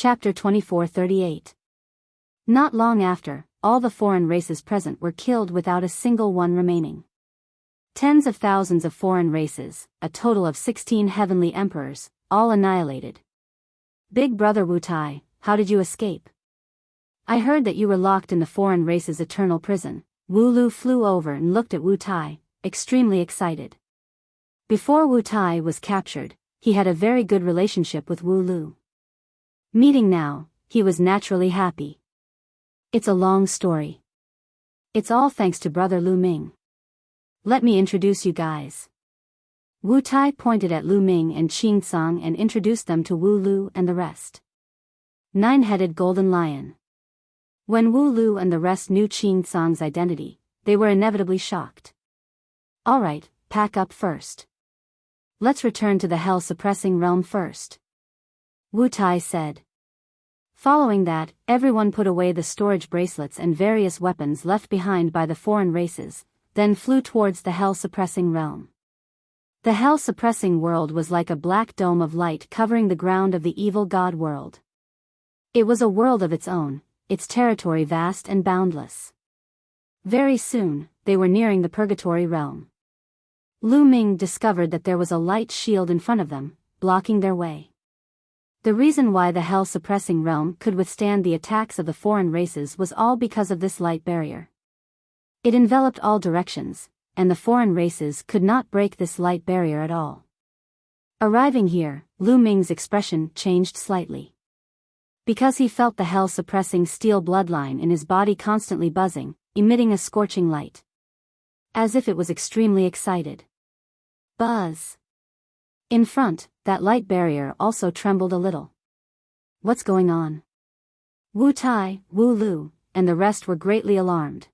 Chapter 2438. Not long after, all the foreign races present were killed without a single one remaining. Tens of thousands of foreign races, a total of 16 heavenly emperors, all annihilated. Big brother Wu Tai, how did you escape? I heard that you were locked in the foreign race's eternal prison. Wu Lu flew over and looked at Wu Tai, extremely excited. Before Wu Tai was captured, he had a very good relationship with Wu Lu. Meeting now, he was naturally happy. It's a long story. It's all thanks to brother Lu Ming. Let me introduce you guys. Wu Tai pointed at Lu Ming and Qing Tsang and introduced them to Wu Lu and the rest. Nine-headed golden lion. When Wu Lu and the rest knew Qing Tsang's identity, they were inevitably shocked. Alright, pack up first. Let's return to the hell-suppressing realm first. Wu Tai said. Following that, everyone put away the storage bracelets and various weapons left behind by the foreign races, then flew towards the hell-suppressing realm. The hell-suppressing world was like a black dome of light covering the ground of the evil god world. It was a world of its own, its territory vast and boundless. Very soon, they were nearing the purgatory realm. Lu Ming discovered that there was a light shield in front of them, blocking their way. The reason why the hell-suppressing realm could withstand the attacks of the foreign races was all because of this light barrier. It enveloped all directions, and the foreign races could not break this light barrier at all. Arriving here, Lu Ming's expression changed slightly. Because he felt the hell-suppressing steel bloodline in his body constantly buzzing, emitting a scorching light. As if it was extremely excited. Buzz. In front, that light barrier also trembled a little. What's going on? Wu Tai, Wu Lu, and the rest were greatly alarmed.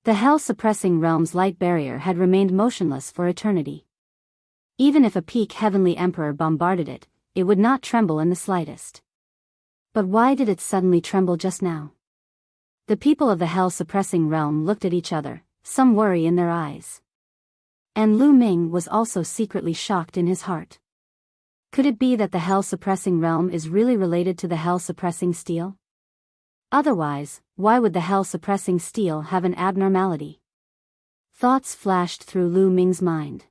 The hell-suppressing realm's light barrier had remained motionless for eternity. Even if a peak heavenly emperor bombarded it, it would not tremble in the slightest. But why did it suddenly tremble just now? The people of the hell-suppressing realm looked at each other, some worry in their eyes. And Lu Ming was also secretly shocked in his heart. Could it be that the hell-suppressing realm is really related to the hell-suppressing steel? Otherwise, why would the hell-suppressing steel have an abnormality? Thoughts flashed through Lu Ming's mind.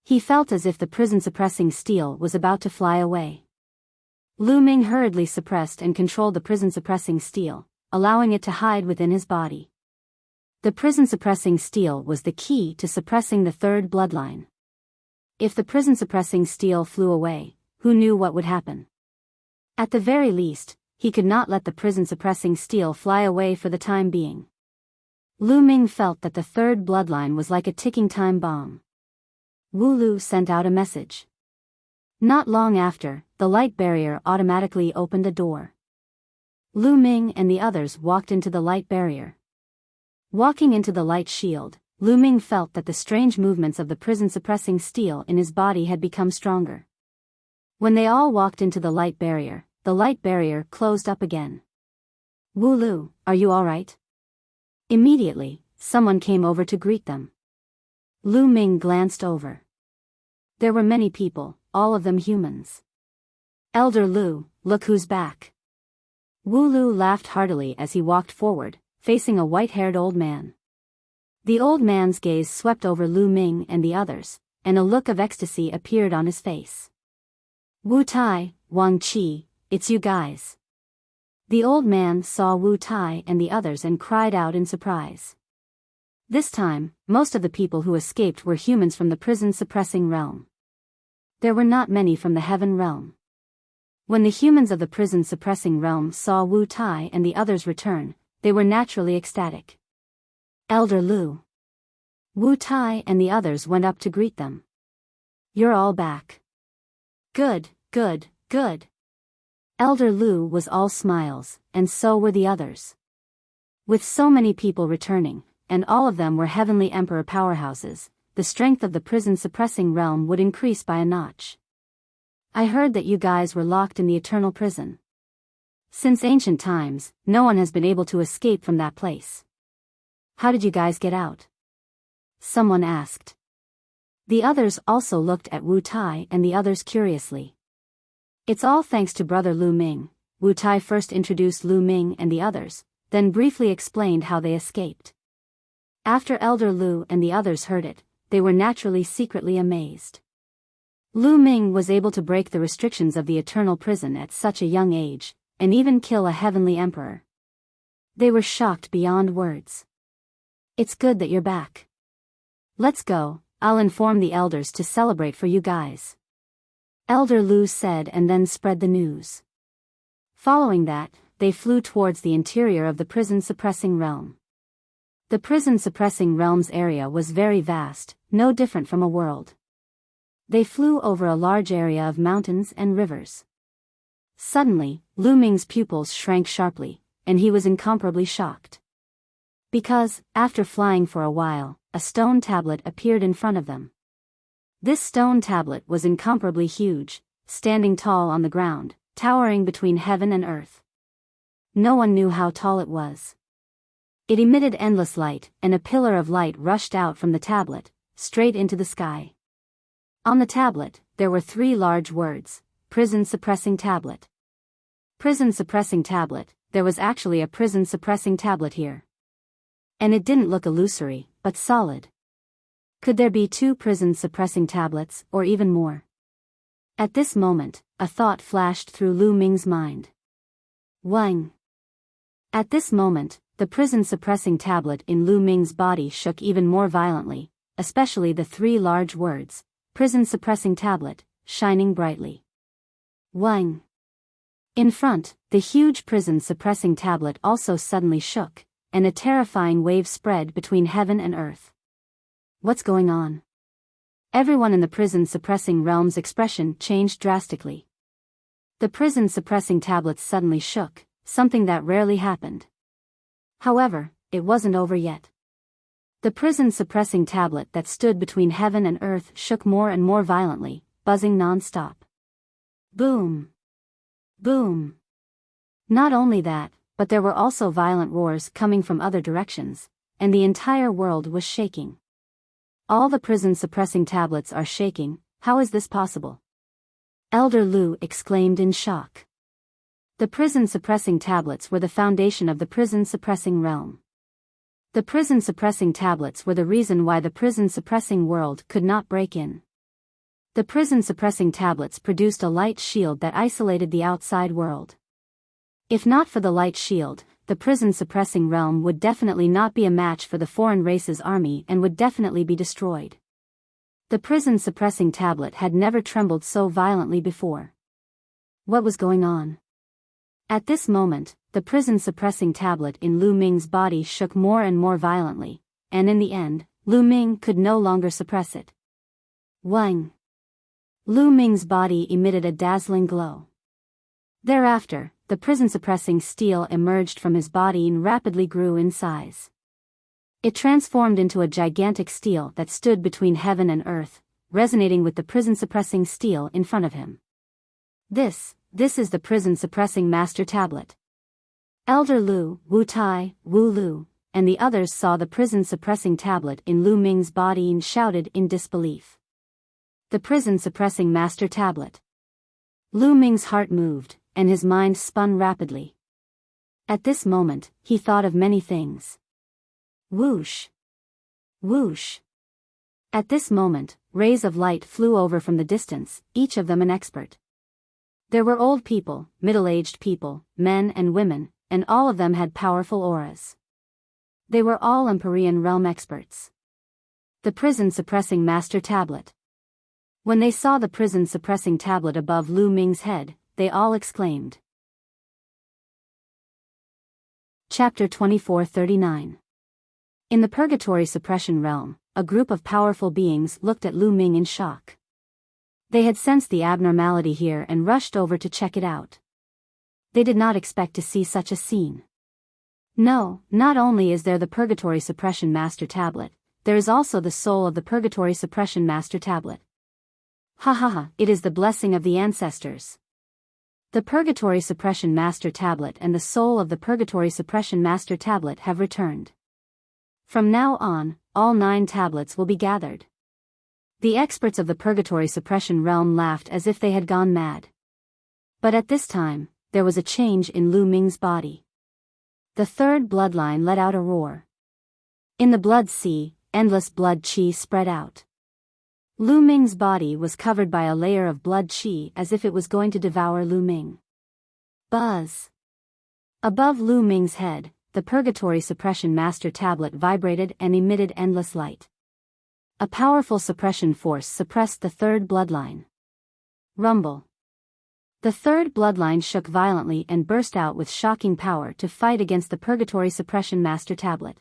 He felt as if the prison-suppressing steel was about to fly away. Lu Ming hurriedly suppressed and controlled the prison-suppressing steel, allowing it to hide within his body. The prison-suppressing steel was the key to suppressing the third bloodline. If the prison-suppressing steel flew away, who knew what would happen? At the very least, he could not let the prison-suppressing steel fly away for the time being. Lu Ming felt that the third bloodline was like a ticking time bomb. Wu Lu sent out a message. Not long after, the light barrier automatically opened a door. Lu Ming and the others walked into the light barrier. Walking into the light shield, Lu Ming felt that the strange movements of the prison-suppressing steel in his body had become stronger. When they all walked into the light barrier closed up again. Wu Lu, are you alright? Immediately, someone came over to greet them. Lu Ming glanced over. There were many people, all of them humans. Elder Lu, look who's back. Wu Lu laughed heartily as he walked forward, facing a white-haired old man. The old man's gaze swept over Lu Ming and the others, and a look of ecstasy appeared on his face. Wu Tai, Wang Qi, it's you guys. The old man saw Wu Tai and the others and cried out in surprise. This time, most of the people who escaped were humans from the prison-suppressing realm. There were not many from the heaven realm. When the humans of the prison-suppressing realm saw Wu Tai and the others return, they were naturally ecstatic. Elder Lu. Wu Tai and the others went up to greet them. You're all back. Good, good, good. Elder Lu was all smiles, and so were the others. With so many people returning, and all of them were heavenly emperor powerhouses, the strength of the prison-suppressing realm would increase by a notch. I heard that you guys were locked in the eternal prison. Since ancient times, no one has been able to escape from that place. How did you guys get out? Someone asked. The others also looked at Wu Tai and the others curiously. It's all thanks to brother Lu Ming, Wu Tai first introduced Lu Ming and the others, then briefly explained how they escaped. After Elder Lu and the others heard it, they were naturally secretly amazed. Lu Ming was able to break the restrictions of the eternal prison at such a young age, and even kill a heavenly emperor. They were shocked beyond words. It's good that you're back. Let's go, I'll inform the elders to celebrate for you guys. Elder Lu said and then spread the news. Following that, they flew towards the interior of the prison suppressing realm. The prison suppressing realm's area was very vast, no different from a world. They flew over a large area of mountains and rivers. Suddenly, Lu Ming's pupils shrank sharply, and he was incomparably shocked. Because, after flying for a while, a stone tablet appeared in front of them. This stone tablet was incomparably huge, standing tall on the ground, towering between heaven and earth. No one knew how tall it was. It emitted endless light, and a pillar of light rushed out from the tablet, straight into the sky. On the tablet, there were 3 large words: Prison Suppressing Tablet. Prison Suppressing Tablet. There was actually a prison suppressing tablet here. And it didn't look illusory, but solid. Could there be 2 prison suppressing tablets, or even more? At this moment, a thought flashed through Lu Ming's mind. Wang. At this moment, the prison suppressing tablet in Lu Ming's body shook even more violently, especially the 3 large words, Prison Suppressing Tablet, shining brightly. Wang. In front, the huge prison suppressing tablet also suddenly shook, and a terrifying wave spread between heaven and earth. What's going on? Everyone in the prison suppressing realm's expression changed drastically. The prison suppressing tablets suddenly shook, something that rarely happened. However, it wasn't over yet. The prison suppressing tablet that stood between heaven and earth shook more and more violently, buzzing non-stop. Boom! Boom! Not only that, but there were also violent roars coming from other directions, and the entire world was shaking. All the prison suppressing tablets are shaking. How is this possible? Elder Lu exclaimed in shock. The prison suppressing tablets were the foundation of the prison suppressing realm. The prison suppressing tablets were the reason why the prison suppressing world could not break in. The prison suppressing tablets produced a light shield that isolated the outside world. If not for the light shield, the prison suppressing realm would definitely not be a match for the foreign race's army and would definitely be destroyed. The prison suppressing tablet had never trembled so violently before. What was going on? At this moment, the prison suppressing tablet in Lu Ming's body shook more and more violently, and in the end, Lu Ming could no longer suppress it. Wang. Lu Ming's body emitted a dazzling glow. Thereafter, the prison-suppressing steel emerged from his body and rapidly grew in size. It transformed into a gigantic steel that stood between heaven and earth, resonating with the prison-suppressing steel in front of him. This is the prison-suppressing master tablet. Elder Lu, Wu Tai, Wu Lu, and the others saw the prison-suppressing tablet in Lu Ming's body and shouted in disbelief. The prison-suppressing master tablet. Lu Ming's heart moved, and his mind spun rapidly. At this moment, he thought of many things. Whoosh! Whoosh! At this moment, rays of light flew over from the distance, each of them an expert. There were old people, middle-aged people, men and women, and all of them had powerful auras. They were all Empyrean realm experts. The prison-suppressing master tablet. When they saw the prison-suppressing tablet above Lu Ming's head, they all exclaimed. Chapter 2439. In the Purgatory Suppression Realm, a group of powerful beings looked at Lu Ming in shock. They had sensed the abnormality here and rushed over to check it out. They did not expect to see such a scene. No, not only is there the Purgatory Suppression Master Tablet, there is also the soul of the Purgatory Suppression Master Tablet. Ha ha ha, it is the blessing of the ancestors. The Purgatory Suppression Master Tablet and the soul of the Purgatory Suppression Master Tablet have returned. From now on, all 9 tablets will be gathered. The experts of the Purgatory Suppression Realm laughed as if they had gone mad. But at this time, there was a change in Lu Ming's body. The third bloodline let out a roar. In the blood sea, endless blood qi spread out. Lu Ming's body was covered by a layer of blood qi as if it was going to devour Lu Ming. Buzz! Above Lu Ming's head, the Purgatory Suppression Master Tablet vibrated and emitted endless light. A powerful suppression force suppressed the third bloodline. Rumble. The third bloodline shook violently and burst out with shocking power to fight against the Purgatory Suppression Master Tablet.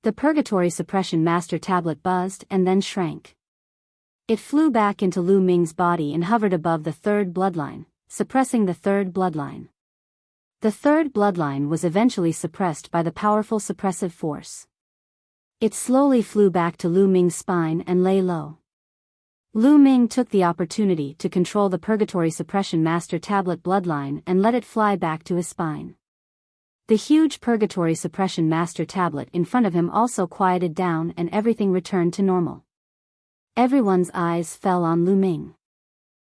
The Purgatory Suppression Master Tablet buzzed and then shrank. It flew back into Lu Ming's body and hovered above the third bloodline, suppressing the third bloodline. The third bloodline was eventually suppressed by the powerful suppressive force. It slowly flew back to Lu Ming's spine and lay low. Lu Ming took the opportunity to control the Purgatory Suppression Master Tablet bloodline and let it fly back to his spine. The huge Purgatory Suppression Master Tablet in front of him also quieted down and everything returned to normal. Everyone's eyes fell on Lu Ming.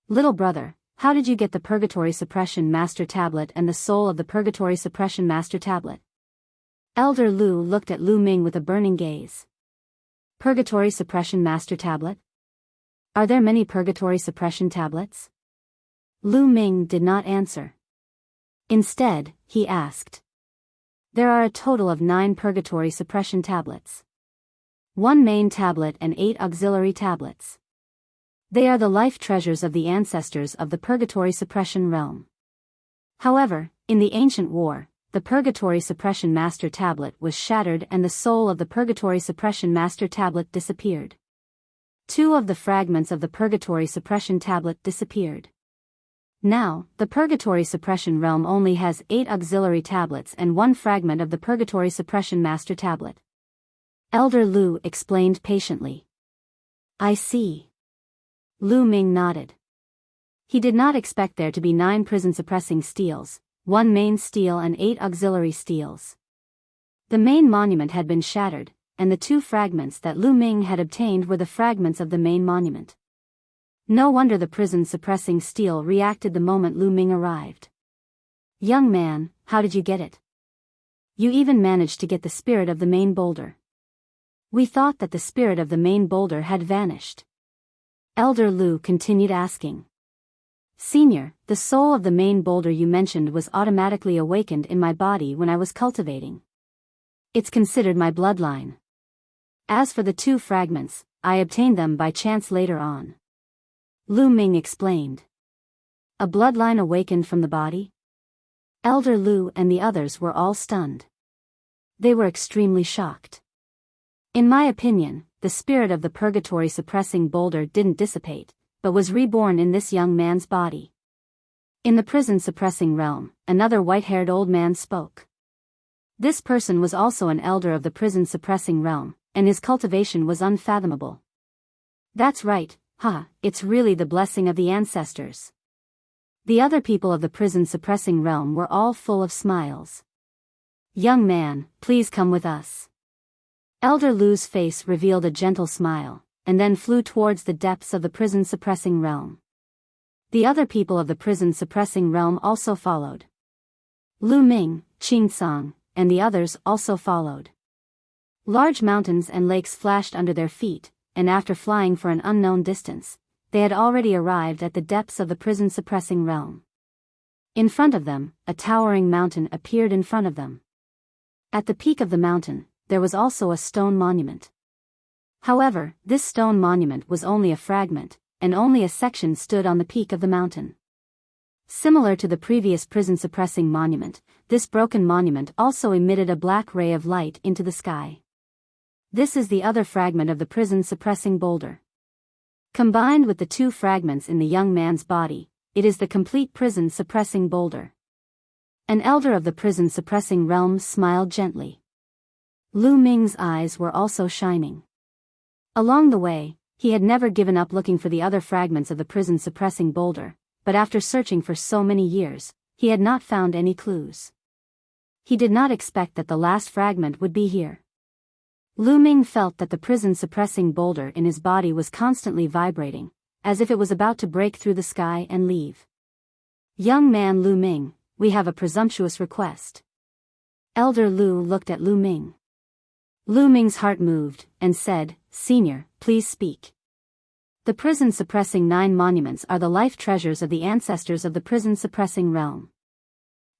Little brother, how did you get the Purgatory Suppression Master Tablet and the soul of the Purgatory Suppression Master Tablet? Elder Lu looked at Lu Ming with a burning gaze. Purgatory Suppression Master Tablet? Are there many Purgatory Suppression Tablets? Lu Ming did not answer. Instead, he asked. There are a total of 9 Purgatory Suppression Tablets. 1 main tablet and 8 auxiliary tablets. They are the life treasures of the ancestors of the Purgatory Suppression realm. However, in the ancient war, the Purgatory Suppression Master Tablet was shattered and the soul of the Purgatory Suppression Master Tablet disappeared. 2 of the fragments of the Purgatory Suppression Tablet disappeared. Now, the Purgatory Suppression realm only has 8 auxiliary tablets and 1 fragment of the Purgatory Suppression Master Tablet. Elder Lu explained patiently. I see. Lu Ming nodded. He did not expect there to be 9 prison-suppressing steels, 1 main steel and 8 auxiliary steels. The main monument had been shattered, and the 2 fragments that Lu Ming had obtained were the fragments of the main monument. No wonder the prison-suppressing steel reacted the moment Lu Ming arrived. Young man, how did you get it? You even managed to get the spirit of the main boulder. We thought that the spirit of the main boulder had vanished. Elder Lu continued asking. Senior, the soul of the main boulder you mentioned was automatically awakened in my body when I was cultivating. It's considered my bloodline. As for the 2 fragments, I obtained them by chance later on. Lu Ming explained. A bloodline awakened from the body? Elder Lu and the others were all stunned. They were extremely shocked. In my opinion, the spirit of the Purgatory Suppressing Boulder didn't dissipate, but was reborn in this young man's body. In the Prison Suppressing realm, another white-haired old man spoke. This person was also an elder of the Prison Suppressing realm, and his cultivation was unfathomable. That's right, it's really the blessing of the ancestors. The other people of the Prison Suppressing realm were all full of smiles. Young man, please come with us. Elder Lu's face revealed a gentle smile, and then flew towards the depths of the Prison Suppressing realm. The other people of the Prison Suppressing realm also followed. Lu Ming, Qingsong, and the others also followed. Large mountains and lakes flashed under their feet, and after flying for an unknown distance, they had already arrived at the depths of the Prison Suppressing realm. In front of them, a towering mountain appeared in front of them. At the peak of the mountain, there was also a stone monument. However, this stone monument was only a fragment, and only a section stood on the peak of the mountain. Similar to the previous prison-suppressing monument, this broken monument also emitted a black ray of light into the sky. This is the other fragment of the prison-suppressing boulder. Combined with the 2 fragments in the young man's body, it is the complete prison-suppressing boulder. An elder of the prison-suppressing realm smiled gently. Lu Ming's eyes were also shining. Along the way, he had never given up looking for the other fragments of the prison-suppressing boulder, but after searching for so many years, he had not found any clues. He did not expect that the last fragment would be here. Lu Ming felt that the prison-suppressing boulder in his body was constantly vibrating, as if it was about to break through the sky and leave. Young man Lu Ming, we have a presumptuous request. Elder Lu looked at Lu Ming. Lu Ming's heart moved, and said, Senior, please speak. The prison-suppressing 9 monuments are the life treasures of the ancestors of the prison-suppressing realm.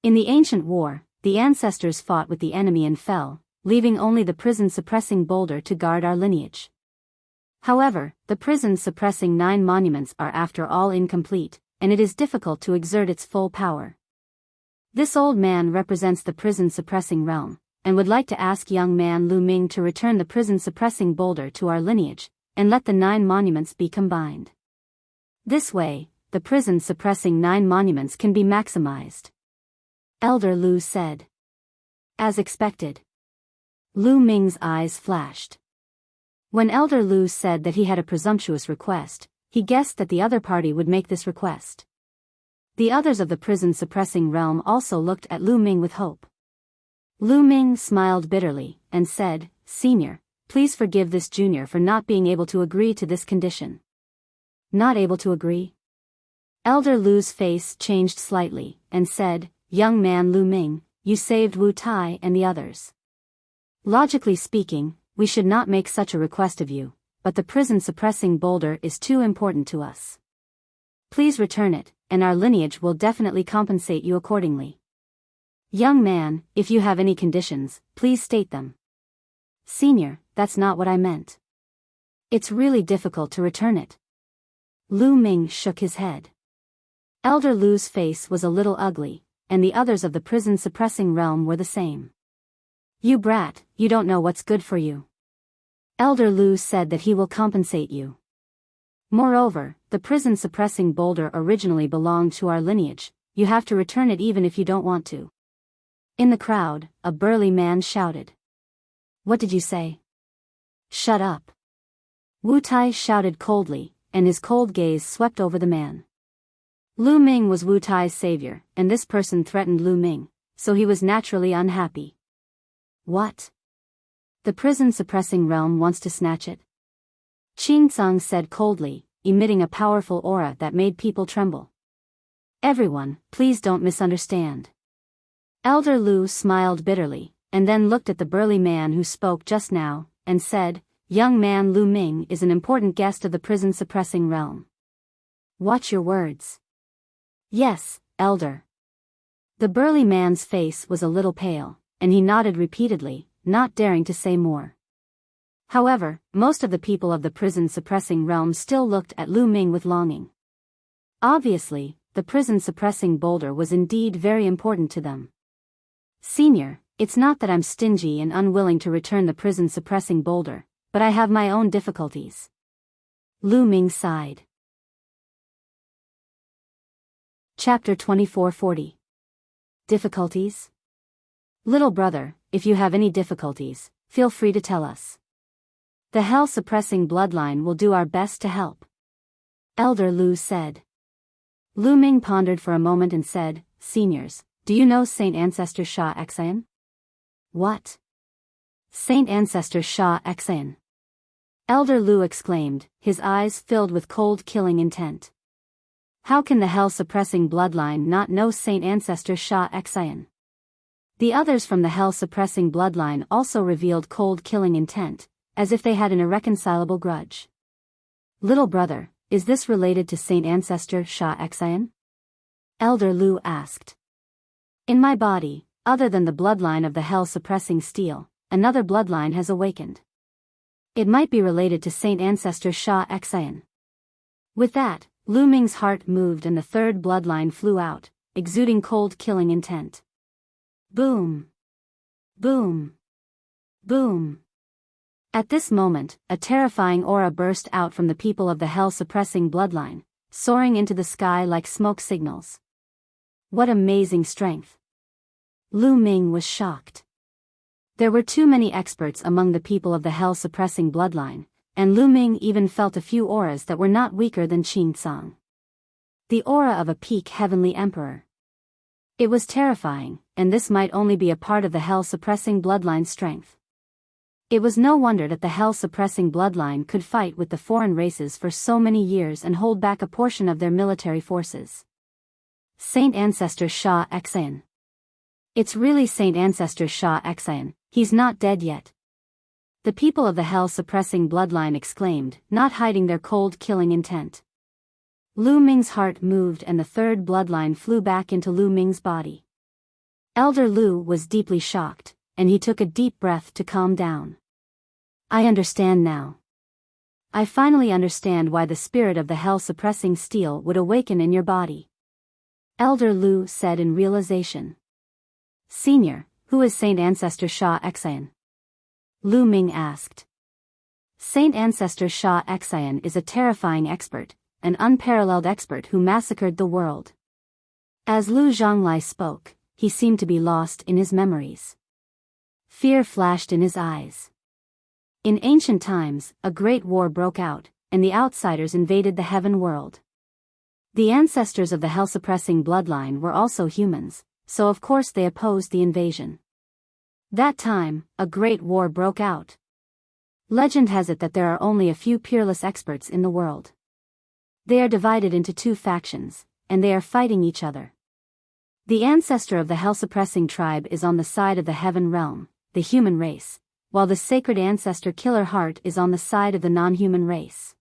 In the ancient war, the ancestors fought with the enemy and fell, leaving only the prison-suppressing boulder to guard our lineage. However, the prison-suppressing 9 monuments are after all incomplete, and it is difficult to exert its full power. This old man represents the prison-suppressing realm, and would like to ask young man Lu Ming to return the prison-suppressing boulder to our lineage, and let the 9 monuments be combined. This way, the prison-suppressing 9 monuments can be maximized. Elder Lu said. As expected. Lu Ming's eyes flashed. When Elder Lu said that he had a presumptuous request, he guessed that the other party would make this request. The others of the prison-suppressing realm also looked at Lu Ming with hope. Lu Ming smiled bitterly, and said, Senior, please forgive this junior for not being able to agree to this condition. Not able to agree? Elder Lu's face changed slightly, and said, Young man Lu Ming, you saved Wu Tai and the others. Logically speaking, we should not make such a request of you, but the prison-suppressing boulder is too important to us. Please return it, and our lineage will definitely compensate you accordingly. Young man, if you have any conditions, please state them. Senior, that's not what I meant. It's really difficult to return it. Lu Ming shook his head. Elder Lu's face was a little ugly, and the others of the prison-suppressing realm were the same. You brat, you don't know what's good for you. Elder Lu said that he will compensate you. Moreover, the prison-suppressing boulder originally belonged to our lineage, you have to return it even if you don't want to. In the crowd, a burly man shouted. What did you say? Shut up. Wu Tai shouted coldly, and his cold gaze swept over the man. Lu Ming was Wu Tai's savior, and this person threatened Lu Ming, so he was naturally unhappy. What? The prison-suppressing realm wants to snatch it? Qing Tsang said coldly, emitting a powerful aura that made people tremble. Everyone, please don't misunderstand. Elder Lu smiled bitterly, and then looked at the burly man who spoke just now, and said, Young man Lu Ming is an important guest of the prison-suppressing realm. Watch your words. Yes, Elder. The burly man's face was a little pale, and he nodded repeatedly, not daring to say more. However, most of the people of the prison-suppressing realm still looked at Lu Ming with longing. Obviously, the prison-suppressing boulder was indeed very important to them. Senior, it's not that I'm stingy and unwilling to return the prison-suppressing boulder, but I have my own difficulties. Lu Ming sighed. Chapter 2440. Difficulties? Little brother, if you have any difficulties, feel free to tell us. The hell-suppressing bloodline will do our best to help. Elder Lu said. Lu Ming pondered for a moment and said, Seniors, do you know Saint Ancestor Sha Xan? What? Saint Ancestor Sha Xan. Elder Lu exclaimed, his eyes filled with cold killing intent. How can the hell-suppressing bloodline not know Saint Ancestor Sha Xan? The others from the hell-suppressing bloodline also revealed cold killing intent, as if they had an irreconcilable grudge. Little brother, is this related to Saint Ancestor Sha Xan? Elder Lu asked. In my body, other than the bloodline of the hell-suppressing steel, another bloodline has awakened. It might be related to Saint Ancestor Sha Xan. With that, Lu Ming's heart moved and the third bloodline flew out, exuding cold killing intent. Boom! Boom! Boom! At this moment, a terrifying aura burst out from the people of the hell-suppressing bloodline, soaring into the sky like smoke signals. What amazing strength! Lu Ming was shocked. There were too many experts among the people of the hell-suppressing bloodline, and Lu Ming even felt a few auras that were not weaker than Qing Tsang. The aura of a peak heavenly emperor. It was terrifying, and this might only be a part of the hell-suppressing bloodline's strength. It was no wonder that the hell-suppressing bloodline could fight with the foreign races for so many years and hold back a portion of their military forces. Saint Ancestor Shah Xayan. It's really Saint Ancestor Shah Xayan, he's not dead yet. The people of the hell-suppressing bloodline exclaimed, not hiding their cold killing intent. Lu Ming's heart moved and the third bloodline flew back into Lu Ming's body. Elder Lu was deeply shocked, and he took a deep breath to calm down. I understand now. I finally understand why the spirit of the hell-suppressing steel would awaken in your body. Elder Lu said in realization. Senior, who is Saint Ancestor Shah Xayan? Lu Ming asked. Saint Ancestor Shah Xayan is a terrifying expert, an unparalleled expert who massacred the world. As Lu Zhonglai spoke, he seemed to be lost in his memories. Fear flashed in his eyes. In ancient times, a great war broke out, and the outsiders invaded the heaven world. The ancestors of the hell-suppressing bloodline were also humans, so of course they opposed the invasion. That time, a great war broke out. Legend has it that there are only a few peerless experts in the world. They are divided into two factions, and they are fighting each other. The ancestor of the hell-suppressing tribe is on the side of the heaven realm, the human race, while the sacred ancestor Killer Heart is on the side of the non-human race.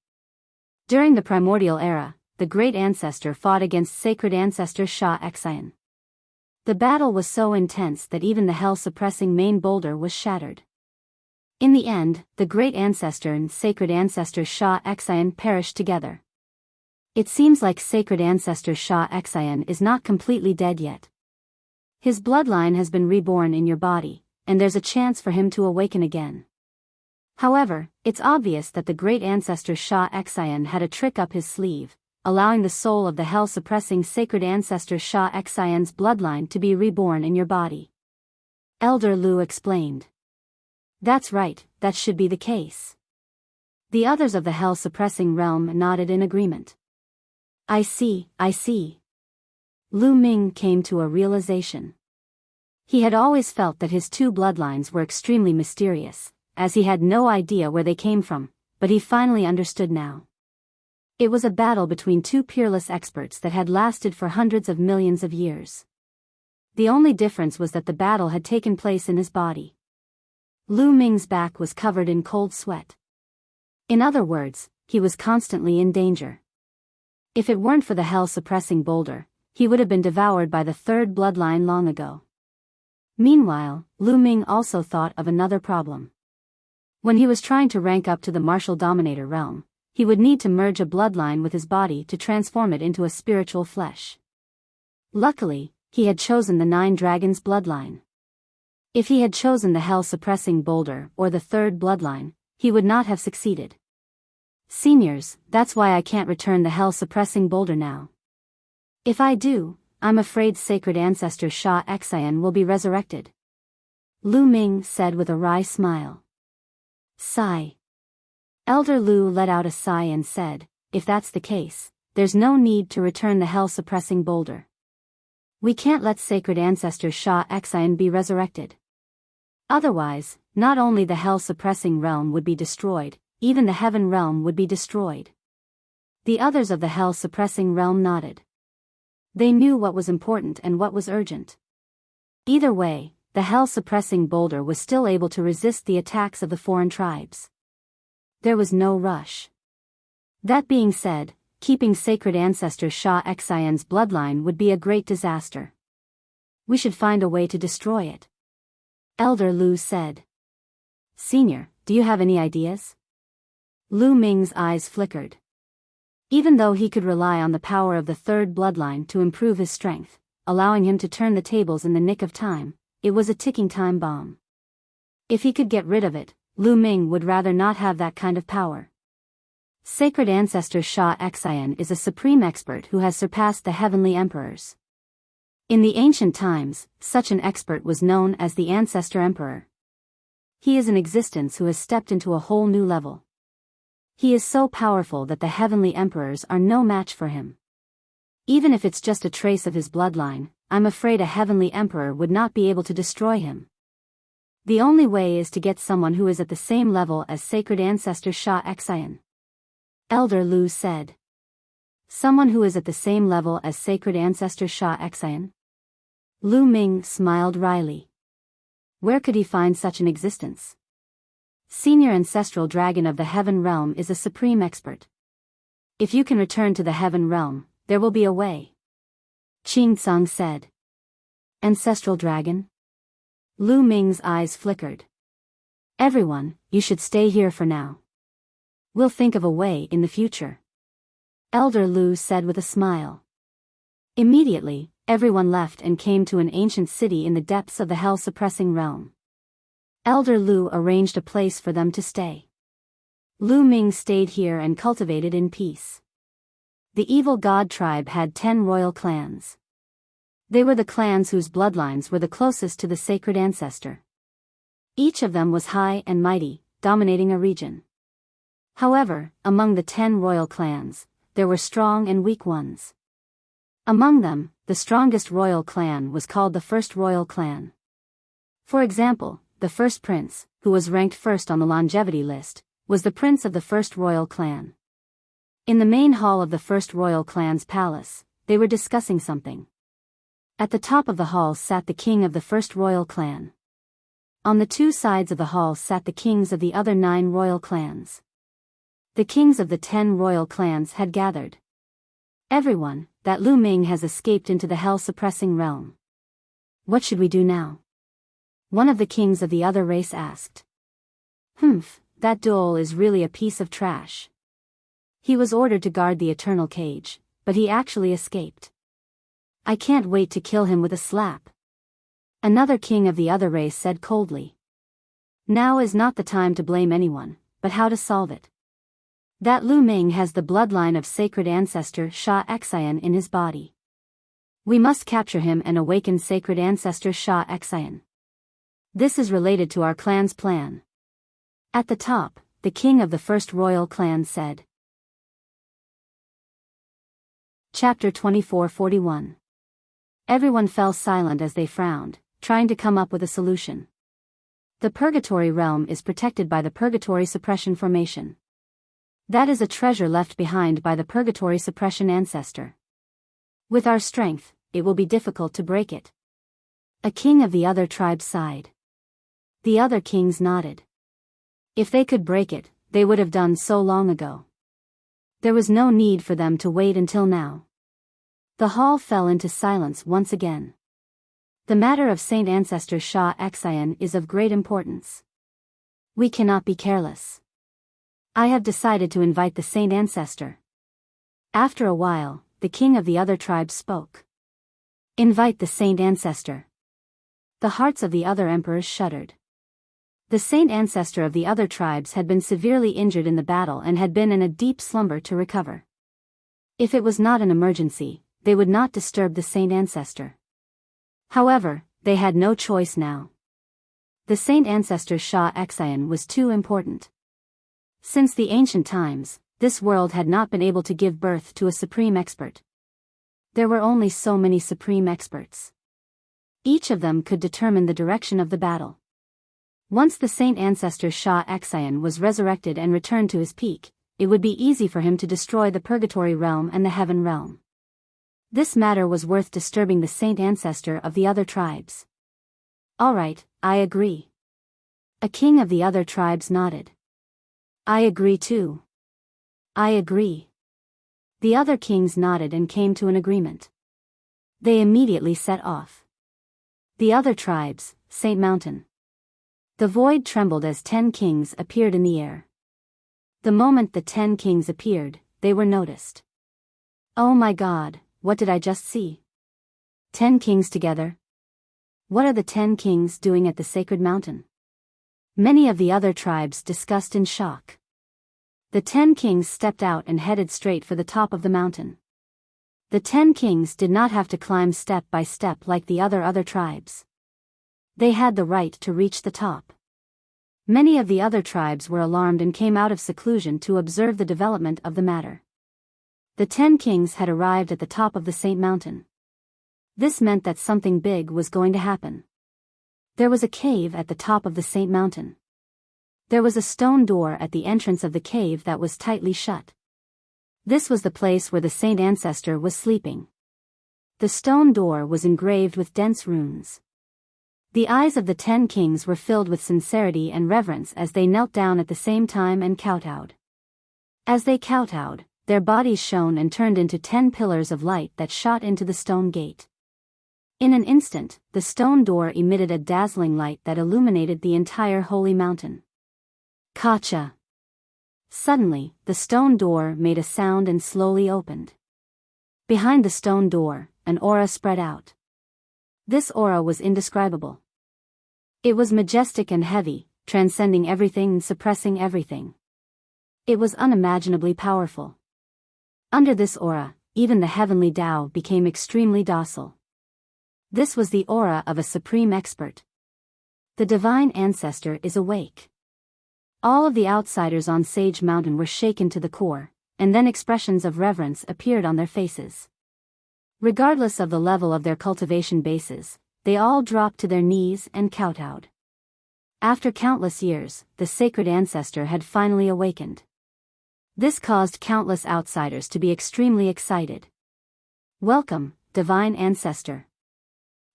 During the primordial era, the great ancestor fought against sacred ancestor Shah Xayan. The battle was so intense that even the hell-suppressing main boulder was shattered. In the end, the great ancestor and sacred ancestor Shah Xayan perished together. It seems like sacred ancestor Shah Xayan is not completely dead yet. His bloodline has been reborn in your body, and there's a chance for him to awaken again. However, it's obvious that the great ancestor Shah Xayan had a trick up his sleeve, allowing the soul of the hell-suppressing sacred ancestor Shah Xayan's bloodline to be reborn in your body. Elder Lu explained. That's right, that should be the case. The others of the hell-suppressing realm nodded in agreement. I see. Lu Ming came to a realization. He had always felt that his two bloodlines were extremely mysterious, as he had no idea where they came from, but he finally understood now. It was a battle between two peerless experts that had lasted for hundreds of millions of years. The only difference was that the battle had taken place in his body. Lu Ming's back was covered in cold sweat. In other words, he was constantly in danger. If it weren't for the hell-suppressing boulder, he would have been devoured by the third bloodline long ago. Meanwhile, Lu Ming also thought of another problem. When he was trying to rank up to the martial dominator realm, he would need to merge a bloodline with his body to transform it into a spiritual flesh. Luckily, he had chosen the Nine Dragons bloodline. If he had chosen the hell-suppressing boulder or the third bloodline, he would not have succeeded. Seniors, that's why I can't return the hell-suppressing boulder now. If I do, I'm afraid sacred ancestor Shah Xayan will be resurrected. Lu Ming said with a wry smile. Sigh. Elder Lu let out a sigh and said, if that's the case, there's no need to return the hell-suppressing boulder. We can't let sacred ancestor Shah Xayan be resurrected. Otherwise, not only the hell-suppressing realm would be destroyed, even the heaven realm would be destroyed. The others of the hell-suppressing realm nodded. They knew what was important and what was urgent. Either way, the hell-suppressing boulder was still able to resist the attacks of the foreign tribes. There was no rush. That being said, keeping sacred ancestor Shah Xayan's bloodline would be a great disaster. We should find a way to destroy it. Elder Lu said. Senior, do you have any ideas? Lu Ming's eyes flickered. Even though he could rely on the power of the third bloodline to improve his strength, allowing him to turn the tables in the nick of time, it was a ticking time bomb. If he could get rid of it, Lu Ming would rather not have that kind of power. Sacred ancestor Shah Xayan is a supreme expert who has surpassed the heavenly emperors. In the ancient times, such an expert was known as the Ancestor Emperor. He is an existence who has stepped into a whole new level. He is so powerful that the heavenly emperors are no match for him. Even if it's just a trace of his bloodline, I'm afraid a heavenly emperor would not be able to destroy him. The only way is to get someone who is at the same level as sacred ancestor Shah Xayan. Elder Lu said. Someone who is at the same level as sacred ancestor Sha Xian? Lu Ming smiled wryly. Where could he find such an existence? Senior ancestral dragon of the heaven realm is a supreme expert. If you can return to the heaven realm, there will be a way. Qing Tsung said. Ancestral dragon? Lu Ming's eyes flickered. Everyone, you should stay here for now. We'll think of a way in the future. Elder Lu said with a smile. Immediately, everyone left and came to an ancient city in the depths of the hell-suppressing realm. Elder Lu arranged a place for them to stay. Lu Ming stayed here and cultivated in peace. The evil god tribe had 10 royal clans. They were the clans whose bloodlines were the closest to the sacred ancestor. Each of them was high and mighty, dominating a region. However, among the 10 royal clans, there were strong and weak ones. Among them, the strongest royal clan was called the First Royal Clan. For example, the first prince, who was ranked first on the longevity list, was the prince of the First Royal Clan. In the main hall of the First Royal Clan's palace, they were discussing something. At the top of the hall sat the king of the First Royal Clan. On the 2 sides of the hall sat the kings of the other 9 royal clans. The kings of the 10 royal clans had gathered. Everyone, that Lu Ming has escaped into the hell-suppressing realm. What should we do now? One of the kings of the other race asked. That duel is really a piece of trash. He was ordered to guard the eternal cage, but he actually escaped. I can't wait to kill him with a slap. Another king of the other race said coldly. Now is not the time to blame anyone, but how to solve it. That Lu Ming has the bloodline of sacred ancestor Sha Xian in his body. We must capture him and awaken sacred ancestor Sha Xian. This is related to our clan's plan. At the top, the king of the First Royal Clan said. Chapter 2441. Everyone fell silent as they frowned, trying to come up with a solution. The Purgatory realm is protected by the Purgatory Suppression Formation. That is a treasure left behind by the Purgatory Suppression ancestor. With our strength, it will be difficult to break it. A king of the other tribe sighed. The other kings nodded. If they could break it, they would have done so long ago. There was no need for them to wait until now. The hall fell into silence once again. The matter of Saint Ancestor Sha Xian is of great importance. We cannot be careless. I have decided to invite the Saint Ancestor. After a while, the king of the other tribe spoke. Invite the Saint Ancestor. The hearts of the other emperors shuddered. The Saint Ancestor of the other tribes had been severely injured in the battle and had been in a deep slumber to recover. If it was not an emergency, they would not disturb the Saint Ancestor. However, they had no choice now. The Saint Ancestor Sha Xian was too important. Since the ancient times, this world had not been able to give birth to a supreme expert. There were only so many supreme experts. Each of them could determine the direction of the battle. Once the Saint Ancestor Sha Xian was resurrected and returned to his peak, it would be easy for him to destroy the Purgatory realm and the Heaven realm. This matter was worth disturbing the Saint Ancestor of the other tribes. All right, I agree. A king of the other tribes nodded. I agree too. I agree. The other kings nodded and came to an agreement. They immediately set off. The other tribes, Saint Mountain. The void trembled as 10 kings appeared in the air. The moment the 10 kings appeared, they were noticed. Oh my God, what did I just see? 10 kings together? What are the 10 kings doing at the sacred mountain? Many of the other tribes discussed in shock. The 10 kings stepped out and headed straight for the top of the mountain. The 10 kings did not have to climb step by step like the other tribes. They had the right to reach the top. Many of the other tribes were alarmed and came out of seclusion to observe the development of the matter. The 10 kings had arrived at the top of the Saint Mountain. This meant that something big was going to happen. There was a cave at the top of the Saint Mountain. There was a stone door at the entrance of the cave that was tightly shut. This was the place where the saint ancestor was sleeping. The stone door was engraved with dense runes. The eyes of the 10 kings were filled with sincerity and reverence as they knelt down at the same time and kowtowed. As they kowtowed, their bodies shone and turned into 10 pillars of light that shot into the stone gate. In an instant, the stone door emitted a dazzling light that illuminated the entire holy mountain. Kacha! Suddenly, the stone door made a sound and slowly opened. Behind the stone door, an aura spread out. This aura was indescribable. It was majestic and heavy, transcending everything and suppressing everything. It was unimaginably powerful. Under this aura, even the heavenly Tao became extremely docile. This was the aura of a supreme expert. The divine ancestor is awake. All of the outsiders on Sage Mountain were shaken to the core, and then expressions of reverence appeared on their faces. Regardless of the level of their cultivation bases, they all dropped to their knees and kowtowed. After countless years, the sacred ancestor had finally awakened. This caused countless outsiders to be extremely excited. Welcome, divine ancestor.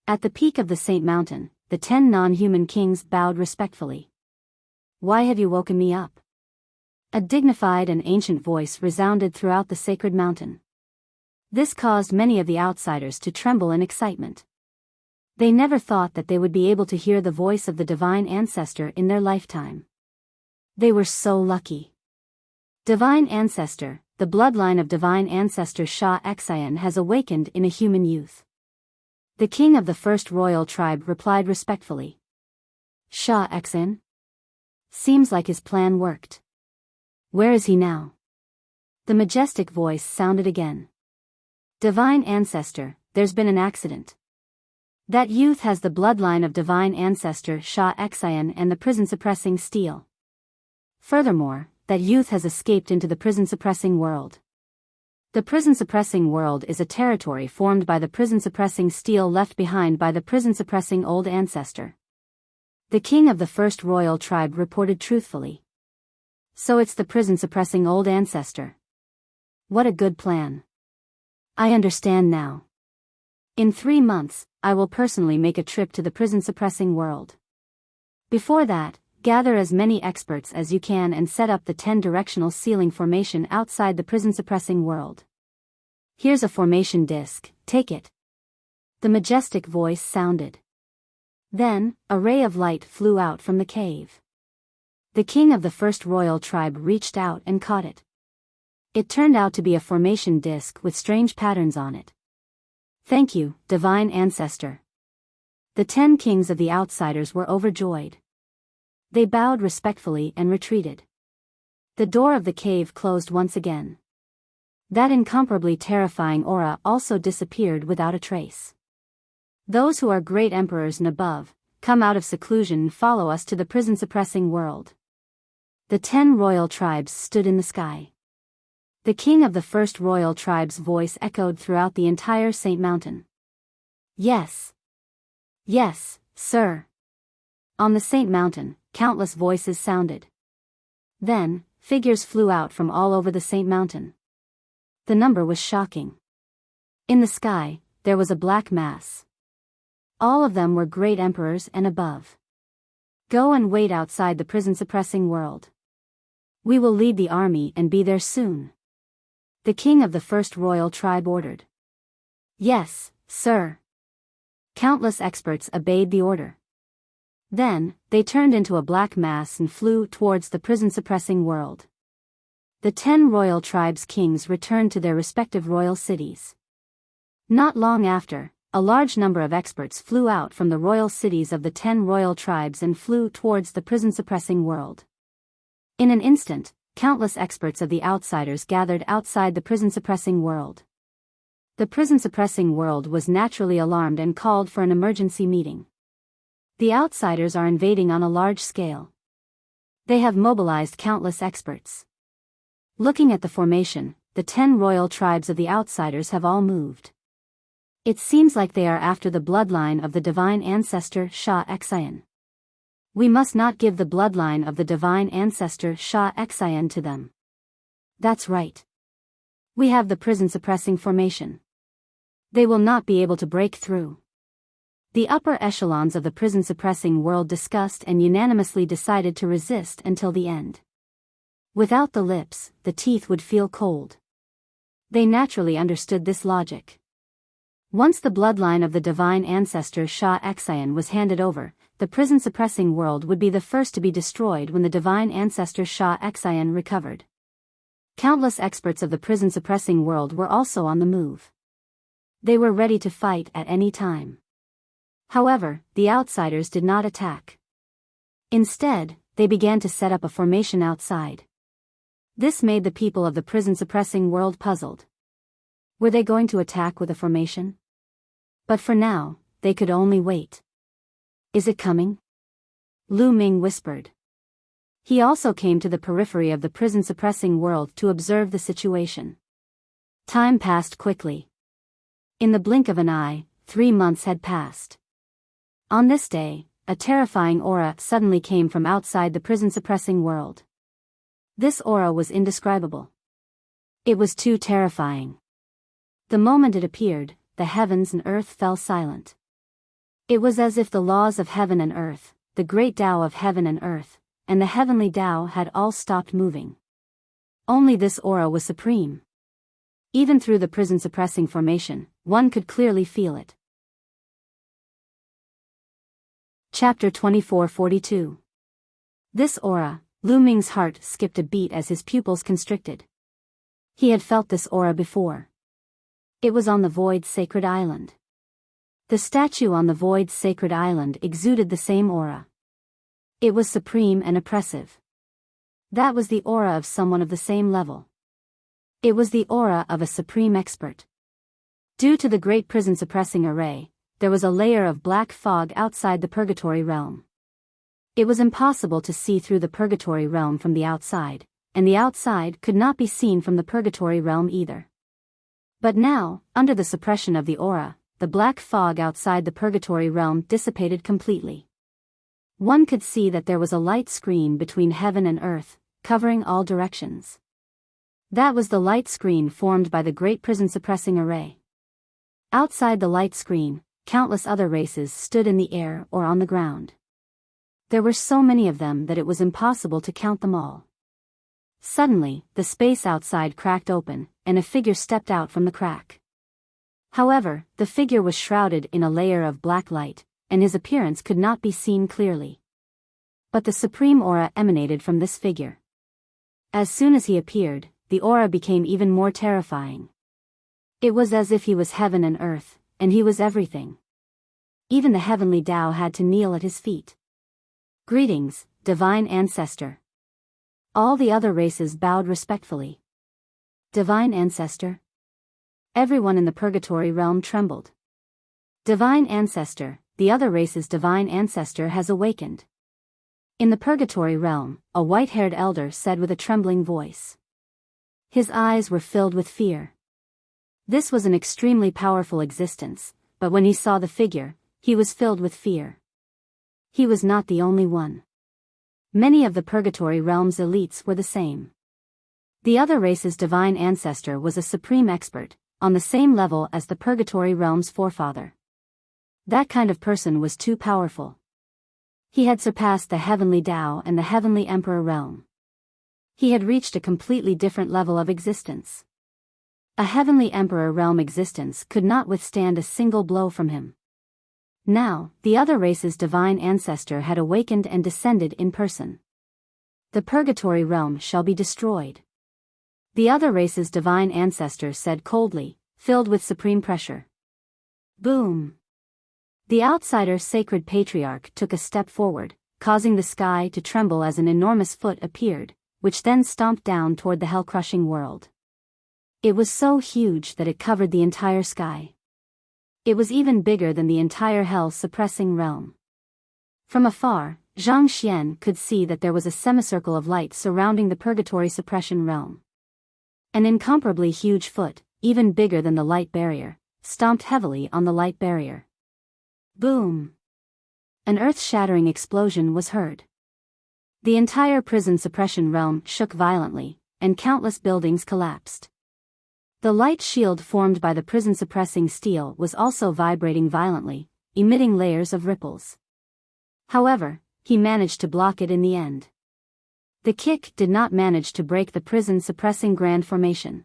At the peak of the Saint Mountain, the 10 non-human kings bowed respectfully. Why have you woken me up? A dignified and ancient voice resounded throughout the sacred mountain. This caused many of the outsiders to tremble in excitement. They never thought that they would be able to hear the voice of the divine ancestor in their lifetime. They were so lucky. Divine ancestor, the bloodline of divine ancestor Shah Xian has awakened in a human youth. The king of the first royal tribe replied respectfully. Shah Xian? Seems like his plan worked. Where is he now? The majestic voice sounded again. Divine ancestor, there's been an accident. That youth has the bloodline of divine ancestor Shah Xian and the prison-suppressing steel. Furthermore, that youth has escaped into the prison-suppressing world. The prison-suppressing world is a territory formed by the prison-suppressing steel left behind by the prison-suppressing old ancestor. The king of the first royal tribe reported truthfully. So it's the prison-suppressing old ancestor. What a good plan. I understand now. In 3 months, I will personally make a trip to the prison-suppressing world. Before that, gather as many experts as you can and set up the 10-directional ceiling formation outside the prison-suppressing world. Here's a formation disc, take it. The majestic voice sounded. Then, a ray of light flew out from the cave. The king of the first royal tribe reached out and caught it. It turned out to be a formation disc with strange patterns on it. Thank you, divine ancestor. The 10 kings of the outsiders were overjoyed. They bowed respectfully and retreated. The door of the cave closed once again. That incomparably terrifying aura also disappeared without a trace. Those who are great emperors and above, come out of seclusion and follow us to the prison-suppressing world. The 10 royal tribes stood in the sky. The king of the first royal tribe's voice echoed throughout the entire Saint Mountain. Yes. Yes, sir. On the Saint Mountain, countless voices sounded. Then, figures flew out from all over the Saint Mountain. The number was shocking. In the sky, there was a black mass. All of them were great emperors and above. Go and wait outside the prison-suppressing world. We will lead the army and be there soon. The king of the first royal tribe ordered. Yes, sir. Countless experts obeyed the order. Then, they turned into a black mass and flew towards the prison-suppressing world. The 10 royal tribes' kings returned to their respective royal cities. Not long after, a large number of experts flew out from the royal cities of the 10 royal tribes and flew towards the prison-suppressing world. In an instant, countless experts of the outsiders gathered outside the prison-suppressing world. The prison-suppressing world was naturally alarmed and called for an emergency meeting. The outsiders are invading on a large scale. They have mobilized countless experts. Looking at the formation, the 10 royal tribes of the outsiders have all moved. It seems like they are after the bloodline of the divine ancestor Shah Xian. We must not give the bloodline of the divine ancestor Shah Xian to them. That's right. We have the prison suppressing formation. They will not be able to break through. The upper echelons of the prison suppressing world discussed and unanimously decided to resist until the end. Without the lips, the teeth would feel cold. They naturally understood this logic. Once the bloodline of the divine ancestor Shah Xian was handed over, the prison suppressing world would be the first to be destroyed when the divine ancestor Shah Xian recovered. Countless experts of the prison suppressing world were also on the move. They were ready to fight at any time. However, the outsiders did not attack. Instead, they began to set up a formation outside. This made the people of the prison suppressing world puzzled. Were they going to attack with a formation? But for now, they could only wait. Is it coming? Lu Ming whispered. He also came to the periphery of the prison suppressing world to observe the situation. Time passed quickly. In the blink of an eye, 3 months had passed. On this day, a terrifying aura suddenly came from outside the prison suppressing world. This aura was indescribable. It was too terrifying. The moment it appeared, the heavens and earth fell silent. It was as if the laws of heaven and earth, the great Tao of heaven and earth, and the heavenly Tao had all stopped moving. Only this aura was supreme. Even through the prison suppressing formation, one could clearly feel it. Chapter 2442. This aura, Lu Ming's heart skipped a beat as his pupils constricted. He had felt this aura before. It was on the Void Sacred Island. The statue on the Void Sacred Island exuded the same aura. It was supreme and oppressive. That was the aura of someone of the same level. It was the aura of a supreme expert. Due to the great prison suppressing array, there was a layer of black fog outside the purgatory realm. It was impossible to see through the purgatory realm from the outside, and the outside could not be seen from the purgatory realm either. But now, under the suppression of the aura, the black fog outside the purgatory realm dissipated completely. One could see that there was a light screen between heaven and earth, covering all directions. That was the light screen formed by the great prison suppressing array. Outside the light screen, countless other races stood in the air or on the ground. There were so many of them that it was impossible to count them all. Suddenly, the space outside cracked open, and a figure stepped out from the crack. However, the figure was shrouded in a layer of black light, and his appearance could not be seen clearly. But the supreme aura emanated from this figure. As soon as he appeared, the aura became even more terrifying. It was as if he was heaven and earth, and he was everything. Even the heavenly Tao had to kneel at his feet. Greetings, divine ancestor. All the other races bowed respectfully. Divine ancestor? Everyone in the purgatory realm trembled. Divine ancestor, the other race's divine ancestor has awakened. In the purgatory realm, a white-haired elder said with a trembling voice. His eyes were filled with fear. This was an extremely powerful existence, but when he saw the figure, he was filled with fear. He was not the only one. Many of the purgatory realm's elites were the same. The other race's divine ancestor was a supreme expert, on the same level as the purgatory realm's forefather. That kind of person was too powerful. He had surpassed the heavenly Tao and the heavenly emperor realm. He had reached a completely different level of existence. A heavenly emperor realm existence could not withstand a single blow from him. Now, the other race's divine ancestor had awakened and descended in person. The purgatory realm shall be destroyed. The other race's divine ancestor said coldly, filled with supreme pressure. Boom! The outsider sacred patriarch took a step forward, causing the sky to tremble as an enormous foot appeared, which then stomped down toward the hell-crushing world. It was so huge that it covered the entire sky. It was even bigger than the entire hell-suppressing realm. From afar, Zhang Xian could see that there was a semicircle of light surrounding the purgatory suppression realm. An incomparably huge foot, even bigger than the light barrier, stomped heavily on the light barrier. Boom! An earth-shattering explosion was heard. The entire prison suppression realm shook violently, and countless buildings collapsed. The light shield formed by the prison-suppressing steel was also vibrating violently, emitting layers of ripples. However, he managed to block it in the end. The kick did not manage to break the prison-suppressing grand formation.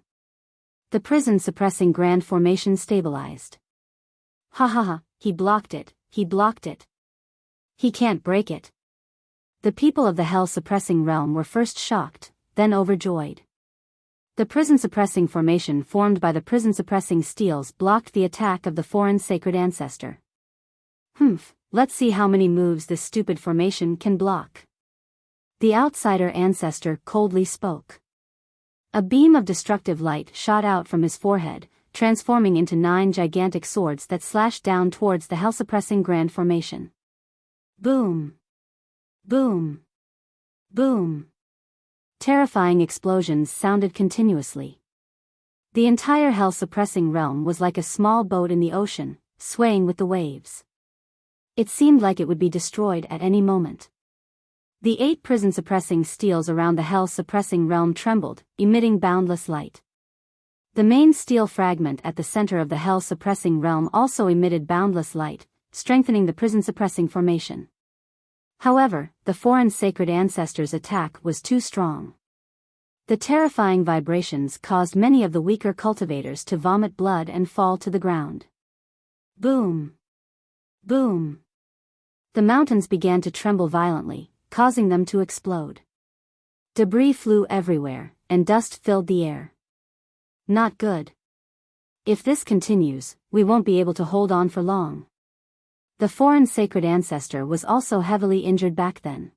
The prison-suppressing grand formation stabilized. Ha ha ha, he blocked it, he blocked it. He can't break it. The people of the hell-suppressing realm were first shocked, then overjoyed. The prison-suppressing formation formed by the prison-suppressing steels blocked the attack of the foreign sacred ancestor. Let's see how many moves this stupid formation can block. The outsider ancestor coldly spoke. A beam of destructive light shot out from his forehead, transforming into 9 gigantic swords that slashed down towards the hell-suppressing grand formation. Boom! Boom! Boom! Terrifying explosions sounded continuously. The entire hell-suppressing realm was like a small boat in the ocean, swaying with the waves. It seemed like it would be destroyed at any moment. The 8 prison-suppressing steels around the hell-suppressing realm trembled, emitting boundless light. The main steel fragment at the center of the hell-suppressing realm also emitted boundless light, strengthening the prison-suppressing formation. However, the foreign sacred ancestor's attack was too strong. The terrifying vibrations caused many of the weaker cultivators to vomit blood and fall to the ground. Boom! Boom! The mountains began to tremble violently, causing them to explode. Debris flew everywhere, and dust filled the air. Not good. If this continues, we won't be able to hold on for long. The foreign sacred ancestor was also heavily injured back then.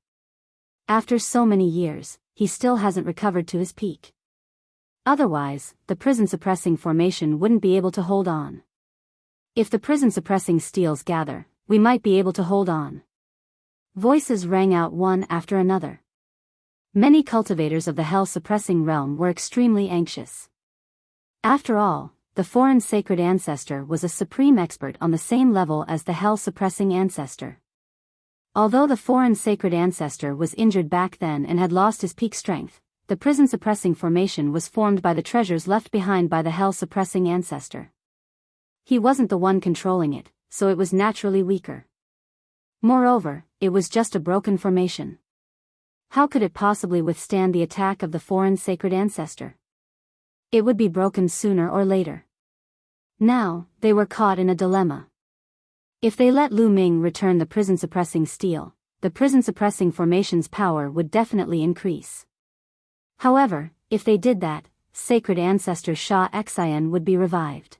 After so many years, he still hasn't recovered to his peak. Otherwise, the prison-suppressing formation wouldn't be able to hold on. If the prison-suppressing steels gather, we might be able to hold on. Voices rang out one after another. Many cultivators of the hell-suppressing realm were extremely anxious. After all, the foreign sacred ancestor was a supreme expert on the same level as the hell-suppressing ancestor. Although the foreign sacred ancestor was injured back then and had lost his peak strength, the prison-suppressing formation was formed by the treasures left behind by the hell-suppressing ancestor. He wasn't the one controlling it, so it was naturally weaker. Moreover, it was just a broken formation. How could it possibly withstand the attack of the foreign sacred ancestor? It would be broken sooner or later. Now, they were caught in a dilemma. If they let Lu Ming return the prison-suppressing steel, the prison-suppressing formation's power would definitely increase. However, if they did that, sacred ancestor Sha Xian would be revived.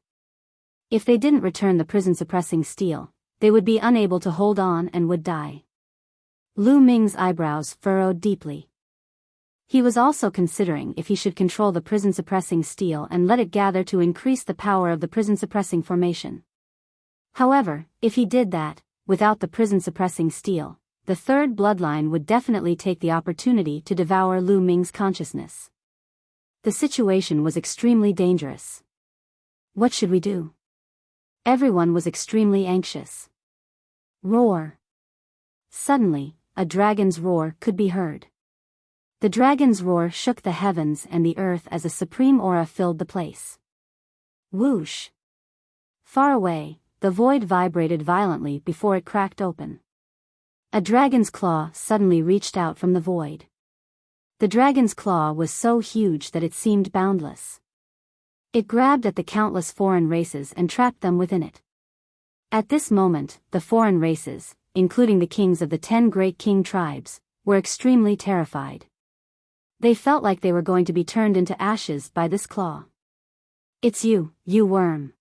If they didn't return the prison-suppressing steel, they would be unable to hold on and would die. Lu Ming's eyebrows furrowed deeply. He was also considering if he should control the prison-suppressing steel and let it gather to increase the power of the prison-suppressing formation. However, if he did that, without the prison-suppressing steel, the third bloodline would definitely take the opportunity to devour Lu Ming's consciousness. The situation was extremely dangerous. What should we do? Everyone was extremely anxious. Roar. Suddenly, a dragon's roar could be heard. The dragon's roar shook the heavens and the earth as a supreme aura filled the place. Whoosh! Far away, the void vibrated violently before it cracked open. A dragon's claw suddenly reached out from the void. The dragon's claw was so huge that it seemed boundless. It grabbed at the countless foreign races and trapped them within it. At this moment, the foreign races, including the kings of the 10 great king tribes, were extremely terrified. They felt like they were going to be turned into ashes by this claw. It's you, you worm!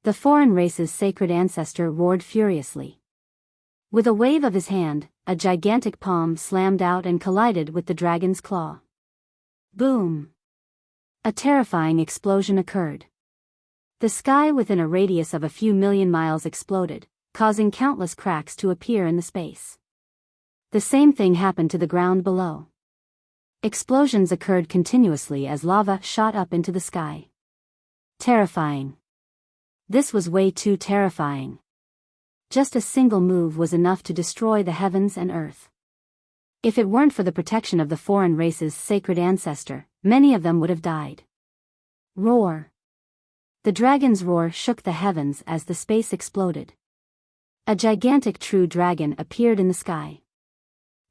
The foreign race's sacred ancestor roared furiously. With a wave of his hand, a gigantic palm slammed out and collided with the dragon's claw. Boom! A terrifying explosion occurred. The sky within a radius of a few million miles exploded, causing countless cracks to appear in the space. The same thing happened to the ground below. Explosions occurred continuously as lava shot up into the sky. Terrifying. This was way too terrifying. Just a single move was enough to destroy the heavens and earth. If it weren't for the protection of the foreign race's sacred ancestor, many of them would have died. Roar. The dragon's roar shook the heavens as the space exploded. A gigantic true dragon appeared in the sky.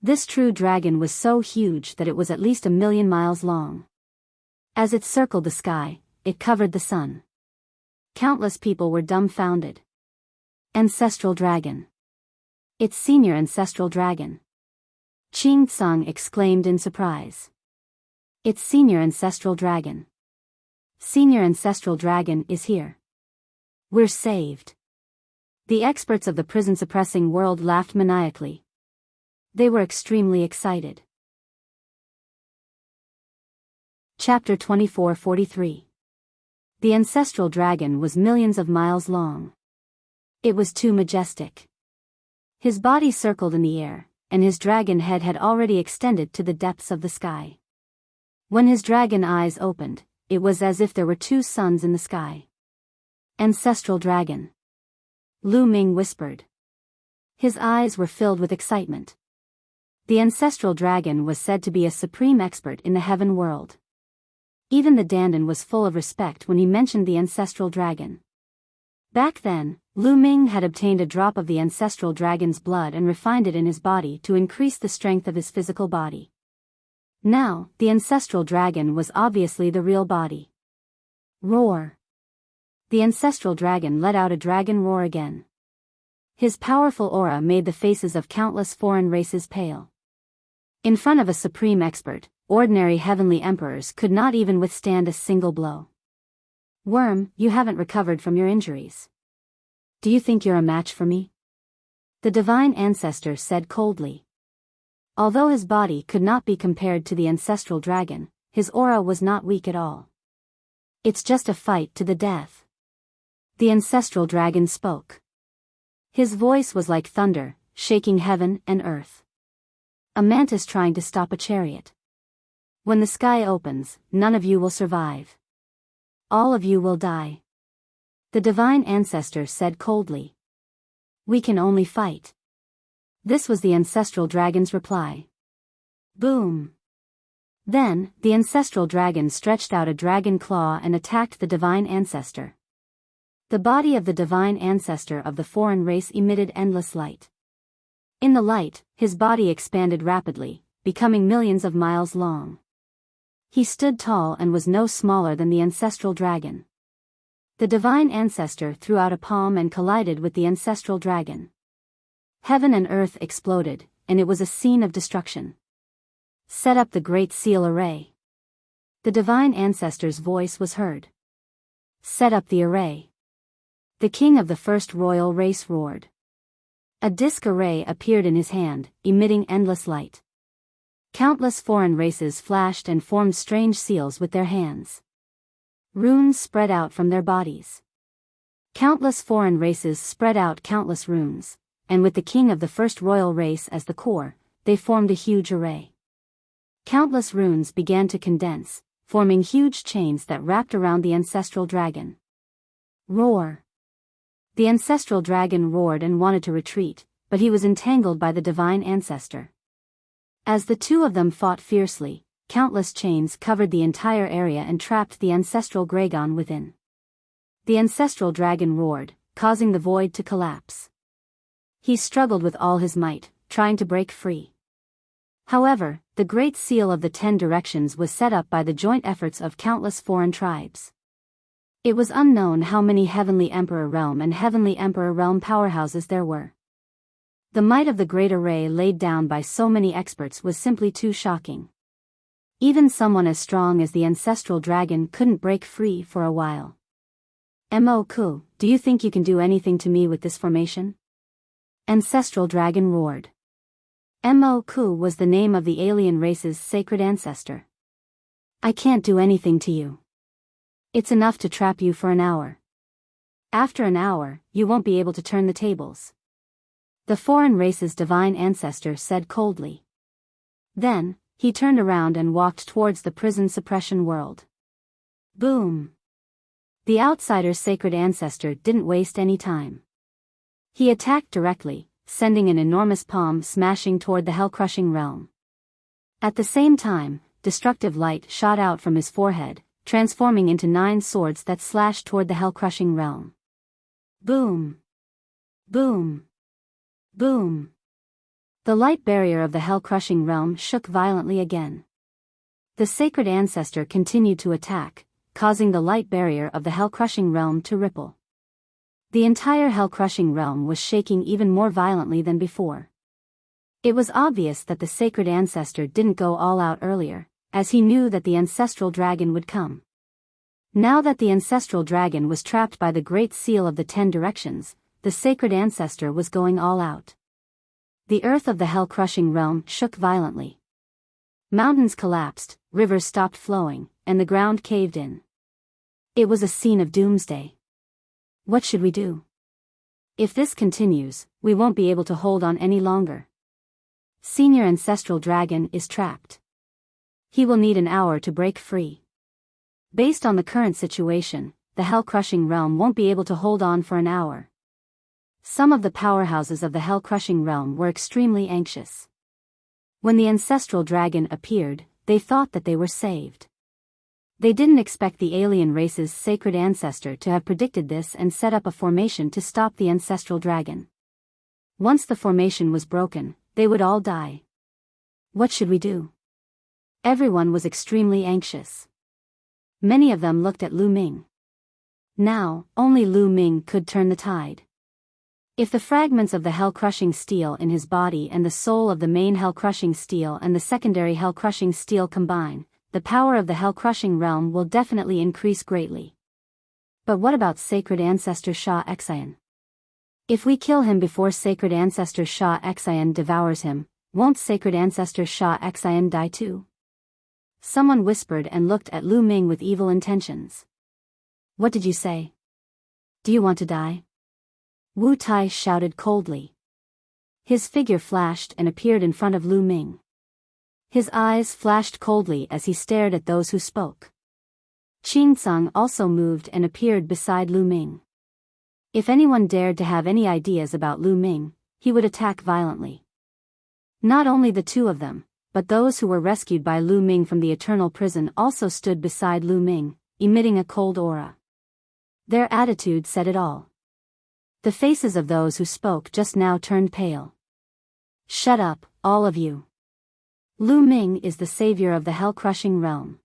This true dragon was so huge that it was at least 1,000,000 miles long. As it circled the sky, it covered the sun. Countless people were dumbfounded. Ancestral dragon. It's senior ancestral dragon. Qing Tsung exclaimed in surprise. It's senior ancestral dragon. Senior ancestral dragon is here. We're saved. The experts of the prison-suppressing world laughed maniacally. They were extremely excited. Chapter 2443. The ancestral dragon was millions of miles long. It was too majestic. His body circled in the air, and his dragon head had already extended to the depths of the sky. When his dragon eyes opened, it was as if there were two suns in the sky. Ancestral dragon. Lu Ming whispered. His eyes were filled with excitement. The ancestral dragon was said to be a supreme expert in the heaven world. Even the Dandan was full of respect when he mentioned the ancestral dragon. Back then, Lu Ming had obtained a drop of the ancestral dragon's blood and refined it in his body to increase the strength of his physical body. Now, the ancestral dragon was obviously the real body. Roar. The ancestral dragon let out a dragon roar again. His powerful aura made the faces of countless foreign races pale. In front of a supreme expert, ordinary heavenly emperors could not even withstand a single blow. Worm, you haven't recovered from your injuries. Do you think you're a match for me? The divine ancestor said coldly. Although his body could not be compared to the ancestral dragon, his aura was not weak at all. It's just a fight to the death. The ancestral dragon spoke. His voice was like thunder, shaking heaven and earth. A mantis trying to stop a chariot. When the sky opens, none of you will survive. All of you will die. The divine ancestor said coldly. We can only fight. This was the ancestral dragon's reply. Boom. Then, the ancestral dragon stretched out a dragon claw and attacked the divine ancestor. The body of the divine ancestor of the foreign race emitted endless light. In the light, his body expanded rapidly, becoming millions of miles long. He stood tall and was no smaller than the ancestral dragon. The divine ancestor threw out a palm and collided with the ancestral dragon. Heaven and earth exploded, and it was a scene of destruction. Set up the Great Seal Array. The divine ancestor's voice was heard. Set up the array. The king of the first royal race roared. A disc array appeared in his hand, emitting endless light. Countless foreign races flashed and formed strange seals with their hands. Runes spread out from their bodies. Countless foreign races spread out countless runes, and with the king of the first royal race as the core, they formed a huge array. Countless runes began to condense, forming huge chains that wrapped around the ancestral dragon. Roar. The ancestral dragon roared and wanted to retreat, but he was entangled by the divine ancestor. As the two of them fought fiercely, countless chains covered the entire area and trapped the ancestral Gragon within. The ancestral dragon roared, causing the void to collapse. He struggled with all his might, trying to break free. However, the Great Seal of the 10 Directions was set up by the joint efforts of countless foreign tribes. It was unknown how many Heavenly Emperor Realm and Heavenly Emperor Realm powerhouses there were. The might of the Great Array laid down by so many experts was simply too shocking. Even someone as strong as the ancestral dragon couldn't break free for a while. Mo Ku, do you think you can do anything to me with this formation? Ancestral dragon roared. Mo Ku was the name of the alien race's sacred ancestor. I can't do anything to you. It's enough to trap you for an hour. After an hour, you won't be able to turn the tables. The foreign race's divine ancestor said coldly. Then, he turned around and walked towards the prison suppression world. Boom! The outsider's sacred ancestor didn't waste any time. He attacked directly, sending an enormous palm smashing toward the hell-crushing realm. At the same time, destructive light shot out from his forehead, transforming into 9 swords that slashed toward the hell-crushing realm. Boom! Boom! Boom! The light barrier of the hell-crushing realm shook violently again. The sacred ancestor continued to attack, causing the light barrier of the hell-crushing realm to ripple. The entire hell-crushing realm was shaking even more violently than before. It was obvious that the sacred ancestor didn't go all out earlier, as he knew that the ancestral dragon would come. Now that the ancestral dragon was trapped by the great seal of the 10 directions, the sacred ancestor was going all out. The earth of the hell-crushing realm shook violently. Mountains collapsed, rivers stopped flowing, and the ground caved in. It was a scene of doomsday. What should we do? If this continues, we won't be able to hold on any longer. Senior Ancestral Dragon is trapped. He will need an hour to break free. Based on the current situation, the hell-crushing realm won't be able to hold on for an hour. Some of the powerhouses of the hell-crushing realm were extremely anxious. When the ancestral dragon appeared, they thought that they were saved. They didn't expect the alien race's sacred ancestor to have predicted this and set up a formation to stop the ancestral dragon. Once the formation was broken, they would all die. What should we do? Everyone was extremely anxious. Many of them looked at Lu Ming. Now, only Lu Ming could turn the tide. If the fragments of the hell-crushing steel in his body and the soul of the main hell-crushing steel and the secondary hell-crushing steel combine, the power of the hell-crushing realm will definitely increase greatly. But what about Sacred Ancestor Sha Xian? If we kill him before Sacred Ancestor Sha Xian devours him, won't Sacred Ancestor Sha Xian die too? Someone whispered and looked at Lu Ming with evil intentions. What did you say? Do you want to die? Wu Tai shouted coldly. His figure flashed and appeared in front of Lu Ming. His eyes flashed coldly as he stared at those who spoke. Qing Tsung also moved and appeared beside Lu Ming. If anyone dared to have any ideas about Lu Ming, he would attack violently. Not only the two of them, but those who were rescued by Lu Ming from the eternal prison also stood beside Lu Ming, emitting a cold aura. Their attitude said it all. The faces of those who spoke just now turned pale. Shut up, all of you. Lu Ming is the savior of the hell-crushing realm.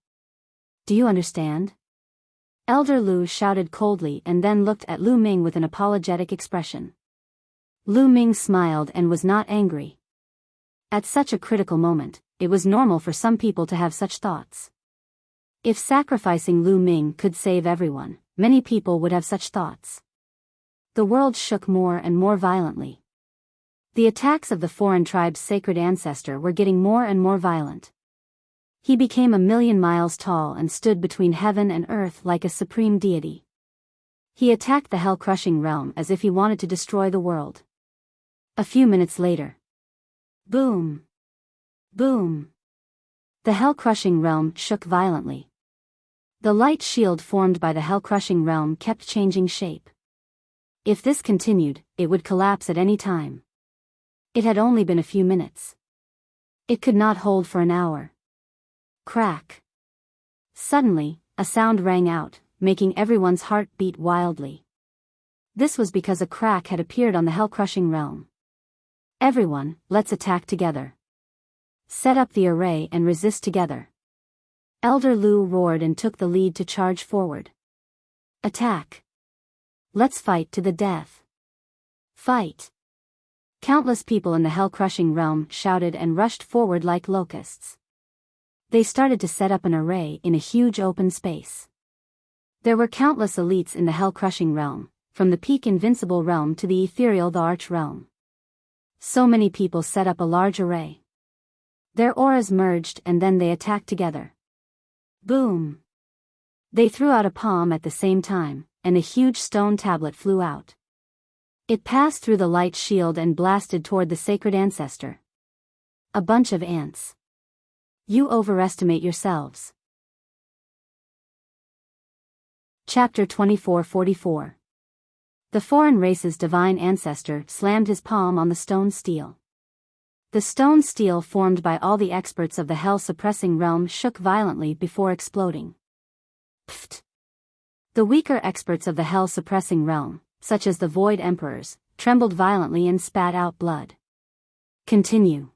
Do you understand? Elder Lu shouted coldly and then looked at Lu Ming with an apologetic expression. Lu Ming smiled and was not angry. At such a critical moment, it was normal for some people to have such thoughts. If sacrificing Lu Ming could save everyone, many people would have such thoughts. The world shook more and more violently. The attacks of the foreign tribe's sacred ancestor were getting more and more violent. He became 1,000,000 miles tall and stood between heaven and earth like a supreme deity. He attacked the hell-crushing realm as if he wanted to destroy the world. A few minutes later. Boom! Boom! The hell-crushing realm shook violently. The light shield formed by the hell-crushing realm kept changing shape. If this continued, it would collapse at any time. It had only been a few minutes. It could not hold for an hour. Crack! Suddenly, a sound rang out, making everyone's heart beat wildly. This was because a crack had appeared on the hell-crushing realm. Everyone, let's attack together. Set up the array and resist together. Elder Lu roared and took the lead to charge forward. Attack! Let's fight to the death. Fight! Countless people in the hell-crushing realm shouted and rushed forward like locusts. They started to set up an array in a huge open space. There were countless elites in the hell-crushing realm, from the peak invincible realm to the ethereal the arch realm. So many people set up a large array. Their auras merged and then they attacked together. Boom! They threw out a palm at the same time, and a huge stone tablet flew out. It passed through the light shield and blasted toward the sacred ancestor. A bunch of ants. You overestimate yourselves. Chapter 2444. The foreign race's divine ancestor slammed his palm on the stone steel. The stone steel formed by all the experts of the hell-suppressing realm shook violently before exploding. Pfft. The weaker experts of the hell-suppressing realm, such as the Void Emperors, trembled violently and spat out blood. Continue.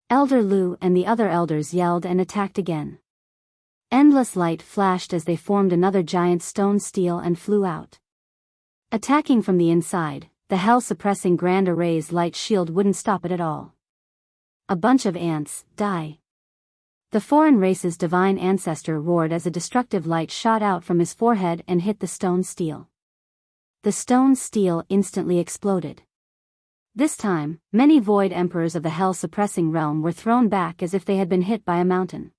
Elder Lu and the other elders yelled and attacked again. Endless light flashed as they formed another giant stone steel and flew out. Attacking from the inside, the hell-suppressing Grand Array's light shield wouldn't stop it at all. A bunch of ants, die. The foreign race's divine ancestor roared as a destructive light shot out from his forehead and hit the stone steel. The stone steel instantly exploded. This time, many Void Emperors of the hell-suppressing realm were thrown back as if they had been hit by a mountain.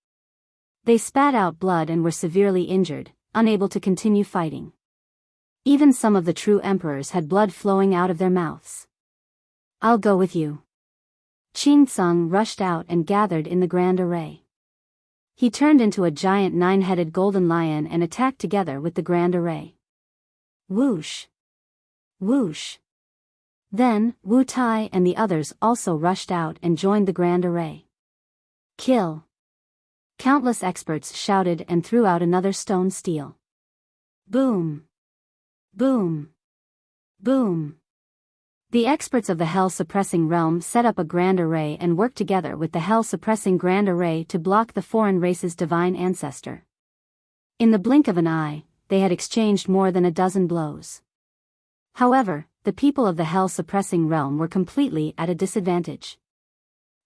They spat out blood and were severely injured, unable to continue fighting. Even some of the true emperors had blood flowing out of their mouths. I'll go with you. Qing Tsung rushed out and gathered in the Grand Array. He turned into a giant 9-headed golden lion and attacked together with the Grand Array. Whoosh! Whoosh! Then, Wu Tai and the others also rushed out and joined the Grand Array. Kill! Countless experts shouted and threw out another stone steel. Boom! Boom! Boom! The experts of the hell-suppressing realm set up a Grand Array and worked together with the hell-suppressing Grand Array to block the foreign race's divine ancestor. In the blink of an eye, they had exchanged more than a dozen blows. However, the people of the hell-suppressing realm were completely at a disadvantage.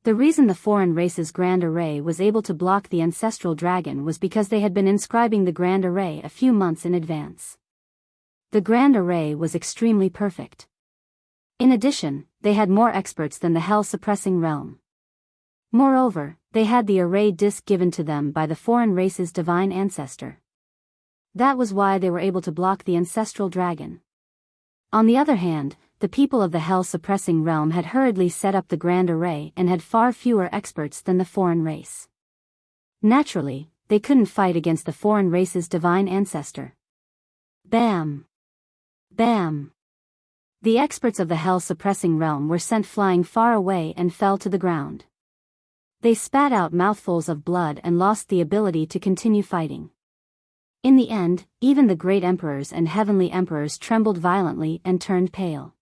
The reason the foreign race's Grand Array was able to block the ancestral dragon was because they had been inscribing the Grand Array a few months in advance. The Grand Array was extremely perfect. In addition, they had more experts than the hell-suppressing realm. Moreover, they had the array disc given to them by the foreign race's divine ancestor. That was why they were able to block the ancestral dragon. On the other hand, the people of the hell-suppressing realm had hurriedly set up the Grand Array and had far fewer experts than the foreign race. Naturally, they couldn't fight against the foreign race's divine ancestor. Bam! Bam! The experts of the hell-suppressing realm were sent flying far away and fell to the ground. They spat out mouthfuls of blood and lost the ability to continue fighting. In the end, even the great emperors and heavenly emperors trembled violently and turned pale.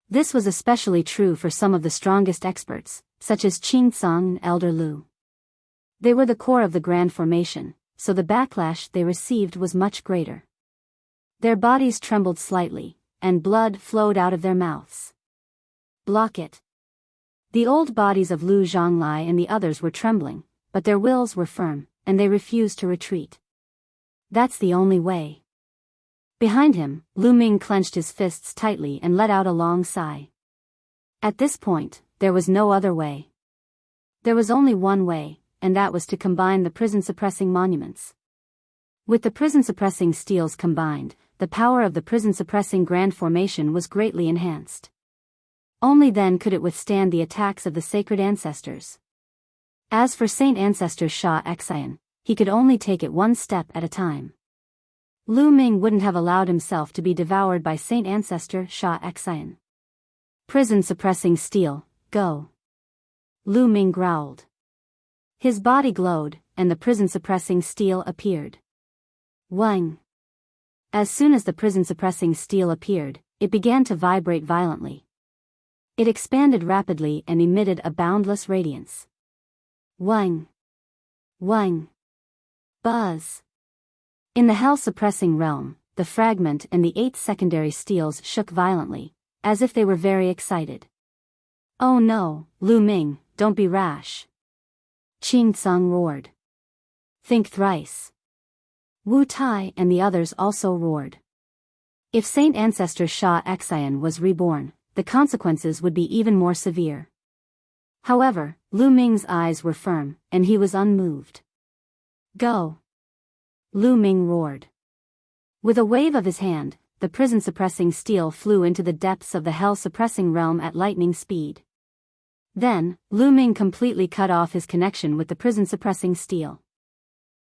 This was especially true for some of the strongest experts, such as Qing Tsung and Elder Lu. They were the core of the Grand Formation, so the backlash they received was much greater. Their bodies trembled slightly, and blood flowed out of their mouths. Block it. The old bodies of Lu Zhonglai and the others were trembling, but their wills were firm, and they refused to retreat. That's the only way. Behind him, Lu Ming clenched his fists tightly and let out a long sigh. At this point, there was no other way. There was only one way, and that was to combine the prison-suppressing monuments. With the prison-suppressing steels combined, the power of the prison-suppressing Grand Formation was greatly enhanced. Only then could it withstand the attacks of the sacred ancestors. As for Saint Ancestor Sha Xian, he could only take it one step at a time. Lu Ming wouldn't have allowed himself to be devoured by Saint Ancestor Sha Xian. Prison-suppressing steel, go! Lu Ming growled. His body glowed, and the prison-suppressing steel appeared. Wang! As soon as the prison-suppressing steel appeared, it began to vibrate violently. It expanded rapidly and emitted a boundless radiance. Wang! Wang! Buzz! In the hell-suppressing realm, the fragment and the 8 secondary steels shook violently, as if they were very excited. Oh no, Lu Ming, don't be rash! Qing Tsung roared. Think thrice. Wu Tai and the others also roared. If Saint Ancestor Sha Xian was reborn, the consequences would be even more severe. However, Lu Ming's eyes were firm, and he was unmoved. Go! Lu Ming roared. With a wave of his hand, the prison-suppressing steel flew into the depths of the hell-suppressing realm at lightning speed. Then, Lu Ming completely cut off his connection with the prison-suppressing steel.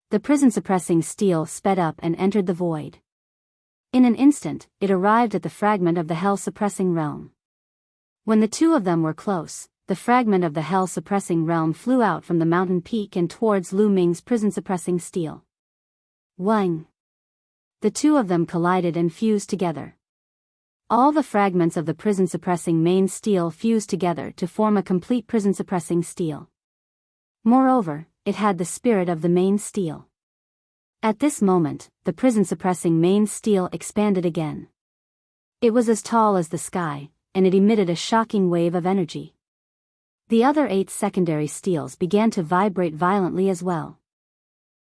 The prison-suppressing steel sped up and entered the void. In an instant, it arrived at the fragment of the hell-suppressing realm. When the two of them were close, the fragment of the hell-suppressing realm flew out from the mountain peak and towards Lu Ming's prison-suppressing steel. Wang. The two of them collided and fused together. All the fragments of the prison-suppressing main steel fused together to form a complete prison-suppressing steel. Moreover, it had the spirit of the main steel. At this moment, the prison-suppressing main steel expanded again. It was as tall as the sky, and it emitted a shocking wave of energy. The other 8 secondary steels began to vibrate violently as well.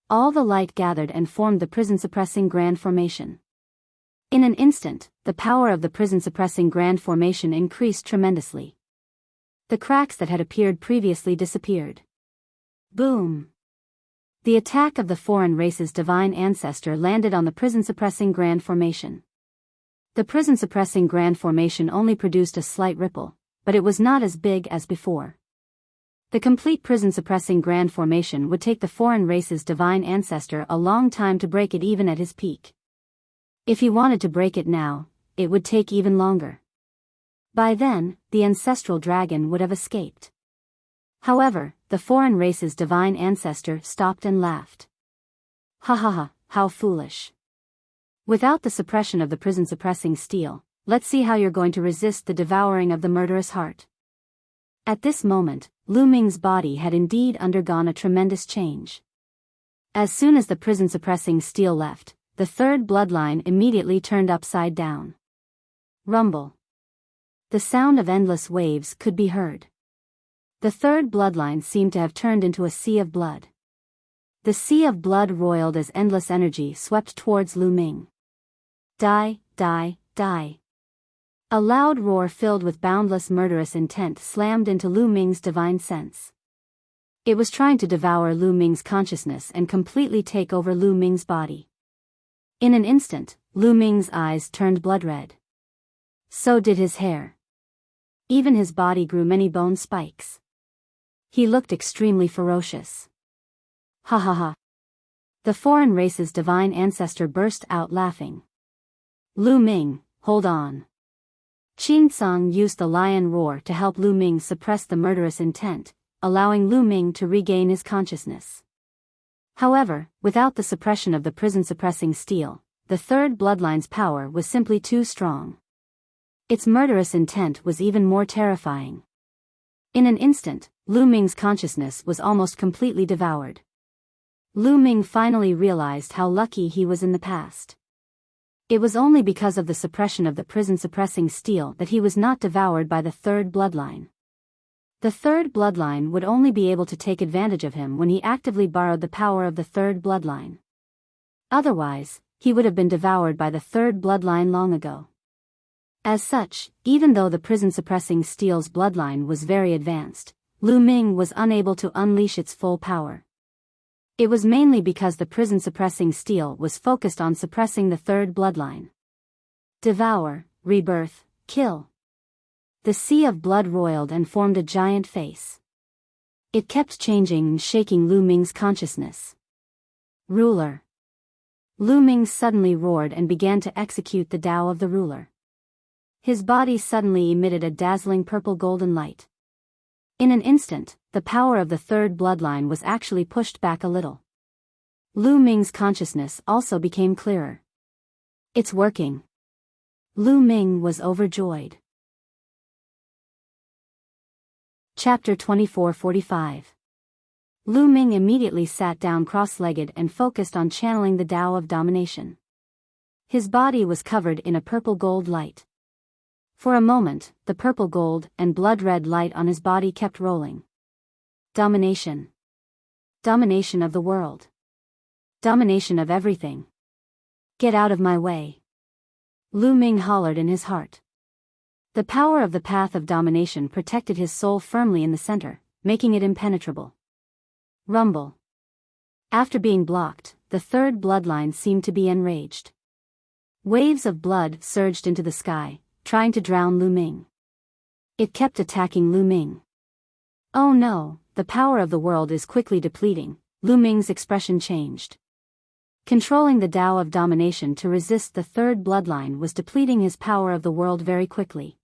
All the light gathered and formed the prison-suppressing grand formation. In an instant, the power of the prison-suppressing grand formation increased tremendously. The cracks that had appeared previously disappeared. Boom! The attack of the foreign race's divine ancestor landed on the prison-suppressing grand formation. The prison-suppressing grand formation only produced a slight ripple, but it was not as big as before. The complete prison-suppressing grand formation would take the foreign race's divine ancestor a long time to break it even at his peak. If he wanted to break it now, it would take even longer. By then, the ancestral dragon would have escaped. However, the foreign race's divine ancestor stopped and laughed. Ha ha ha, how foolish. Without the suppression of the prison-suppressing steel, let's see how you're going to resist the devouring of the murderous heart. At this moment, Lu Ming's body had indeed undergone a tremendous change. As soon as the prison-suppressing steel left, the third bloodline immediately turned upside down. Rumble. The sound of endless waves could be heard. The third bloodline seemed to have turned into a sea of blood. The sea of blood roiled as endless energy swept towards Lu Ming. Die, die, die. A loud roar filled with boundless murderous intent slammed into Lu Ming's divine sense. It was trying to devour Lu Ming's consciousness and completely take over Lu Ming's body. In an instant, Lu Ming's eyes turned blood red. So did his hair. Even his body grew many bone spikes. He looked extremely ferocious. Ha ha ha. The foreign race's divine ancestor burst out laughing. Lu Ming, hold on. Qin Tsang used the lion roar to help Lu Ming suppress the murderous intent, allowing Lu Ming to regain his consciousness. However, without the suppression of the prison-suppressing steel, the third bloodline's power was simply too strong. Its murderous intent was even more terrifying. In an instant, Lu Ming's consciousness was almost completely devoured. Lu Ming finally realized how lucky he was in the past. It was only because of the suppression of the prison-suppressing steel that he was not devoured by the third bloodline. The third bloodline would only be able to take advantage of him when he actively borrowed the power of the third bloodline. Otherwise, he would have been devoured by the third bloodline long ago. As such, even though the prison-suppressing steel's bloodline was very advanced, Lu Ming was unable to unleash its full power. It was mainly because the prison-suppressing steel was focused on suppressing the third bloodline. Devour, rebirth, kill. The sea of blood roiled and formed a giant face. It kept changing and shaking Lu Ming's consciousness. Ruler. Lu Ming suddenly roared and began to execute the Tao of the ruler. His body suddenly emitted a dazzling purple golden light. In an instant, the power of the third bloodline was actually pushed back a little. Lu Ming's consciousness also became clearer. It's working. Lu Ming was overjoyed. Chapter 2445. Lu Ming immediately sat down cross-legged and focused on channeling the Tao of domination. His body was covered in a purple gold light. For a moment, the purple gold and blood-red light on his body kept rolling. Domination. Domination of the world. Domination of everything. Get out of my way. Lu Ming hollered in his heart. The power of the path of domination protected his soul firmly in the center, making it impenetrable. Rumble. After being blocked, the third bloodline seemed to be enraged. Waves of blood surged into the sky, trying to drown Lu Ming. It kept attacking Lu Ming. Oh no, the power of the world is quickly depleting. Lu Ming's expression changed. Controlling the Tao of domination to resist the third bloodline was depleting his power of the world very quickly.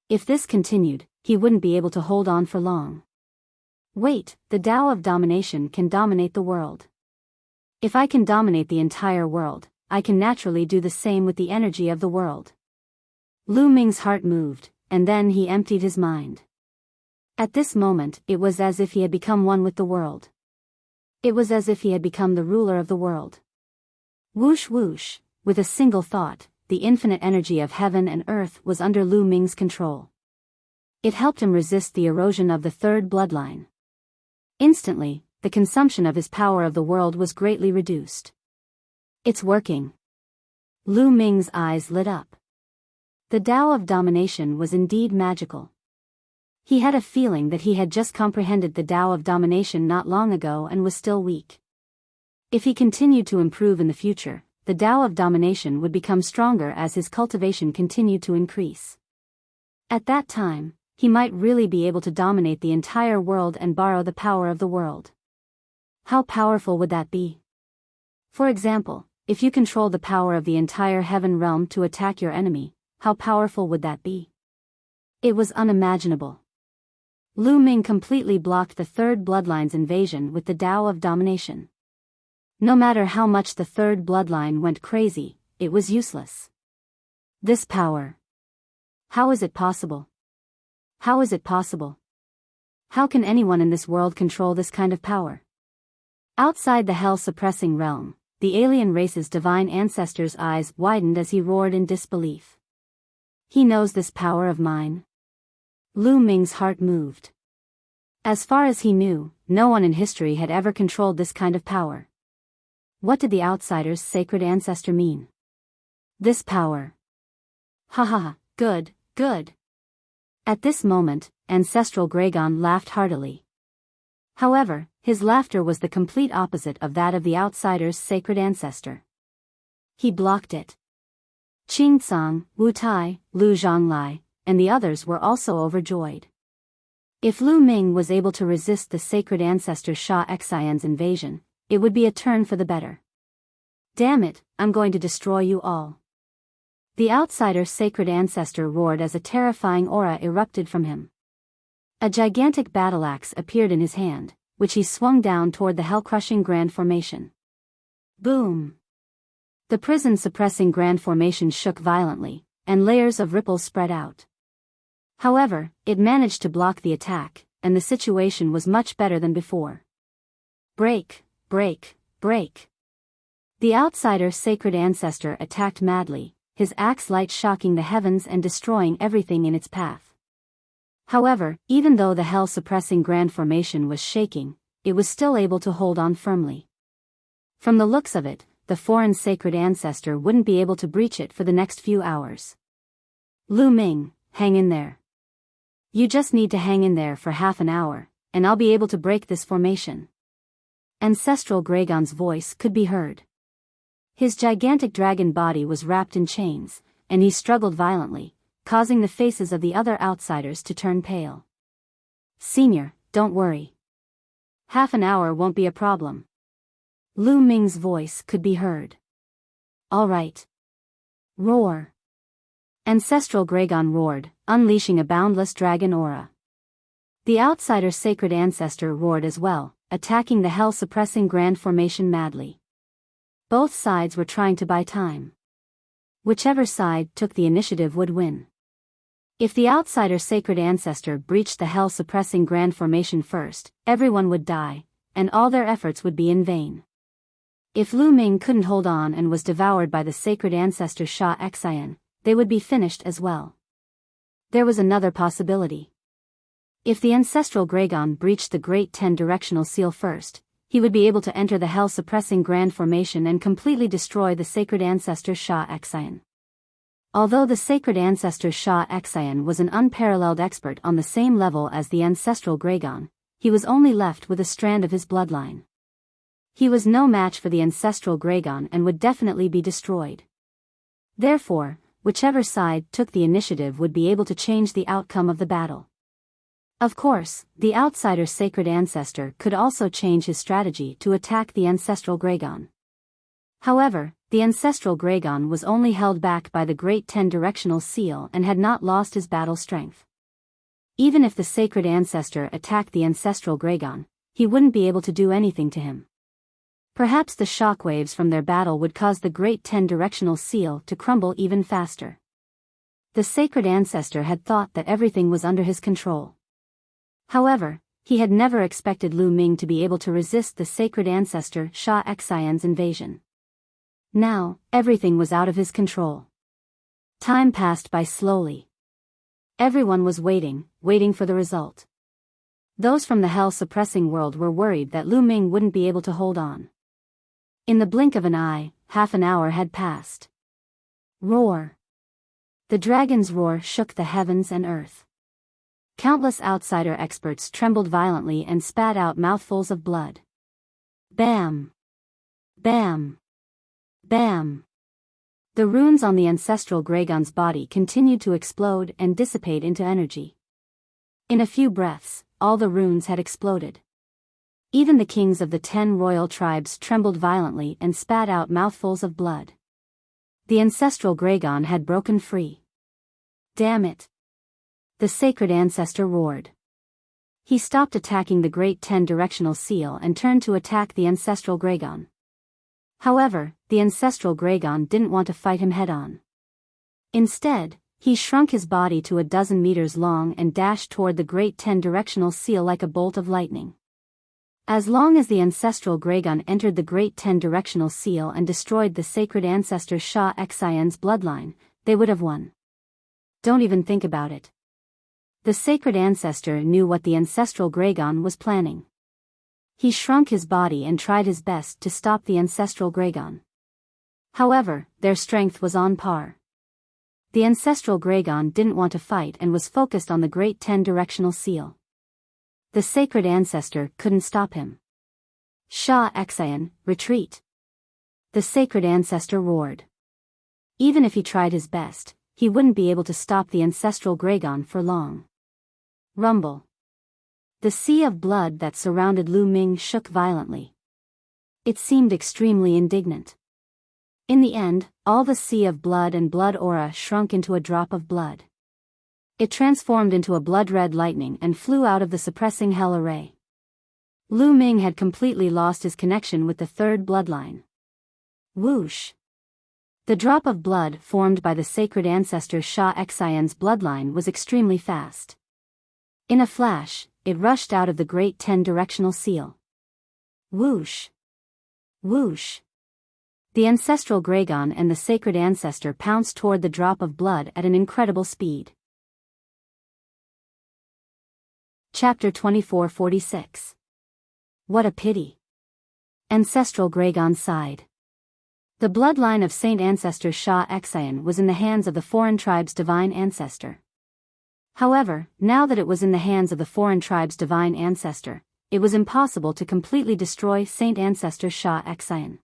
If this continued, he wouldn't be able to hold on for long. Wait, the Tao of domination can dominate the world. If I can dominate the entire world, I can naturally do the same with the energy of the world. Lu Ming's heart moved, and then he emptied his mind. At this moment, it was as if he had become one with the world. It was as if he had become the ruler of the world. Whoosh whoosh, with a single thought, the infinite energy of heaven and earth was under Lu Ming's control. It helped him resist the erosion of the third bloodline. Instantly, the consumption of his power of the world was greatly reduced. It's working. Lu Ming's eyes lit up. The Tao of domination was indeed magical. He had a feeling that he had just comprehended the Tao of domination not long ago and was still weak. If he continued to improve in the future, the Tao of domination would become stronger as his cultivation continued to increase. At that time, he might really be able to dominate the entire world and borrow the power of the world. How powerful would that be? For example, if you control the power of the entire heaven realm to attack your enemy, how powerful would that be? It was unimaginable. Lu Ming completely blocked the third bloodline's invasion with the Tao of domination. No matter how much the third bloodline went crazy, it was useless. This power. How is it possible? How is it possible? How can anyone in this world control this kind of power? Outside the hell-suppressing realm, the alien race's divine ancestor's eyes widened as he roared in disbelief. He knows this power of mine. Lu Ming's heart moved. As far as he knew, no one in history had ever controlled this kind of power. What did the outsider's sacred ancestor mean? This power. Ha ha ha, good, good. At this moment, Ancestral Gregon laughed heartily. However, his laughter was the complete opposite of that of the outsider's sacred ancestor. He blocked it. Qing Tsang, Wu Tai, Lu Zhonglai, and the others were also overjoyed. If Lu Ming was able to resist the sacred ancestor Sha Xian's invasion, it would be a turn for the better. Damn it, I'm going to destroy you all. The outsider's sacred ancestor roared as a terrifying aura erupted from him. A gigantic battle axe appeared in his hand, which he swung down toward the hell-crushing Grand Formation. Boom! The prison-suppressing Grand Formation shook violently, and layers of ripples spread out. However, it managed to block the attack, and the situation was much better than before. Break, break, break. The outsider's sacred ancestor attacked madly, his axe light shocking the heavens and destroying everything in its path. However, even though the hell-suppressing Grand Formation was shaking, it was still able to hold on firmly. From the looks of it, the foreign sacred ancestor wouldn't be able to breach it for the next few hours. Lu Ming, hang in there. You just need to hang in there for half an hour, and I'll be able to break this formation. Ancestral Gregon's voice could be heard. His gigantic dragon body was wrapped in chains, and he struggled violently, causing the faces of the other outsiders to turn pale. Senior, don't worry. Half an hour won't be a problem. Lu Ming's voice could be heard. All right. Roar. Ancestral Gregon roared, unleashing a boundless dragon aura. The outsider's sacred ancestor roared as well, attacking the hell-suppressing Grand Formation madly. Both sides were trying to buy time. Whichever side took the initiative would win. If the outsider's sacred ancestor breached the hell-suppressing Grand Formation first, everyone would die, and all their efforts would be in vain. If Lu Ming couldn't hold on and was devoured by the sacred ancestor Sha Xian, they would be finished as well. There was another possibility. If the ancestral Gregon breached the Great Ten Directional Seal first, he would be able to enter the hell-suppressing Grand Formation and completely destroy the sacred ancestor Sha Xian. Although the sacred ancestor Sha Xian was an unparalleled expert on the same level as the ancestral Gregon, he was only left with a strand of his bloodline. He was no match for the ancestral Gregon and would definitely be destroyed. Therefore, whichever side took the initiative would be able to change the outcome of the battle. Of course, the outsider's sacred ancestor could also change his strategy to attack the ancestral Gregon. However, the ancestral Gregon was only held back by the Great Ten Directional Seal and had not lost his battle strength. Even if the sacred ancestor attacked the ancestral Gregon, he wouldn't be able to do anything to him. Perhaps the shockwaves from their battle would cause the great 10-directional seal to crumble even faster. The sacred ancestor had thought that everything was under his control. However, he had never expected Lu Ming to be able to resist the sacred ancestor Sha Xian's invasion. Now, everything was out of his control. Time passed by slowly. Everyone was waiting for the result. Those from the hell-suppressing world were worried that Lu Ming wouldn't be able to hold on. In the blink of an eye, half an hour had passed. Roar! The dragon's roar shook the heavens and earth. Countless outsider experts trembled violently and spat out mouthfuls of blood. Bam! Bam! Bam! The runes on the ancestral Gragon's body continued to explode and dissipate into energy. In a few breaths, all the runes had exploded. Even the kings of the 10 royal tribes trembled violently and spat out mouthfuls of blood. The ancestral Gragon had broken free. Damn it! The sacred ancestor roared. He stopped attacking the great 10-directional seal and turned to attack the ancestral Gragon. However, the ancestral Gragon didn't want to fight him head-on. Instead, he shrunk his body to 12 meters long and dashed toward the great 10-directional seal like a bolt of lightning. As long as the ancestral Gragon entered the great 10-directional seal and destroyed the sacred ancestor Sha Xian's bloodline, they would have won. Don't even think about it. The sacred ancestor knew what the ancestral Gragon was planning. He shrunk his body and tried his best to stop the ancestral Gragon. However, their strength was on par. The ancestral Gragon didn't want to fight and was focused on the great 10-directional seal. The sacred ancestor couldn't stop him. Sha Xian, retreat! The sacred ancestor roared. Even if he tried his best, he wouldn't be able to stop the ancestral Gragon for long. Rumble. The sea of blood that surrounded Lu Ming shook violently. It seemed extremely indignant. In the end, all the sea of blood and blood aura shrunk into a drop of blood. It transformed into a blood-red lightning and flew out of the suppressing hell array. Lu Ming had completely lost his connection with the third bloodline. Whoosh! The drop of blood formed by the sacred ancestor Sha Xian's bloodline was extremely fast. In a flash, it rushed out of the great 10-directional seal. Whoosh! Whoosh! The ancestral Gragon and the sacred ancestor pounced toward the drop of blood at an incredible speed. Chapter 2446. What a pity! Ancestral Gragon sighed. The bloodline of Saint Ancestor Sha Xian was in the hands of the foreign tribe's divine ancestor. However, now that it was in the hands of the foreign tribe's divine ancestor, it was impossible to completely destroy Saint Ancestor Sha Xian.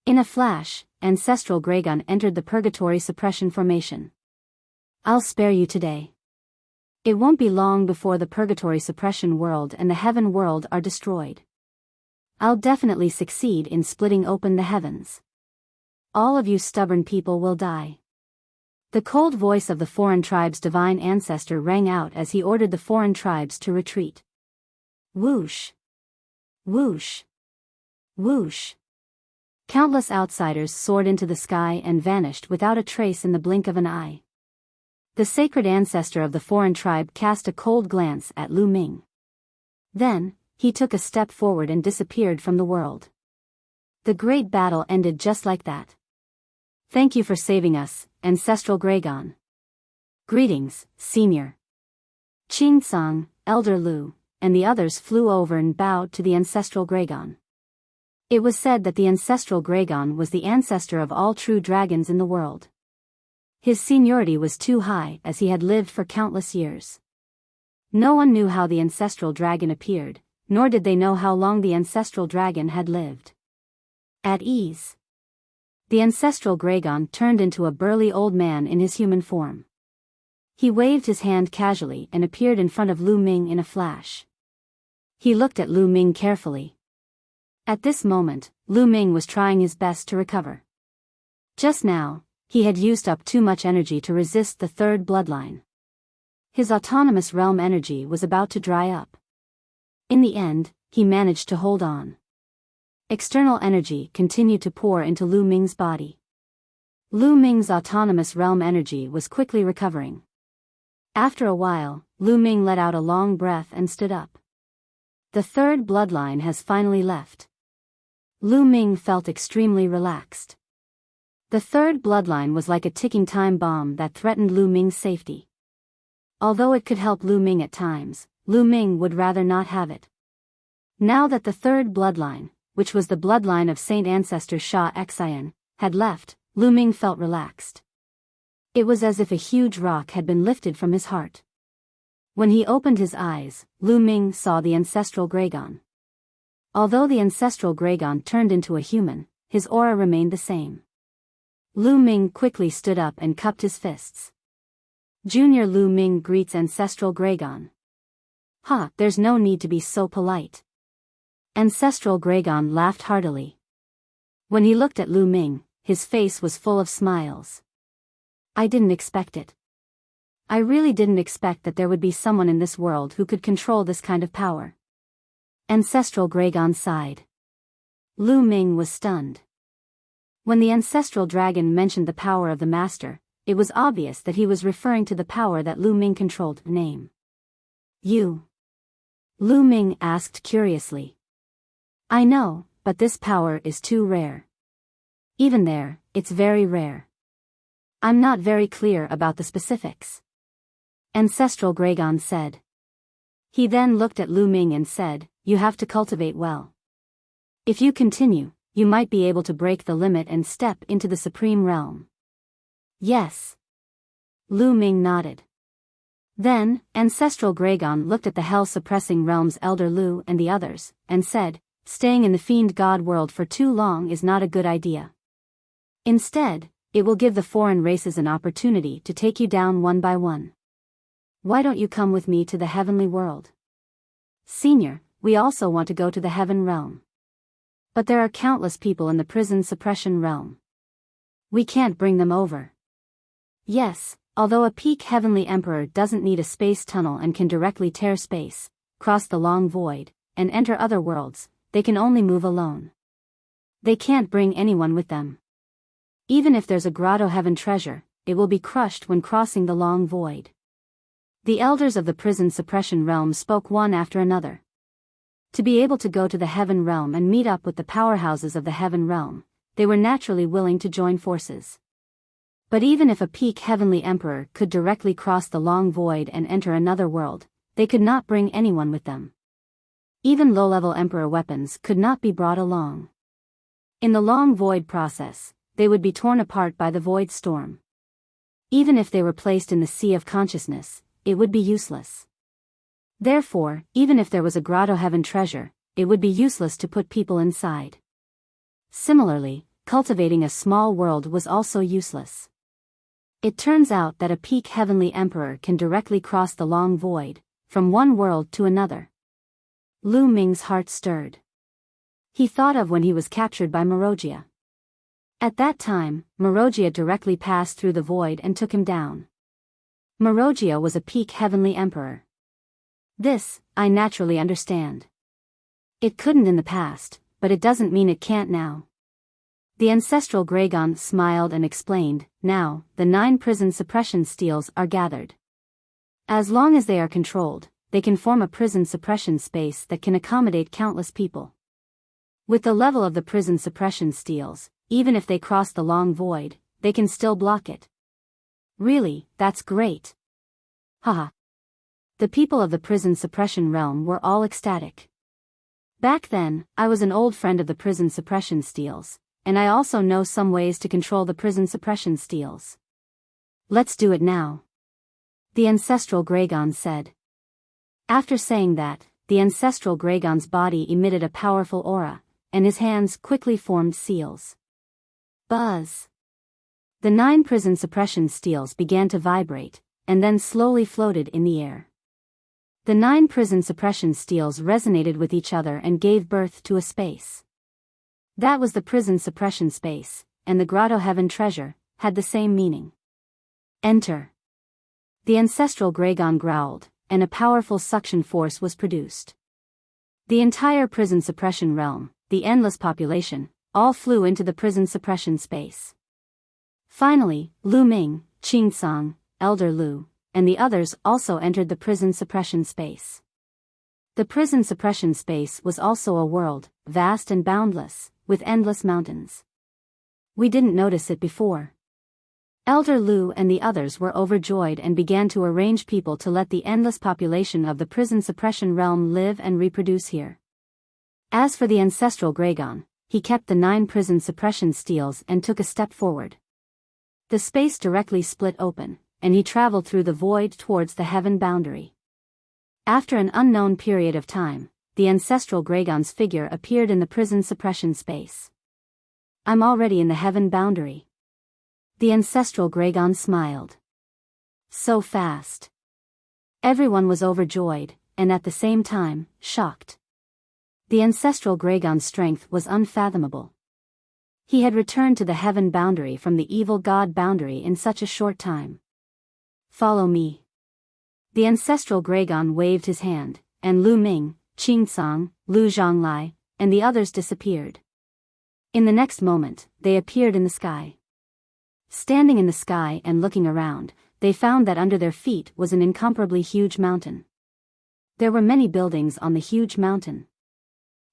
In a flash, Ancestral Gragon entered the Purgatory Suppression Formation. I'll spare you today. It won't be long before the Purgatory Suppression world and the Heaven world are destroyed. I'll definitely succeed in splitting open the heavens. All of you stubborn people will die. The cold voice of the foreign tribe's divine ancestor rang out as he ordered the foreign tribes to retreat. Whoosh! Whoosh! Whoosh! Countless outsiders soared into the sky and vanished without a trace in the blink of an eye. The sacred ancestor of the foreign tribe cast a cold glance at Lu Ming. Then, he took a step forward and disappeared from the world. The great battle ended just like that. Thank you for saving us, Ancestral Gragon. Greetings, Senior. Qing Tsang, Elder Lu, and the others flew over and bowed to the Ancestral Gragon. It was said that the Ancestral Gragon was the ancestor of all true dragons in the world. His seniority was too high as he had lived for countless years. No one knew how the Ancestral Dragon appeared, nor did they know how long the Ancestral Dragon had lived. At ease. The Ancestral Gragon turned into a burly old man in his human form. He waved his hand casually and appeared in front of Lu Ming in a flash. He looked at Lu Ming carefully. At this moment, Lu Ming was trying his best to recover. Just now, he had used up too much energy to resist the third bloodline. His autonomous realm energy was about to dry up. In the end, he managed to hold on. External energy continued to pour into Lu Ming's body. Lu Ming's autonomous realm energy was quickly recovering. After a while, Lu Ming let out a long breath and stood up. The third bloodline has finally left. Lu Ming felt extremely relaxed. The third bloodline was like a ticking time bomb that threatened Lu Ming's safety. Although it could help Lu Ming at times, Lu Ming would rather not have it. Now that the third bloodline, which was the bloodline of Saint Ancestor Sha Xian, had left, Lu Ming felt relaxed. It was as if a huge rock had been lifted from his heart. When he opened his eyes, Lu Ming saw the ancestral Gregon. Although the ancestral Gregon turned into a human, his aura remained the same. Lu Ming quickly stood up and cupped his fists. Junior Lu Ming greets ancestral Gregon. "Ha, there's no need to be so polite." Ancestral Gregon laughed heartily. When he looked at Lu Ming, his face was full of smiles. "I didn't expect it. I really didn't expect that there would be someone in this world who could control this kind of power." Ancestral Gregon sighed. Lu Ming was stunned. When the ancestral dragon mentioned the power of the master, it was obvious that he was referring to the power that Lu Ming controlled. "Name you?" Lu Ming asked curiously. "I know, but this power is too rare. Even there, it's very rare. I'm not very clear about the specifics," Ancestral Gregon said. He then looked at Lu Ming and said, "You have to cultivate well. If you continue, you might be able to break the limit and step into the supreme realm." "Yes." Lu Ming nodded. Then, Ancestral Gregon looked at the hell-suppressing realm's elder Lu and the others, and said, "Staying in the fiend god world for too long is not a good idea. Instead, it will give the foreign races an opportunity to take you down one by one. Why don't you come with me to the heavenly world? Senior, we also want to go to the heaven realm. But there are countless people in the prison suppression realm. We can't bring them over." Yes, although a peak heavenly emperor doesn't need a space tunnel and can directly tear space, cross the long void, and enter other worlds, they can only move alone. They can't bring anyone with them. Even if there's a grotto heaven treasure, it will be crushed when crossing the long void. The elders of the prison suppression realm spoke one after another. To be able to go to the heaven realm and meet up with the powerhouses of the heaven realm, they were naturally willing to join forces. But even if a peak heavenly emperor could directly cross the long void and enter another world, they could not bring anyone with them. Even low-level emperor weapons could not be brought along. In the long void process, they would be torn apart by the void storm. Even if they were placed in the sea of consciousness, it would be useless. Therefore, even if there was a grotto heaven treasure, it would be useless to put people inside. Similarly, cultivating a small world was also useless. It turns out that a peak heavenly emperor can directly cross the long void, from one world to another. Lu Ming's heart stirred. He thought of when he was captured by Marojia. At that time, Marojia directly passed through the void and took him down. Marojia was a peak heavenly emperor. This, I naturally understand. It couldn't in the past, but it doesn't mean it can't now. The ancestral Gregon smiled and explained, "Now, the 9 prison suppression steels are gathered. As long as they are controlled, they can form a prison suppression space that can accommodate countless people. With the level of the prison suppression steels, even if they cross the long void, they can still block it." "Really, that's great." Haha. The people of the prison suppression realm were all ecstatic. Back then, I was an old friend of the prison suppression steels, and I also know some ways to control the prison suppression steels. "Let's do it now," the ancestral Gregon said. After saying that, the ancestral Gregon's body emitted a powerful aura, and his hands quickly formed seals. Buzz! The 9 prison suppression steels began to vibrate, and then slowly floated in the air. The 9 prison suppression steels resonated with each other and gave birth to a space. That was the prison suppression space, and the grotto heaven treasure had the same meaning. "Enter." The ancestral Gregon growled, and a powerful suction force was produced. The entire prison suppression realm, the endless population, all flew into the prison suppression space. Finally, Lu Ming, Qing Song, Elder Lu, and the others also entered the prison suppression space. The prison suppression space was also a world, vast and boundless, with endless mountains. We didn't notice it before. Elder Lu and the others were overjoyed and began to arrange people to let the endless population of the prison suppression realm live and reproduce here. As for the ancestral Gragon, he kept the 9 prison suppression steels and took a step forward. The space directly split open, and he traveled through the void towards the heaven boundary. After an unknown period of time, the ancestral Gragon's figure appeared in the prison suppression space. I'm already in the heaven boundary. The ancestral Gragon smiled. So fast. Everyone was overjoyed, and at the same time, shocked. The ancestral Gragon's strength was unfathomable. He had returned to the heaven boundary from the evil god boundary in such a short time. Follow me. The ancestral Gragon waved his hand, and Lu Ming, Qing Song, Lu Zhonglai, and the others disappeared. In the next moment, they appeared in the sky. Standing in the sky and looking around, they found that under their feet was an incomparably huge mountain. There were many buildings on the huge mountain.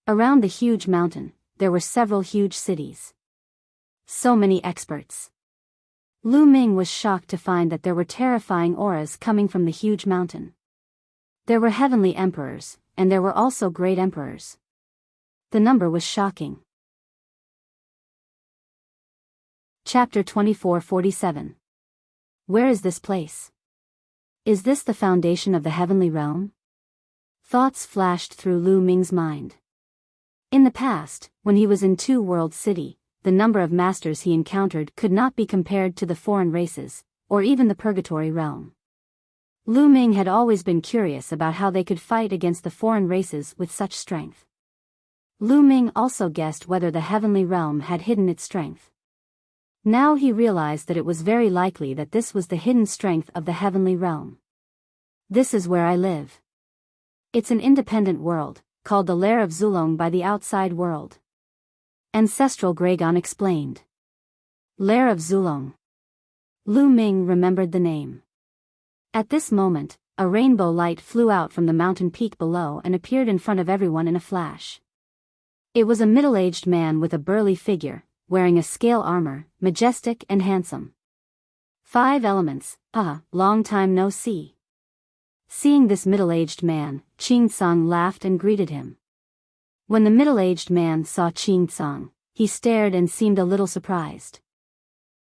Around the huge mountain, there were several huge cities. So many experts. Lu Ming was shocked to find that there were terrifying auras coming from the huge mountain. There were heavenly emperors, and there were also great emperors. The number was shocking. Chapter 2447. Where is this place? Is this the foundation of the heavenly realm? Thoughts flashed through Lu Ming's mind. In the past, when he was in Two World City, the number of masters he encountered could not be compared to the foreign races, or even the purgatory realm. Lu Ming had always been curious about how they could fight against the foreign races with such strength. Lu Ming also guessed whether the heavenly realm had hidden its strength. Now he realized that it was very likely that this was the hidden strength of the heavenly realm. This is where I live. It's an independent world, called the Lair of Zulong by the outside world. Ancestral Gragon explained. Lair of Zulong. Lu Ming remembered the name. At this moment, a rainbow light flew out from the mountain peak below and appeared in front of everyone in a flash. It was a middle-aged man with a burly figure, wearing a scale armor, majestic and handsome. 5 elements, long time no see. Seeing this middle-aged man, Qing Song laughed and greeted him. When the middle-aged man saw Qing Song, he stared and seemed a little surprised.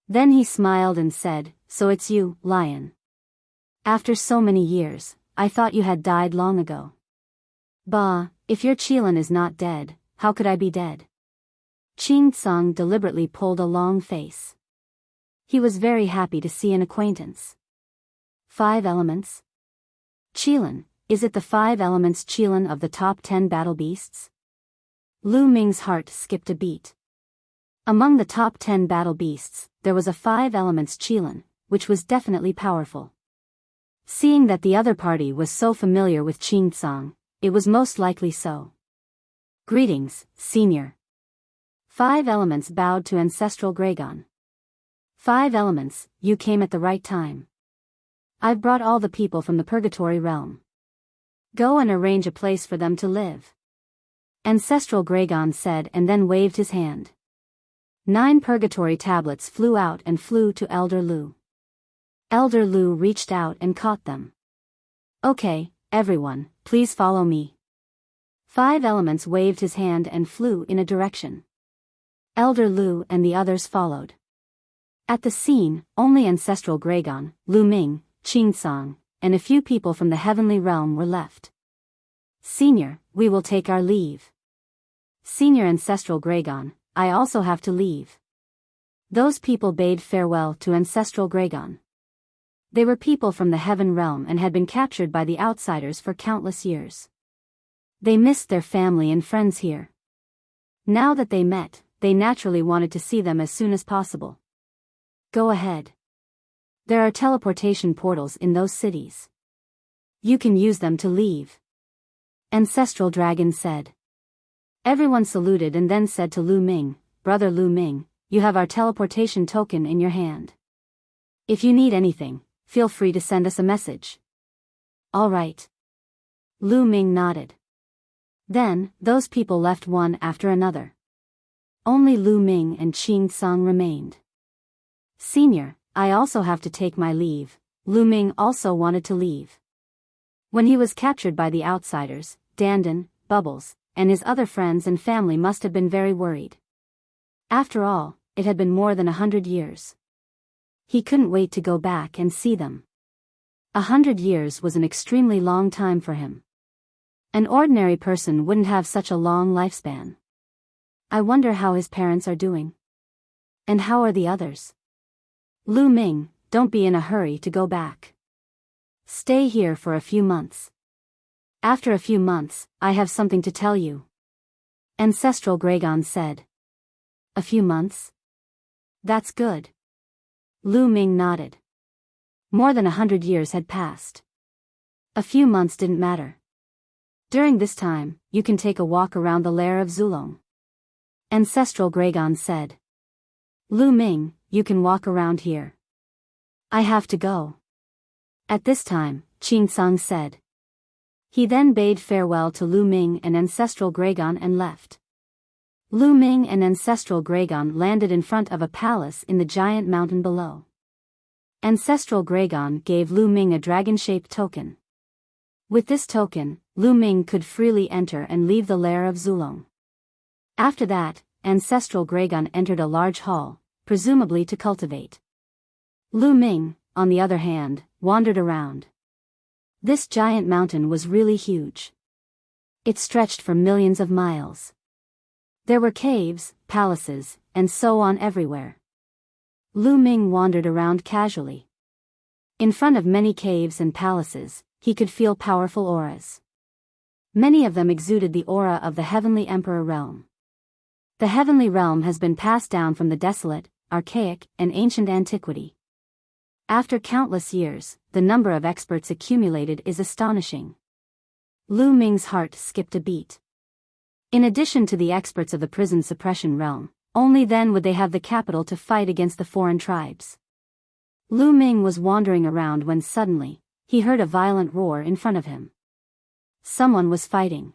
Then he smiled and said, "So it's you, Lion. After so many years, I thought you had died long ago. Bah, if your Qilin is not dead, how could I be dead?" Qing Song deliberately pulled a long face. He was very happy to see an acquaintance. 5 elements? Qilin, is it the 5 elements Qilin of the top 10 battle beasts? Lu Ming's heart skipped a beat. Among the top 10 battle beasts, there was a 5 elements Qilin, which was definitely powerful. Seeing that the other party was so familiar with Qing Song, it was most likely so. Greetings, Senior. 5 elements bowed to ancestral Gragon. 5 elements, you came at the right time. I've brought all the people from the purgatory realm. Go and arrange a place for them to live. Ancestral Gragon said and then waved his hand. 9 purgatory tablets flew out and flew to Elder Lu. Elder Lu reached out and caught them. Okay, everyone, please follow me. 5 elements waved his hand and flew in a direction. Elder Lu and the others followed. At the scene, only ancestral Gragon, Lu Ming, Qing Song, and a few people from the heavenly realm were left. Senior, we will take our leave. Senior ancestral Gragon, I also have to leave. Those people bade farewell to ancestral Gragon. They were people from the heaven realm and had been captured by the outsiders for countless years. They missed their family and friends here. Now that they met, they naturally wanted to see them as soon as possible. Go ahead. There are teleportation portals in those cities. You can use them to leave. Ancestral Dragon said. Everyone saluted and then said to Lu Ming, "Brother Lu Ming, you have our teleportation token in your hand. If you need anything, feel free to send us a message." "All right." Lu Ming nodded. Then, those people left one after another. Only Lu Ming and Qing Song remained. "Senior, I also have to take my leave." Lu Ming also wanted to leave. When he was captured by the outsiders, Dandan, Bubbles, and his other friends and family must have been very worried. After all, it had been more than 100 years. He couldn't wait to go back and see them. 100 years was an extremely long time for him. An ordinary person wouldn't have such a long lifespan. I wonder how his parents are doing. And how are the others? Lu Ming, don't be in a hurry to go back. Stay here for a few months. After a few months, I have something to tell you. Ancestral Gragon said. A few months? That's good. Lu Ming nodded. More than 100 years had passed. A few months didn't matter. During this time, you can take a walk around the lair of Zulong. Ancestral Gragon said. Lu Ming, you can walk around here. I have to go. At this time, Qing Song said. He then bade farewell to Lu Ming and Ancestral Gragon and left. Lu Ming and Ancestral Gragon landed in front of a palace in the giant mountain below. Ancestral Gragon gave Lu Ming a dragon-shaped token. With this token, Lu Ming could freely enter and leave the lair of Zulong. After that, Ancestral Gragon entered a large hall, presumably to cultivate. Lu Ming, on the other hand, wandered around. This giant mountain was really huge. It stretched for millions of miles. There were caves, palaces, and so on everywhere. Lu Ming wandered around casually. In front of many caves and palaces, he could feel powerful auras. Many of them exuded the aura of the Heavenly Emperor realm. The Heavenly realm has been passed down from the desolate, archaic, and ancient antiquity. After countless years, the number of experts accumulated is astonishing. Lu Ming's heart skipped a beat. In addition to the experts of the prison suppression realm, only then would they have the capital to fight against the foreign tribes. Lu Ming was wandering around when suddenly, he heard a violent roar in front of him. Someone was fighting.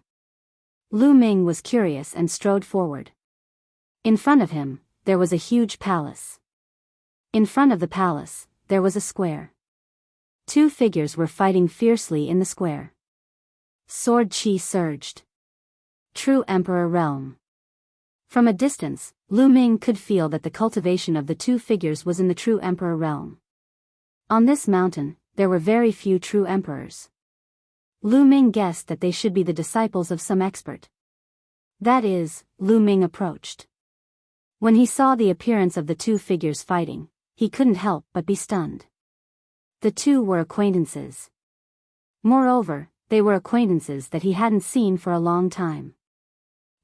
Lu Ming was curious and strode forward. In front of him, there was a huge palace. In front of the palace, there was a square. Two figures were fighting fiercely in the square. Sword chi surged. True Emperor realm. From a distance, Lu Ming could feel that the cultivation of the two figures was in the true Emperor realm. On this mountain, there were very few true emperors. Lu Ming guessed that they should be the disciples of some expert. That is, Lu Ming approached. When he saw the appearance of the two figures fighting, he couldn't help but be stunned. The two were acquaintances. Moreover, they were acquaintances that he hadn't seen for a long time.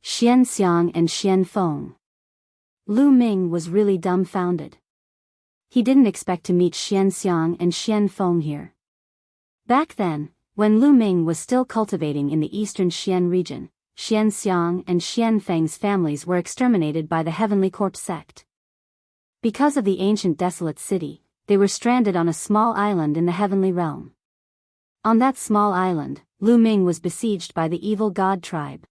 Xian Xiang and Xian Feng. Lu Ming was really dumbfounded. He didn't expect to meet Xian Xiang and Xian Feng here. Back then, when Lu Ming was still cultivating in the eastern Xian region, Xian Xiang and Xian Feng's families were exterminated by the Heavenly Corpse sect. Because of the ancient desolate city, they were stranded on a small island in the heavenly realm. On that small island, Lu Ming was besieged by the evil god tribe.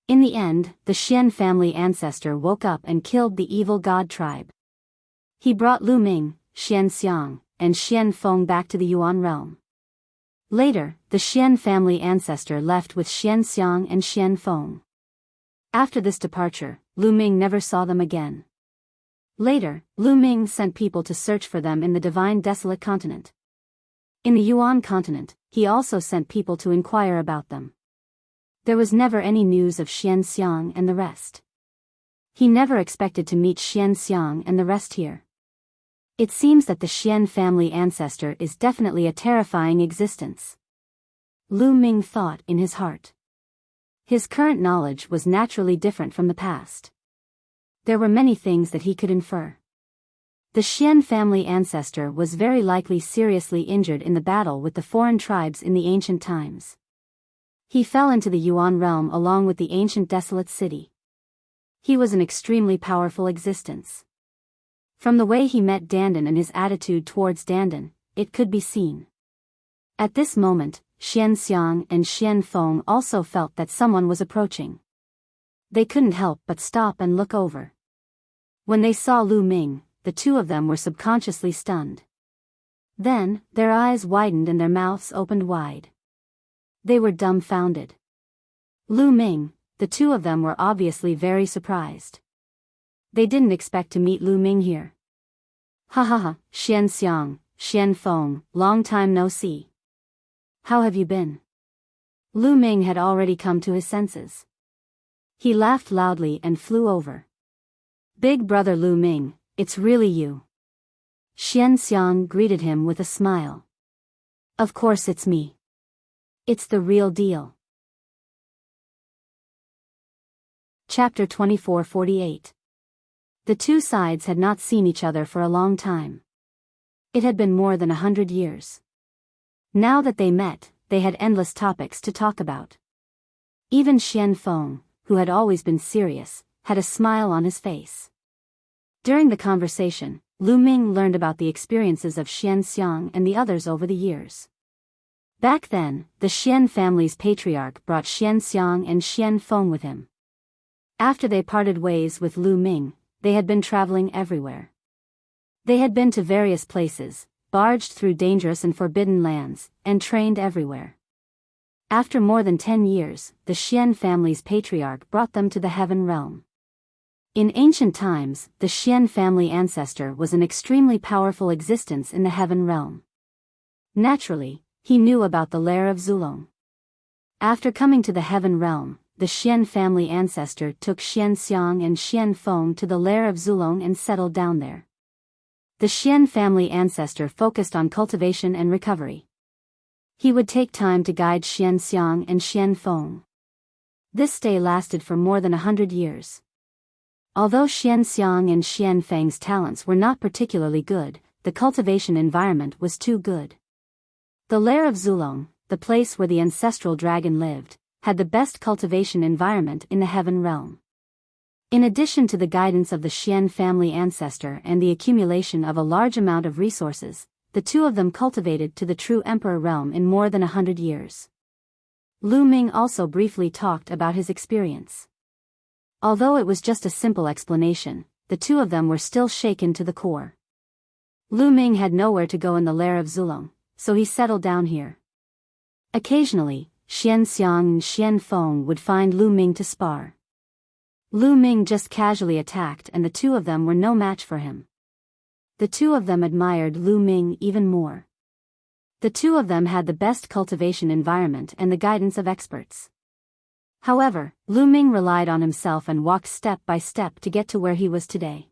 In the end, the Xian family ancestor woke up and killed the evil god tribe. He brought Lu Ming, Xian Xiang, and Xian Feng back to the Yuan realm. Later, the Xian family ancestor left with Xian Xiang and Xian Feng. After this departure, Lu Ming never saw them again. Later, Lu Ming sent people to search for them in the divine desolate continent. In the Yuan continent, he also sent people to inquire about them. There was never any news of Xian Xiang and the rest. He never expected to meet Xian Xiang and the rest here. It seems that the Xian family ancestor is definitely a terrifying existence. Lu Ming thought in his heart. His current knowledge was naturally different from the past. There were many things that he could infer. The Xian family ancestor was very likely seriously injured in the battle with the foreign tribes in the ancient times. He fell into the Yuan realm along with the ancient desolate city. He was an extremely powerful existence. From the way he met Dandan and his attitude towards Dandan, it could be seen. At this moment, Xian Xiang and Xian Feng also felt that someone was approaching. They couldn't help but stop and look over. When they saw Lu Ming, the two of them were subconsciously stunned. Then, their eyes widened and their mouths opened wide. They were dumbfounded. Lu Ming, the two of them were obviously very surprised. They didn't expect to meet Lu Ming here. Ha ha ha, Xian Xiang, Xian Feng, long time no see. How have you been? Lu Ming had already come to his senses. He laughed loudly and flew over. Big brother Lu Ming, it's really you. Xian Xiang greeted him with a smile. Of course it's me. It's the real deal. Chapter 24:48. The two sides had not seen each other for a long time. It had been more than 100 years. Now that they met, they had endless topics to talk about. Even Xian Feng, who had always been serious, had a smile on his face. During the conversation, Lu Ming learned about the experiences of Xian Xiang and the others over the years. Back then, the Xian family's patriarch brought Xian Xiang and Xian Feng with him. After they parted ways with Lu Ming, they had been traveling everywhere. They had been to various places, barged through dangerous and forbidden lands, and trained everywhere. After more than 10 years, the Xian family's patriarch brought them to the heaven realm. In ancient times, the Xian family ancestor was an extremely powerful existence in the heaven realm. Naturally, he knew about the lair of Zulong. After coming to the heaven realm, the Xian family ancestor took Xian Xiang and Xian Feng to the lair of Zulong and settled down there. The Xian family ancestor focused on cultivation and recovery. He would take time to guide Xian Xiang and Xian Feng. This stay lasted for more than 100 years. Although Xian Xiang and Xian Feng's talents were not particularly good, the cultivation environment was too good. The lair of Zulong, the place where the ancestral dragon lived, had the best cultivation environment in the heaven realm. In addition to the guidance of the Xian family ancestor and the accumulation of a large amount of resources, the two of them cultivated to the true emperor realm in more than 100 years. Lu Ming also briefly talked about his experience. Although it was just a simple explanation, the two of them were still shaken to the core. Lu Ming had nowhere to go in the lair of Zulong, so he settled down here. Occasionally, Xian Xiang and Xian Feng would find Lu Ming to spar. Lu Ming just casually attacked and the two of them were no match for him. The two of them admired Lu Ming even more. The two of them had the best cultivation environment and the guidance of experts. However, Lu Ming relied on himself and walked step by step to get to where he was today.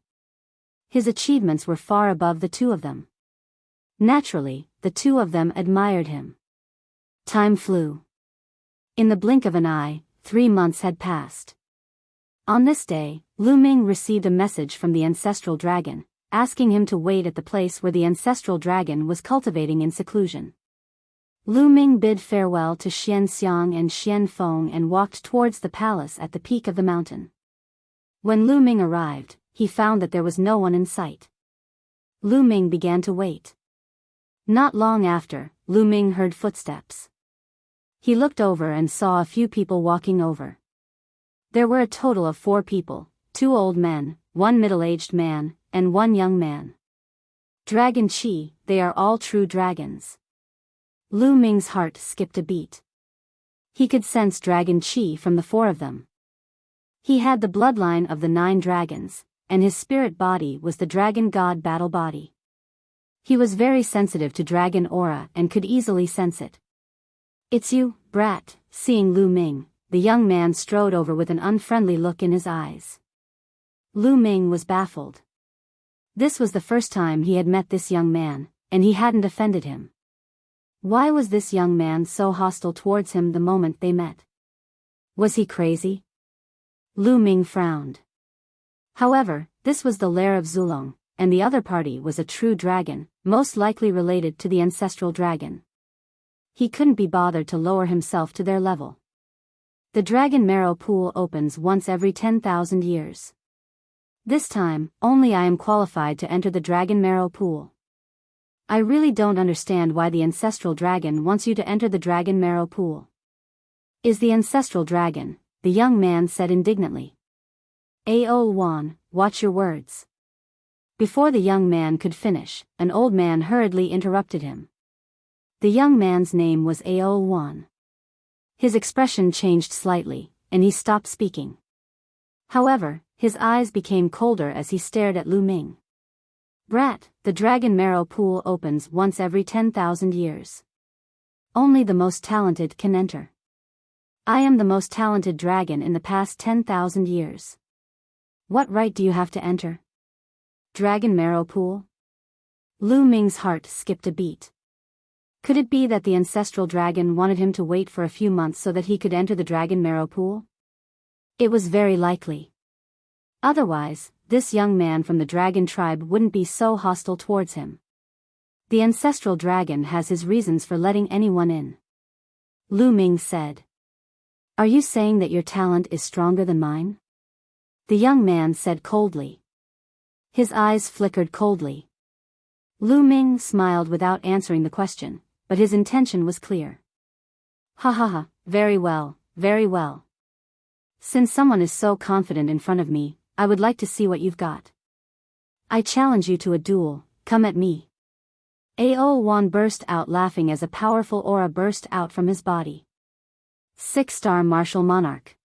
His achievements were far above the two of them. Naturally, the two of them admired him. Time flew. In the blink of an eye, 3 months had passed. On this day, Lu Ming received a message from the ancestral dragon, asking him to wait at the place where the ancestral dragon was cultivating in seclusion. Lu Ming bid farewell to Xian Xiang and Xian Feng and walked towards the palace at the peak of the mountain. When Lu Ming arrived, he found that there was no one in sight. Lu Ming began to wait. Not long after, Lu Ming heard footsteps. He looked over and saw a few people walking over. There were a total of 4 people, 2 old men, 1 middle-aged man, and 1 young man. Dragon Chi, they are all true dragons. Lu Ming's heart skipped a beat. He could sense Dragon Chi from the 4 of them. He had the bloodline of the 9 dragons, and his spirit body was the dragon god battle body. He was very sensitive to dragon aura and could easily sense it. It's you, brat. Seeing Lu Ming, the young man strode over with an unfriendly look in his eyes. Lu Ming was baffled. This was the first time he had met this young man, and he hadn't offended him. Why was this young man so hostile towards him the moment they met? Was he crazy? Lu Ming frowned. However, this was the lair of Zulong, and the other party was a true dragon, most likely related to the ancestral dragon. He couldn't be bothered to lower himself to their level. The dragon marrow pool opens once every 10,000 years. This time, only I am qualified to enter the dragon marrow pool. I really don't understand why the ancestral dragon wants you to enter the dragon marrow pool. Is the ancestral dragon, the young man said indignantly. Ao1, watch your words. Before the young man could finish, an old man hurriedly interrupted him. The young man's name was Ao1. His expression changed slightly, and he stopped speaking. However, his eyes became colder as he stared at Lu Ming. Brat, the dragon marrow pool opens once every 10,000 years. Only the most talented can enter. I am the most talented dragon in the past 10,000 years. What right do you have to enter? Dragon marrow pool? Lu Ming's heart skipped a beat. Could it be that the ancestral dragon wanted him to wait for a few months so that he could enter the dragon marrow pool? It was very likely. Otherwise, this young man from the dragon tribe wouldn't be so hostile towards him. The ancestral dragon has his reasons for letting anyone in. Lu Ming said. Are you saying that your talent is stronger than mine? The young man said coldly. His eyes flickered coldly. Lu Ming smiled without answering the question, but his intention was clear. Ha ha ha, very well, very well. Since someone is so confident in front of me, I would like to see what you've got. I challenge you to a duel, come at me. Ao1 burst out laughing as a powerful aura burst out from his body. 6-star martial monarch.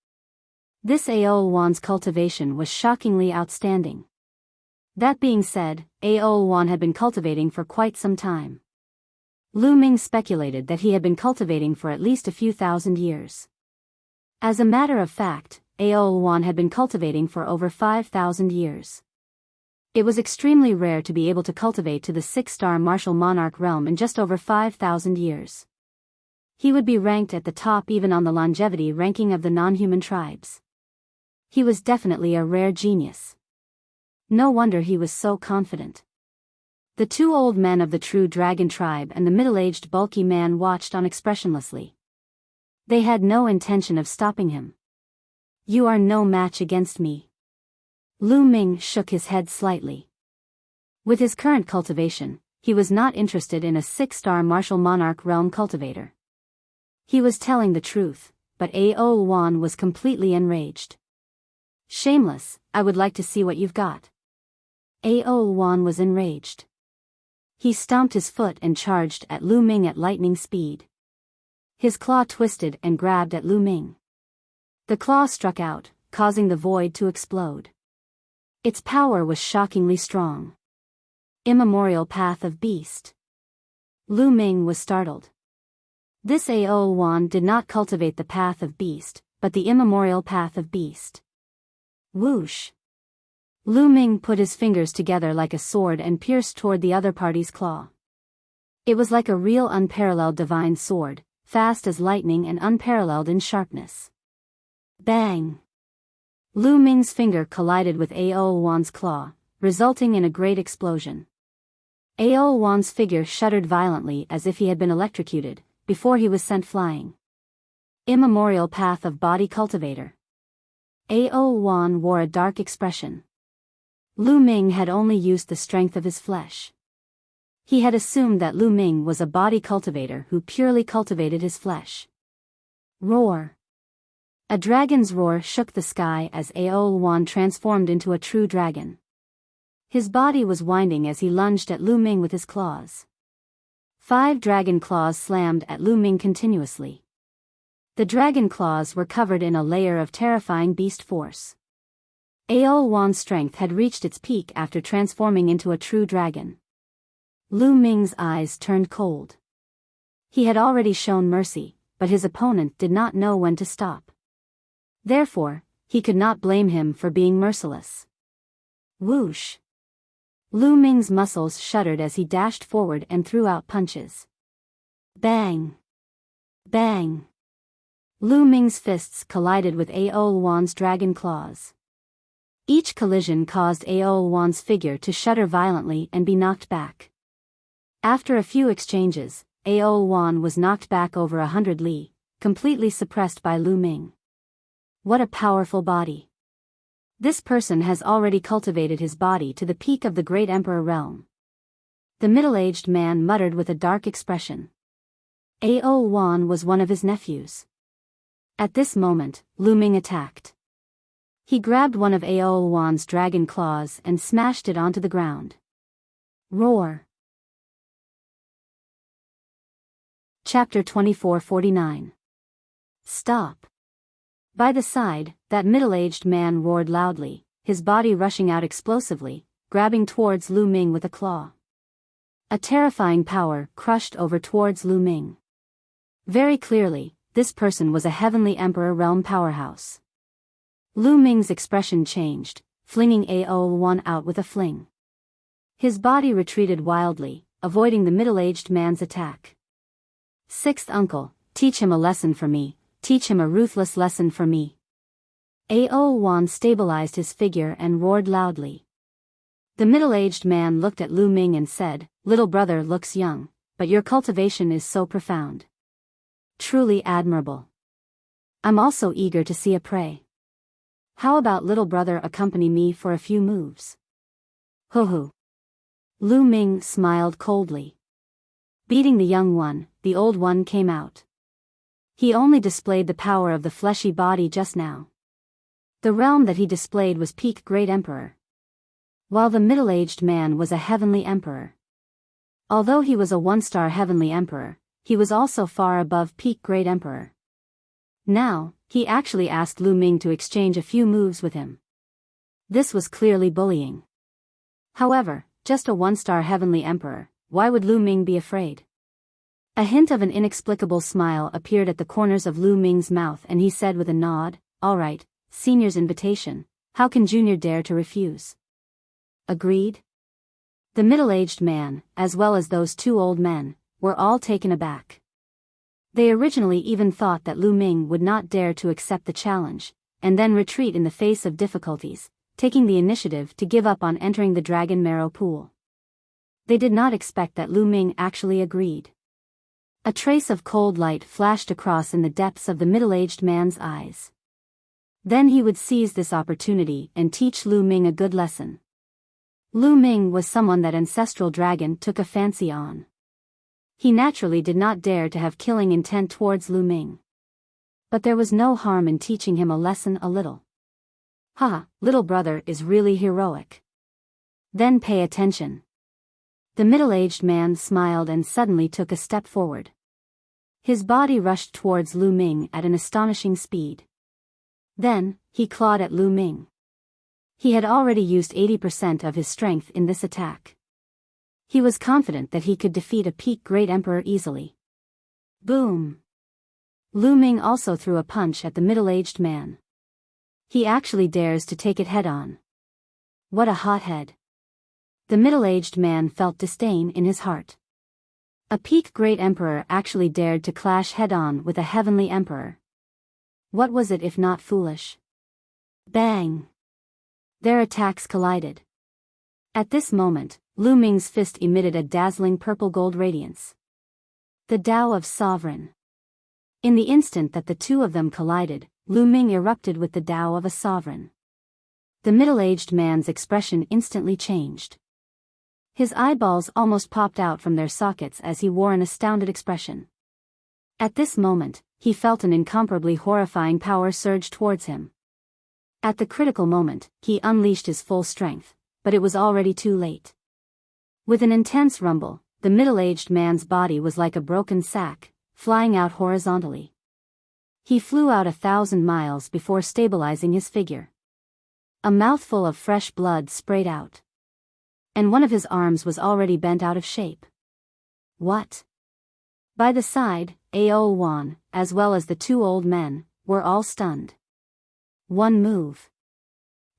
This Ao1's cultivation was shockingly outstanding. That being said, Ao1 had been cultivating for quite some time. Lu Ming speculated that he had been cultivating for at least a few thousand years. As a matter of fact, Ao1 had been cultivating for over 5,000 years. It was extremely rare to be able to cultivate to the 6-star martial monarch realm in just over 5,000 years. He would be ranked at the top even on the longevity ranking of the non-human tribes. He was definitely a rare genius. No wonder he was so confident. The two old men of the true dragon tribe and the middle-aged bulky man watched on expressionlessly. They had no intention of stopping him. You are no match against me. Lu Ming shook his head slightly. With his current cultivation, he was not interested in a 6-star martial monarch realm cultivator. He was telling the truth, but Ao1 was completely enraged. Shameless, I would like to see what you've got. Ao1 was enraged. He stomped his foot and charged at Lu Ming at lightning speed. His claw twisted and grabbed at Lu Ming. The claw struck out, causing the void to explode. Its power was shockingly strong. Immemorial Path of Beast. Lu Ming was startled. This Ao1 did not cultivate the Path of Beast, but the Immemorial Path of Beast. Whoosh! Lu Ming put his fingers together like a sword and pierced toward the other party's claw. It was like a real unparalleled divine sword, fast as lightning and unparalleled in sharpness. Bang! Lu Ming's finger collided with Ao1's claw, resulting in a great explosion. Ao1's figure shuddered violently as if he had been electrocuted, before he was sent flying. Immemorial Path of Body Cultivator. Ao1 wore a dark expression. Lu Ming had only used the strength of his flesh. He had assumed that Lu Ming was a body cultivator who purely cultivated his flesh. Roar! A dragon's roar shook the sky as Ao1 transformed into a true dragon. His body was winding as he lunged at Lu Ming with his claws. 5 dragon claws slammed at Lu Ming continuously. The dragon claws were covered in a layer of terrifying beast force. Ao1's strength had reached its peak after transforming into a true dragon. Lu Ming's eyes turned cold. He had already shown mercy, but his opponent did not know when to stop. Therefore, he could not blame him for being merciless. Whoosh! Lu Ming's muscles shuddered as he dashed forward and threw out punches. Bang! Bang! Lu Ming's fists collided with Ao1's dragon claws. Each collision caused Ao1's figure to shudder violently and be knocked back. After a few exchanges, Ao1 was knocked back over 100 li, completely suppressed by Lu Ming. What a powerful body. This person has already cultivated his body to the peak of the great emperor realm. The middle-aged man muttered with a dark expression. Ao Wan was one of his nephews. At this moment, Lu Ming attacked. He grabbed one of Ao Wan's dragon claws and smashed it onto the ground. Roar. Chapter 2449. Stop. By the side, that middle-aged man roared loudly, his body rushing out explosively, grabbing towards Lu Ming with a claw. A terrifying power crushed over towards Lu Ming. Very clearly, this person was a heavenly emperor realm powerhouse. Lu Ming's expression changed, flinging Ao Wan out with a fling. His body retreated wildly, avoiding the middle-aged man's attack. Sixth uncle, teach him a lesson for me, teach him a ruthless lesson for me. Ao Wan stabilized his figure and roared loudly. The middle-aged man looked at Lu Ming and said, "Little brother looks young, but your cultivation is so profound. Truly admirable. I'm also eager to see a prey. How about little brother accompany me for a few moves?" Hoo. Lu Ming smiled coldly. Beating the young one, the old one came out. He only displayed the power of the fleshy body just now. The realm that he displayed was peak great emperor, while the middle-aged man was a heavenly emperor. Although he was a one-star heavenly emperor, he was also far above peak great emperor. Now, he actually asked Lu Ming to exchange a few moves with him. This was clearly bullying. However, just a one-star heavenly emperor, why would Lu Ming be afraid? A hint of an inexplicable smile appeared at the corners of Lu Ming's mouth and he said with a nod, "All right, senior's invitation, how can junior dare to refuse?" Agreed? The middle-aged man, as well as those two old men, were all taken aback. They originally even thought that Lu Ming would not dare to accept the challenge, and then retreat in the face of difficulties, taking the initiative to give up on entering the dragon marrow pool. They did not expect that Lu Ming actually agreed. A trace of cold light flashed across in the depths of the middle-aged man's eyes. Then he would seize this opportunity and teach Lu Ming a good lesson. Lu Ming was someone that ancestral dragon took a fancy on. He naturally did not dare to have killing intent towards Lu Ming. But there was no harm in teaching him a lesson a little. Little brother is really heroic. Then pay attention. The middle-aged man smiled and suddenly took a step forward. His body rushed towards Lu Ming at an astonishing speed. Then, he clawed at Lu Ming. He had already used 80% of his strength in this attack. He was confident that he could defeat a peak great emperor easily. Boom! Lu Ming also threw a punch at the middle-aged man. He actually dares to take it head-on. What a hothead. The middle-aged man felt disdain in his heart. A peak great emperor actually dared to clash head-on with a heavenly emperor. What was it if not foolish? Bang! Their attacks collided. At this moment, Lu Ming's fist emitted a dazzling purple-gold radiance. The Tao of Sovereign. In the instant that the two of them collided, Lu Ming erupted with the Tao of a sovereign. The middle-aged man's expression instantly changed. His eyeballs almost popped out from their sockets as he wore an astounded expression. At this moment, he felt an incomparably horrifying power surge towards him. At the critical moment, he unleashed his full strength, but it was already too late. With an intense rumble, the middle-aged man's body was like a broken sack, flying out horizontally. He flew out 1,000 miles before stabilizing his figure. A mouthful of fresh blood sprayed out. And one of his arms was already bent out of shape. What? By the side, Ao Wan, as well as the two old men, were all stunned. One move.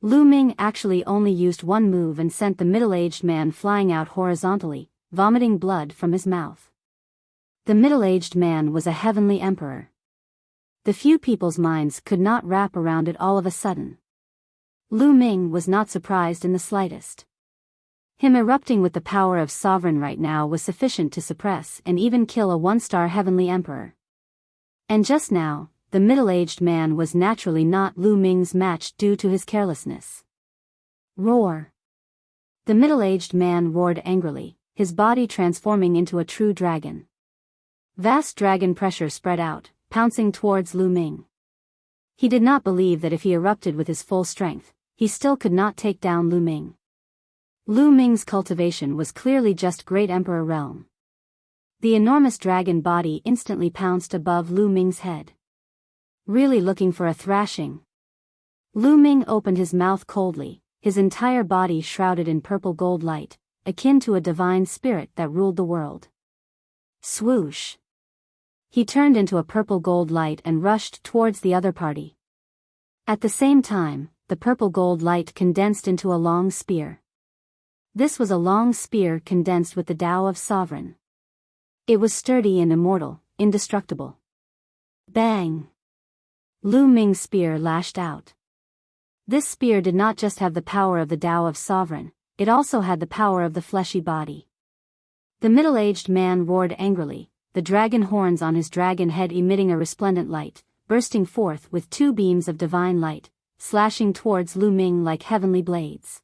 Lu Ming actually only used one move and sent the middle-aged man flying out horizontally, vomiting blood from his mouth. The middle-aged man was a heavenly emperor. The few people's minds could not wrap around it all of a sudden. Lu Ming was not surprised in the slightest. Him erupting with the power of sovereign right now was sufficient to suppress and even kill a one-star heavenly emperor. And just now, the middle-aged man was naturally not Lu Ming's match due to his carelessness. Roar! The middle-aged man roared angrily, his body transforming into a true dragon. Vast dragon pressure spread out, pouncing towards Lu Ming. He did not believe that if he erupted with his full strength, he still could not take down Lu Ming. Lu Ming's cultivation was clearly just Great Emperor realm. The enormous dragon body instantly pounced above Lu Ming's head. Really looking for a thrashing? Lu Ming opened his mouth coldly, his entire body shrouded in purple gold light, akin to a divine spirit that ruled the world. Swoosh! He turned into a purple gold light and rushed towards the other party. At the same time, the purple gold light condensed into a long spear. This was a long spear condensed with the Tao of Sovereign. It was sturdy and immortal, indestructible. Bang! Lu Ming's spear lashed out. This spear did not just have the power of the Tao of Sovereign, it also had the power of the fleshy body. The middle-aged man roared angrily, the dragon horns on his dragon head emitting a resplendent light, bursting forth with two beams of divine light, slashing towards Lu Ming like heavenly blades.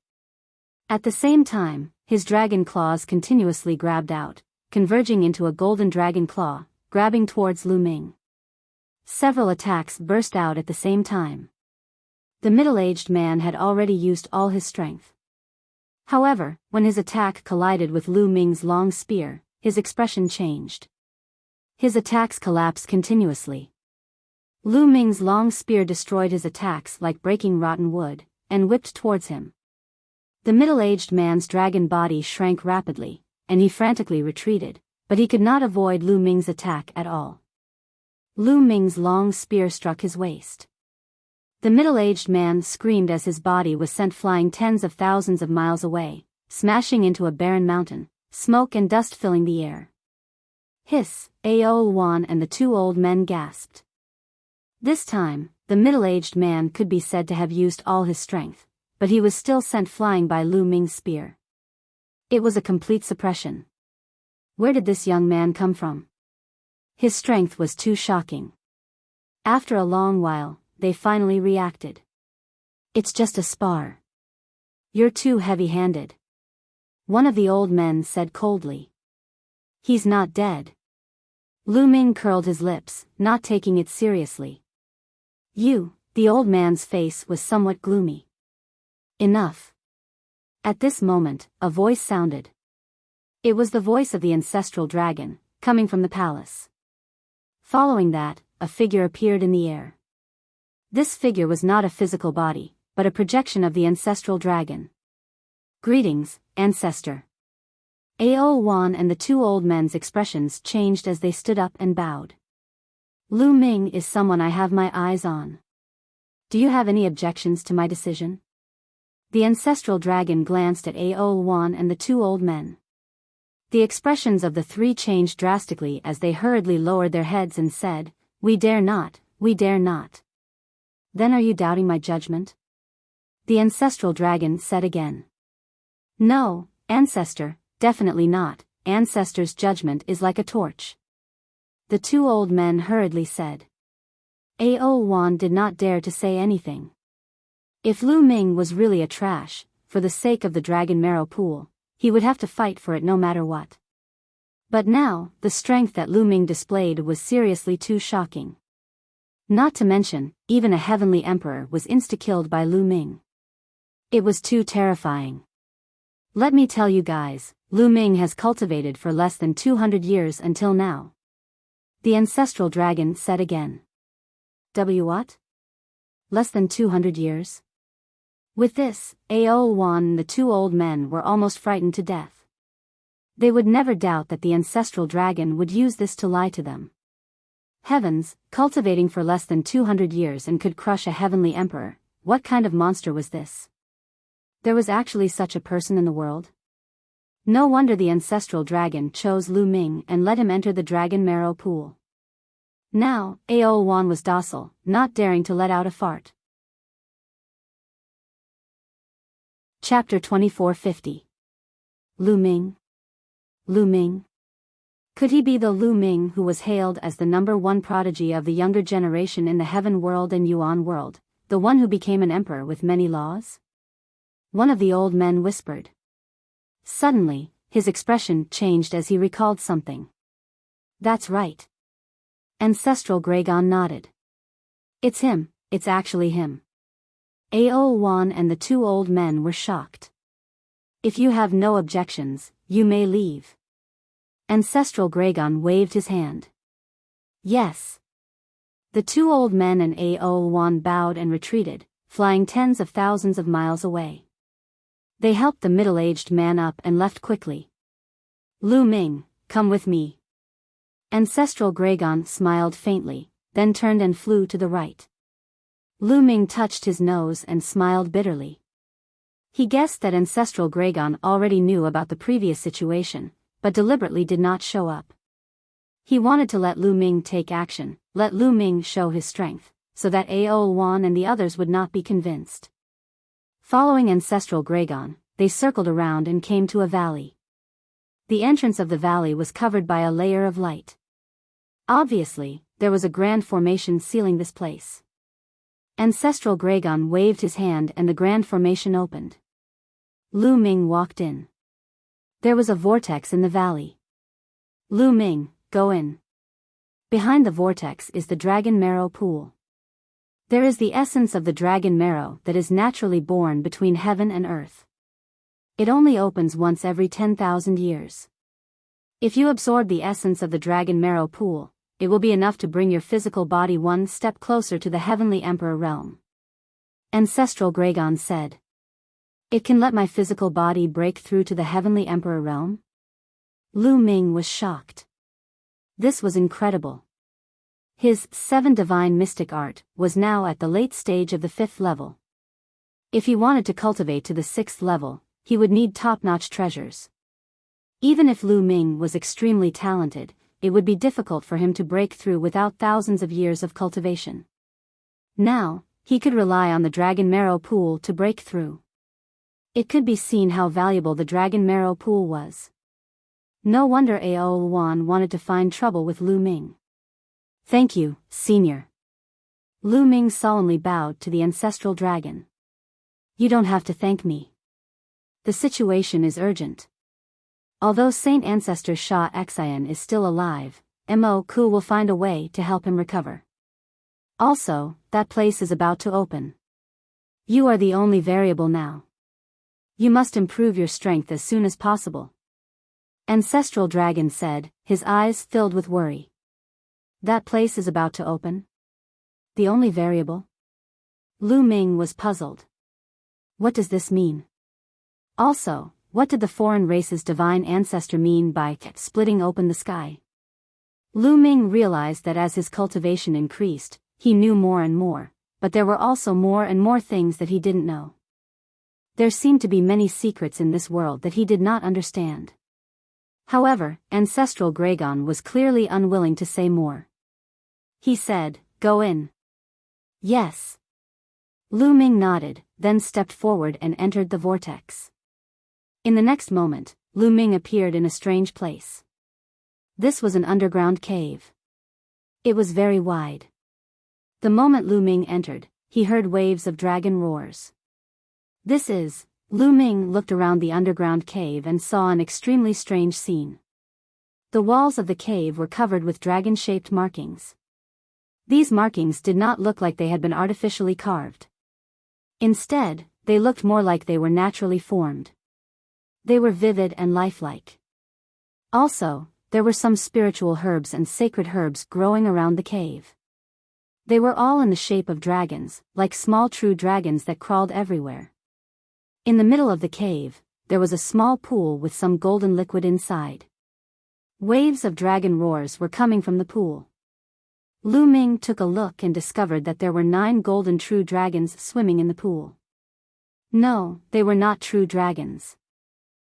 At the same time, his dragon claws continuously grabbed out, converging into a golden dragon claw, grabbing towards Lu Ming. Several attacks burst out at the same time. The middle-aged man had already used all his strength. However, when his attack collided with Lu Ming's long spear, his expression changed. His attacks collapsed continuously. Lu Ming's long spear destroyed his attacks like breaking rotten wood, and whipped towards him. The middle-aged man's dragon body shrank rapidly, and he frantically retreated, but he could not avoid Lu Ming's attack at all. Lu Ming's long spear struck his waist. The middle-aged man screamed as his body was sent flying tens of thousands of miles away, smashing into a barren mountain, smoke and dust filling the air. Hiss! Ao Wan and the two old men gasped. This time, the middle-aged man could be said to have used all his strength, but he was still sent flying by Lu Ming's spear. It was a complete suppression. Where did this young man come from? His strength was too shocking. After a long while, they finally reacted. It's just a spar. You're too heavy-handed. One of the old men said coldly. He's not dead. Lu Ming curled his lips, not taking it seriously. The old man's face was somewhat gloomy. Enough. At this moment, a voice sounded. It was the voice of the ancestral dragon, coming from the palace. Following that, a figure appeared in the air. This figure was not a physical body, but a projection of the ancestral dragon. Greetings, ancestor. Ao Wan and the two old men's expressions changed as they stood up and bowed. Lu Ming is someone I have my eyes on. Do you have any objections to my decision? The ancestral dragon glanced at Ao Wan and the two old men. The expressions of the three changed drastically as they hurriedly lowered their heads and said, "We dare not, we dare not." Then are you doubting my judgment? The ancestral dragon said again. No, ancestor, definitely not. Ancestor's judgment is like a torch. The two old men hurriedly said. Ao Wan did not dare to say anything. If Lu Ming was really a trash, for the sake of the dragon marrow pool, he would have to fight for it no matter what. But now, the strength that Lu Ming displayed was seriously too shocking. Not to mention, even a heavenly emperor was insta-killed by Lu Ming. It was too terrifying. Let me tell you guys, Lu Ming has cultivated for less than 200 years until now. The ancestral dragon said again. What? Less than 200 years? With this, Ao Wan and the two old men were almost frightened to death. They would never doubt that the ancestral dragon would use this to lie to them. Heavens, cultivating for less than 200 years and could crush a heavenly emperor, what kind of monster was this? There was actually such a person in the world? No wonder the ancestral dragon chose Lu Ming and let him enter the dragon marrow pool. Now, Ao Wan was docile, not daring to let out a fart. Chapter 2450. Lu Ming. Lu Ming. Could he be the Lu Ming who was hailed as the #1 prodigy of the younger generation in the Heaven world and Yuan world, the one who became an emperor with many laws? One of the old men whispered. Suddenly, his expression changed as he recalled something. That's right. Ancestral Gragon nodded. It's him, it's actually him. Ao Wan and the two old men were shocked. If you have no objections, you may leave. Ancestral Gragon waved his hand. Yes. The two old men and Ao Wan bowed and retreated, flying tens of thousands of miles away. They helped the middle-aged man up and left quickly. Lu Ming, come with me. Ancestral Gragon smiled faintly, then turned and flew to the right. Lu Ming touched his nose and smiled bitterly. He guessed that Ancestral Gragon already knew about the previous situation, but deliberately did not show up. He wanted to let Lu Ming take action, let Lu Ming show his strength, so that Ao Wan and the others would not be convinced. Following Ancestral Gragon, they circled around and came to a valley. The entrance of the valley was covered by a layer of light. Obviously, there was a grand formation sealing this place. Ancestral Gragon waved his hand and the grand formation opened. Lu Ming walked in. There was a vortex in the valley. Lu Ming, go in. Behind the vortex is the dragon marrow pool. There is the essence of the dragon marrow that is naturally born between heaven and earth. It only opens once every 10,000 years. If you absorb the essence of the dragon marrow pool, it will be enough to bring your physical body one step closer to the heavenly emperor realm. Ancestral Gragon said. It can let my physical body break through to the heavenly emperor realm? Lu Ming was shocked. This was incredible. His 7 divine mystic art was now at the late stage of the 5th level. If he wanted to cultivate to the 6th level, he would need top-notch treasures. Even if Lu Ming was extremely talented, it would be difficult for him to break through without thousands of years of cultivation. Now, he could rely on the dragon marrow pool to break through. It could be seen how valuable the dragon marrow pool was. No wonder Ao Wan wanted to find trouble with Lu Ming. Thank you, Senior. Lu Ming solemnly bowed to the ancestral dragon. You don't have to thank me. The situation is urgent. Although Saint Ancestor Sha Xian is still alive, Mo Ku will find a way to help him recover. Also, that place is about to open. You are the only variable now. You must improve your strength as soon as possible. Ancestral Dragon said, his eyes filled with worry. That place is about to open? The only variable? Lu Ming was puzzled. What does this mean? Also, what did the foreign race's divine ancestor mean by splitting open the sky? Lu Ming realized that as his cultivation increased, he knew more and more, but there were also more and more things that he didn't know. There seemed to be many secrets in this world that he did not understand. However, Ancestral Gragon was clearly unwilling to say more. He said, "Go in." Yes. Lu Ming nodded, then stepped forward and entered the vortex. In the next moment, Lu Ming appeared in a strange place. This was an underground cave. It was very wide. The moment Lu Ming entered, he heard waves of dragon roars. Lu Ming looked around the underground cave and saw an extremely strange scene. The walls of the cave were covered with dragon-shaped markings. These markings did not look like they had been artificially carved. Instead, they looked more like they were naturally formed. They were vivid and lifelike. Also, there were some spiritual herbs and sacred herbs growing around the cave. They were all in the shape of dragons, like small true dragons that crawled everywhere. In the middle of the cave, there was a small pool with some golden liquid inside. Waves of dragon roars were coming from the pool. Lu Ming took a look and discovered that there were 9 golden true dragons swimming in the pool. No, they were not true dragons.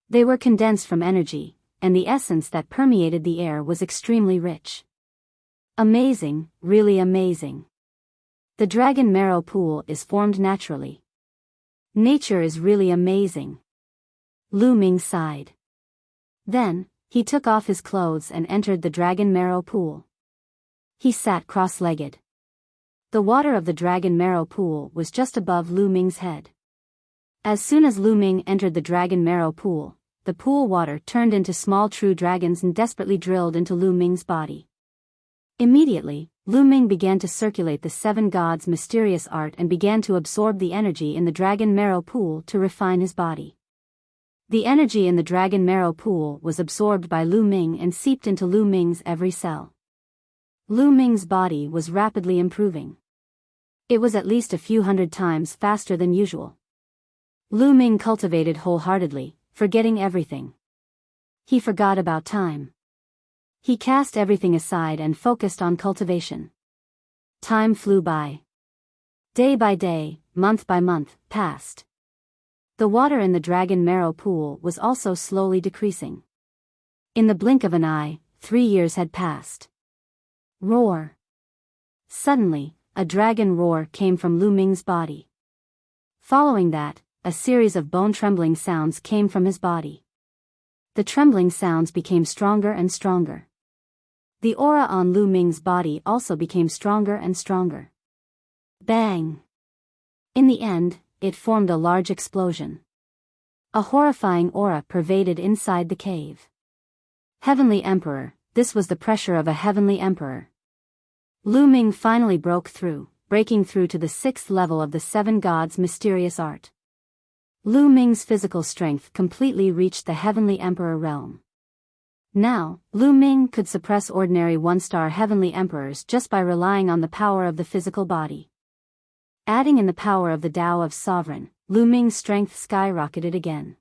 They were condensed from energy, and the essence that permeated the air was extremely rich. Amazing, really amazing. The dragon marrow pool is formed naturally. Nature is really amazing. Lu Ming sighed. Then, He took off his clothes and entered the dragon marrow pool. He sat cross-legged. The water of the dragon marrow pool was just above Lu Ming's head. As soon as Lu Ming entered the dragon marrow pool, the pool water turned into small true dragons and desperately drilled into Lu Ming's body. Immediately, Lu Ming began to circulate the seven gods' mysterious art and began to absorb the energy in the dragon marrow pool to refine his body. The energy in the dragon marrow pool was absorbed by Lu Ming and seeped into Lu Ming's every cell. Lu Ming's body was rapidly improving. It was at least a few hundred times faster than usual. Lu Ming cultivated wholeheartedly, forgetting everything. He forgot about time. He cast everything aside and focused on cultivation. Time flew by. Day by day, month by month, passed. The water in the dragon marrow pool was also slowly decreasing. In the blink of an eye, 3 years had passed. Roar. Suddenly, a dragon roar came from Lu Ming's body. Following that, a series of bone-trembling sounds came from his body. The trembling sounds became stronger and stronger. The aura on Lu Ming's body also became stronger and stronger. Bang! In the end, it formed a large explosion. A horrifying aura pervaded inside the cave. Heavenly Emperor, this was the pressure of a heavenly emperor. Lu Ming finally broke through, breaking through to the 6th level of the seven gods' mysterious art. Lu Ming's physical strength completely reached the heavenly emperor realm. Now, Lu Ming could suppress ordinary one-star heavenly emperors just by relying on the power of the physical body. Adding in the power of the Tao of Sovereign, Lu Ming's strength skyrocketed again.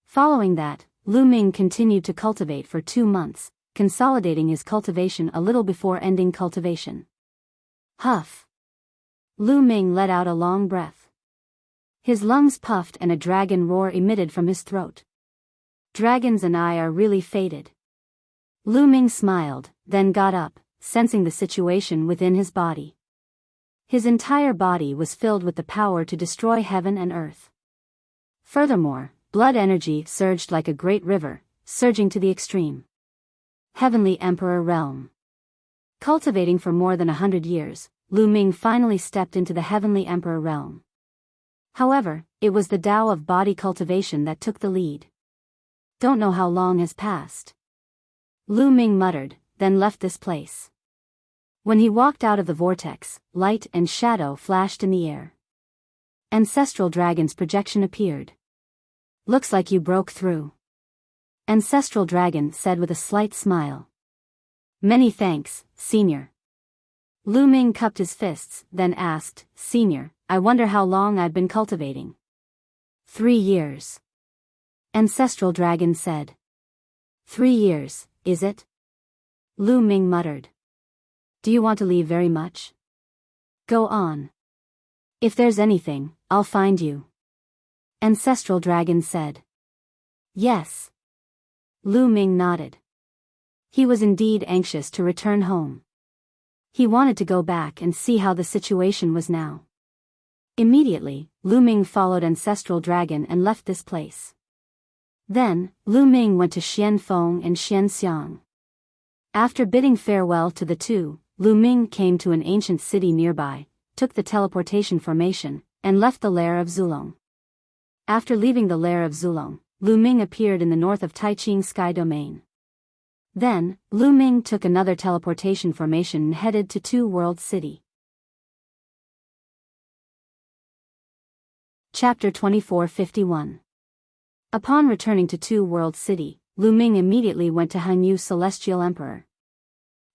Following that, Lu Ming continued to cultivate for 2 months, consolidating his cultivation a little before ending cultivation. Huff! Lu Ming let out a long breath. His lungs puffed and a dragon roar emitted from his throat. Dragons and I are really fated. Lu Ming smiled, then got up, sensing the situation within his body. His entire body was filled with the power to destroy heaven and earth. Furthermore, blood energy surged like a great river, surging to the extreme. Heavenly Emperor Realm. Cultivating for more than 100 years, Lu Ming finally stepped into the Heavenly Emperor Realm. However, it was the Tao of body cultivation that took the lead. Don't know how long has passed. Lu Ming muttered, then left this place. When he walked out of the vortex, light and shadow flashed in the air. Ancestral Dragon's projection appeared. Looks like you broke through. Ancestral Dragon said with a slight smile. Many thanks, Senior. Lu Ming cupped his fists, then asked, Senior, I wonder how long I've been cultivating. 3 years. Ancestral Dragon said. 3 years, is it? Lu Ming muttered. Do you want to leave very much? Go on. If there's anything, I'll find you. Ancestral Dragon said. Yes. Lu Ming nodded. He was indeed anxious to return home. He wanted to go back and see how the situation was now. Immediately, Lu Ming followed Ancestral Dragon and left this place. Then, Lu Ming went to Xian Feng and Xian Xiang. After bidding farewell to the two, Lu Ming came to an ancient city nearby, took the teleportation formation, and left the lair of Zulong. After leaving the lair of Zulong, Lu Ming appeared in the north of Taiching Sky Domain. Then, Lu Ming took another teleportation formation and headed to Two World City. Chapter 2451. Upon returning to Two World City, Lu Ming immediately went to Hanyu Celestial Emperor.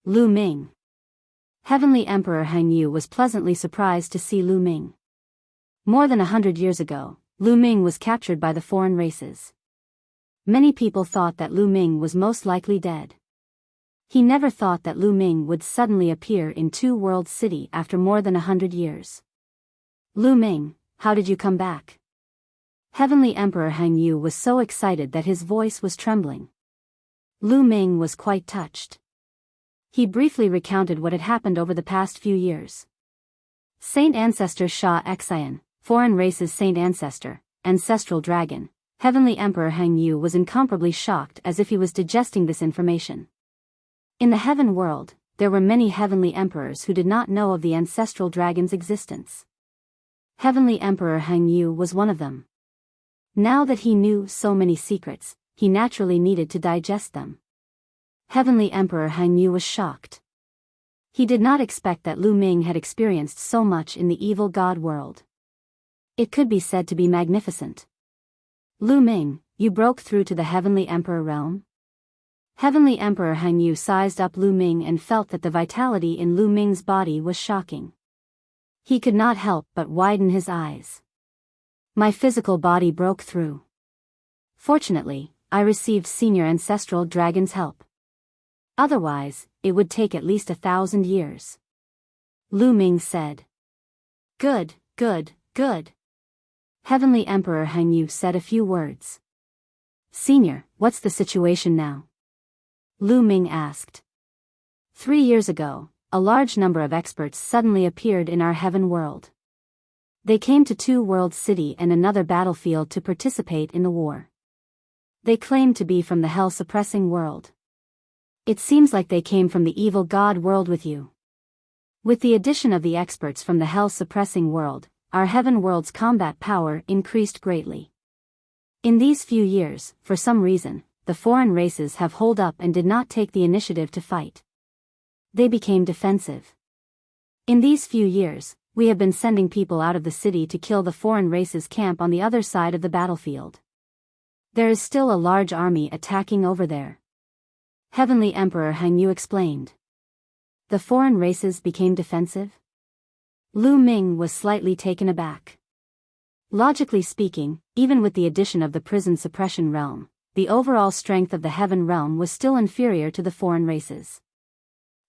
Lu Ming. Heavenly Emperor Hanyu was pleasantly surprised to see Lu Ming. More than 100 years ago, Lu Ming was captured by the foreign races. Many people thought that Lu Ming was most likely dead. He never thought that Lu Ming would suddenly appear in Two World City after more than 100 years. Lu Ming, how did you come back? Heavenly Emperor Hanyu was so excited that his voice was trembling. Lu Ming was quite touched. He briefly recounted what had happened over the past few years. Saint Ancestor Sha Xian, Foreign Races Saint Ancestor, Ancestral Dragon, Heavenly Emperor Hang Yu was incomparably shocked as if he was digesting this information. In the heaven world, there were many heavenly emperors who did not know of the ancestral dragon's existence. Heavenly Emperor Hang Yu was one of them. Now that he knew so many secrets, he naturally needed to digest them. Heavenly Emperor Hang Yu was shocked. He did not expect that Lu Ming had experienced so much in the evil god world. It could be said to be magnificent. Lu Ming, you broke through to the Heavenly Emperor realm? Heavenly Emperor Hang Yu sized up Lu Ming and felt that the vitality in Lu Ming's body was shocking. He could not help but widen his eyes. My physical body broke through. Fortunately, I received senior ancestral dragon's help. Otherwise, it would take at least 1,000 years. Lu Ming said. Good, good, good. Heavenly Emperor Hang Yu said a few words. Senior, what's the situation now? Lu Ming asked. 3 years ago, a large number of experts suddenly appeared in our heaven world. They came to Two World City and another battlefield to participate in the war. They claimed to be from the hell-suppressing world. It seems like they came from the evil god world with you. With the addition of the experts from the hell-suppressing world, our heaven world's combat power increased greatly. In these few years, for some reason, the foreign races have holed up and did not take the initiative to fight. They became defensive. In these few years, we have been sending people out of the city to kill the foreign races' camp on the other side of the battlefield. There is still a large army attacking over there. Heavenly Emperor Hang Yu explained. The foreign races became defensive? Lu Ming was slightly taken aback. Logically speaking, even with the addition of the prison suppression realm, the overall strength of the heaven realm was still inferior to the foreign races.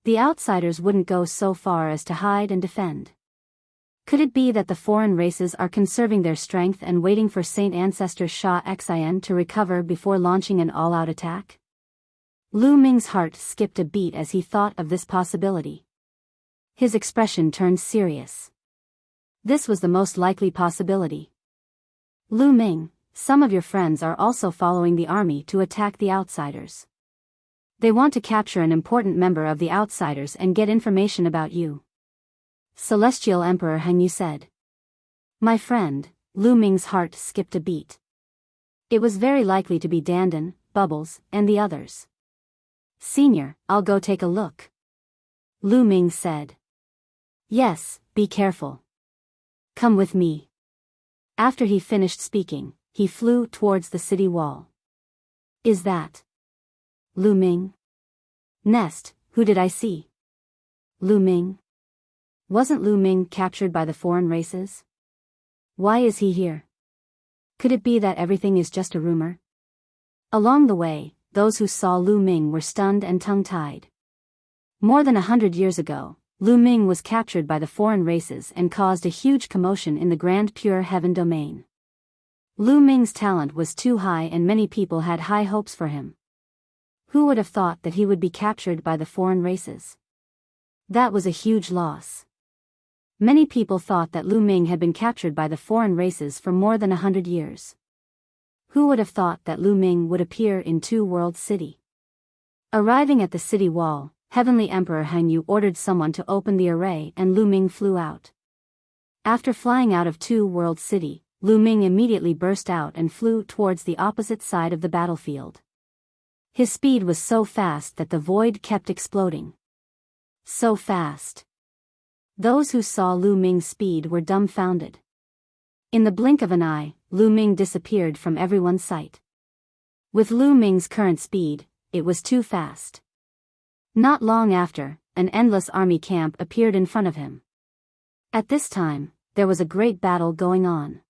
The outsiders wouldn't go so far as to hide and defend. Could it be that the foreign races are conserving their strength and waiting for Saint Ancestor Sha Xian to recover before launching an all-out attack? Lu Ming's heart skipped a beat as he thought of this possibility. His expression turned serious. This was the most likely possibility. Lu Ming, some of your friends are also following the army to attack the outsiders. They want to capture an important member of the outsiders and get information about you. Celestial Emperor Hang Yu said. My friend, Lu Ming's heart skipped a beat. It was very likely to be Dandan, Bubbles, and the others. Senior, I'll go take a look. Lu Ming said. Yes, be careful. Come with me. After he finished speaking, he flew towards the city wall. Is that Lu Ming? Nest, who did I see? Lu Ming? Wasn't Lu Ming captured by the foreign races? Why is he here? Could it be that everything is just a rumor? Along the way, those who saw Lu Ming were stunned and tongue-tied. More than 100 years ago, Lu Ming was captured by the foreign races and caused a huge commotion in the Grand Pure Heaven domain. Lu Ming's talent was too high and many people had high hopes for him. Who would have thought that he would be captured by the foreign races? That was a huge loss. Many people thought that Lu Ming had been captured by the foreign races for more than 100 years. Who would have thought that Lu Ming would appear in Two World City? Arriving at the city wall, Heavenly Emperor Hang Yu ordered someone to open the array and Lu Ming flew out. After flying out of Two World City, Lu Ming immediately burst out and flew towards the opposite side of the battlefield. His speed was so fast that the void kept exploding. So fast. Those who saw Lu Ming's speed were dumbfounded. In the blink of an eye, Lu Ming disappeared from everyone's sight. With Lu Ming's current speed, it was too fast. Not long after, an endless army camp appeared in front of him. At this time, there was a great battle going on.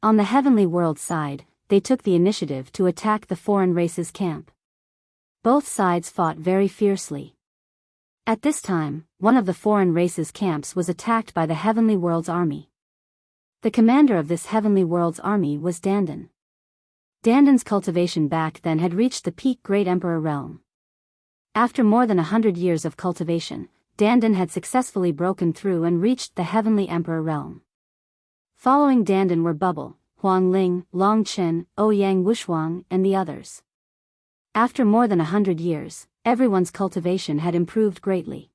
On the heavenly world side, they took the initiative to attack the foreign races' camp. Both sides fought very fiercely. At this time, one of the foreign races' camps was attacked by the heavenly world's army. The commander of this heavenly world's army was Dandan. Dandan's cultivation back then had reached the peak Great Emperor realm. After more than 100 years of cultivation, Dandan had successfully broken through and reached the Heavenly Emperor realm. Following Dandan were Bubble, Huang Ling, Long Chen, Ouyang Wushuang, and the others. After more than 100 years, everyone's cultivation had improved greatly.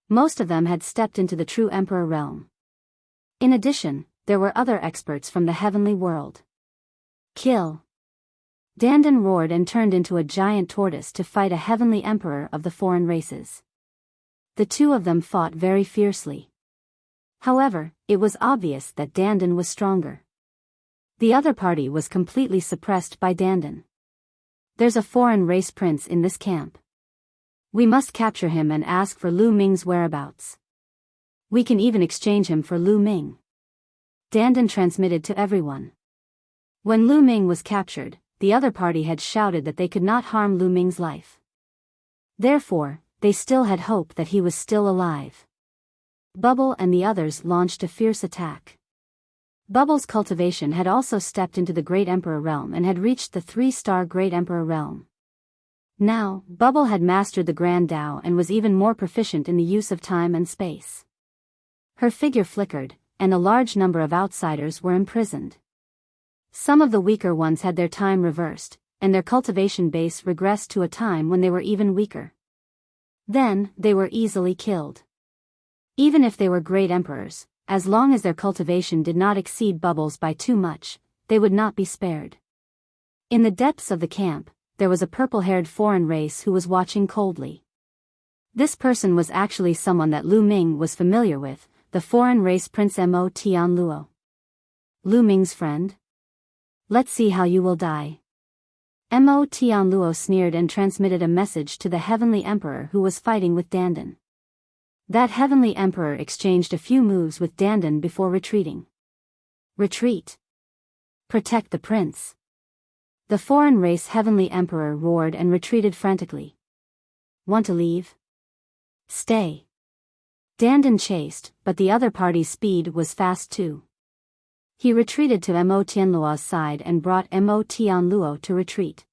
Most of them had stepped into the true emperor realm. In addition, there were other experts from the heavenly world. Kill! Dandan roared and turned into a giant tortoise to fight a heavenly emperor of the foreign races. The two of them fought very fiercely. However, it was obvious that Dandan was stronger. The other party was completely suppressed by Dandan. There's a foreign race prince in this camp. We must capture him and ask for Lu Ming's whereabouts. We can even exchange him for Lu Ming. Dandan transmitted to everyone. When Lu Ming was captured, the other party had shouted that they could not harm Lu Ming's life. Therefore, they still had hope that he was still alive. Bubble and the others launched a fierce attack. Bubble's cultivation had also stepped into the Great Emperor realm and had reached the 3-star Great Emperor realm. Now, Bubble had mastered the Grand Tao and was even more proficient in the use of time and space. Her figure flickered, and a large number of outsiders were imprisoned. Some of the weaker ones had their time reversed, and their cultivation base regressed to a time when they were even weaker. Then, they were easily killed. Even if they were great emperors, as long as their cultivation did not exceed Bubble's by too much, they would not be spared. In the depths of the camp, there was a purple-haired foreign race who was watching coldly. This person was actually someone that Lu Ming was familiar with, the foreign race Prince Mo Tianluo. Lu Ming's friend? Let's see how you will die. Mo Tianluo sneered and transmitted a message to the heavenly emperor who was fighting with Dandan. That heavenly emperor exchanged a few moves with Dandan before retreating. Retreat. Protect the prince. The foreign race heavenly emperor roared and retreated frantically. Want to leave? Stay. Dandan chased, but the other party's speed was fast too. He retreated to Mo Tianluo's side and brought Mo Tianluo to retreat.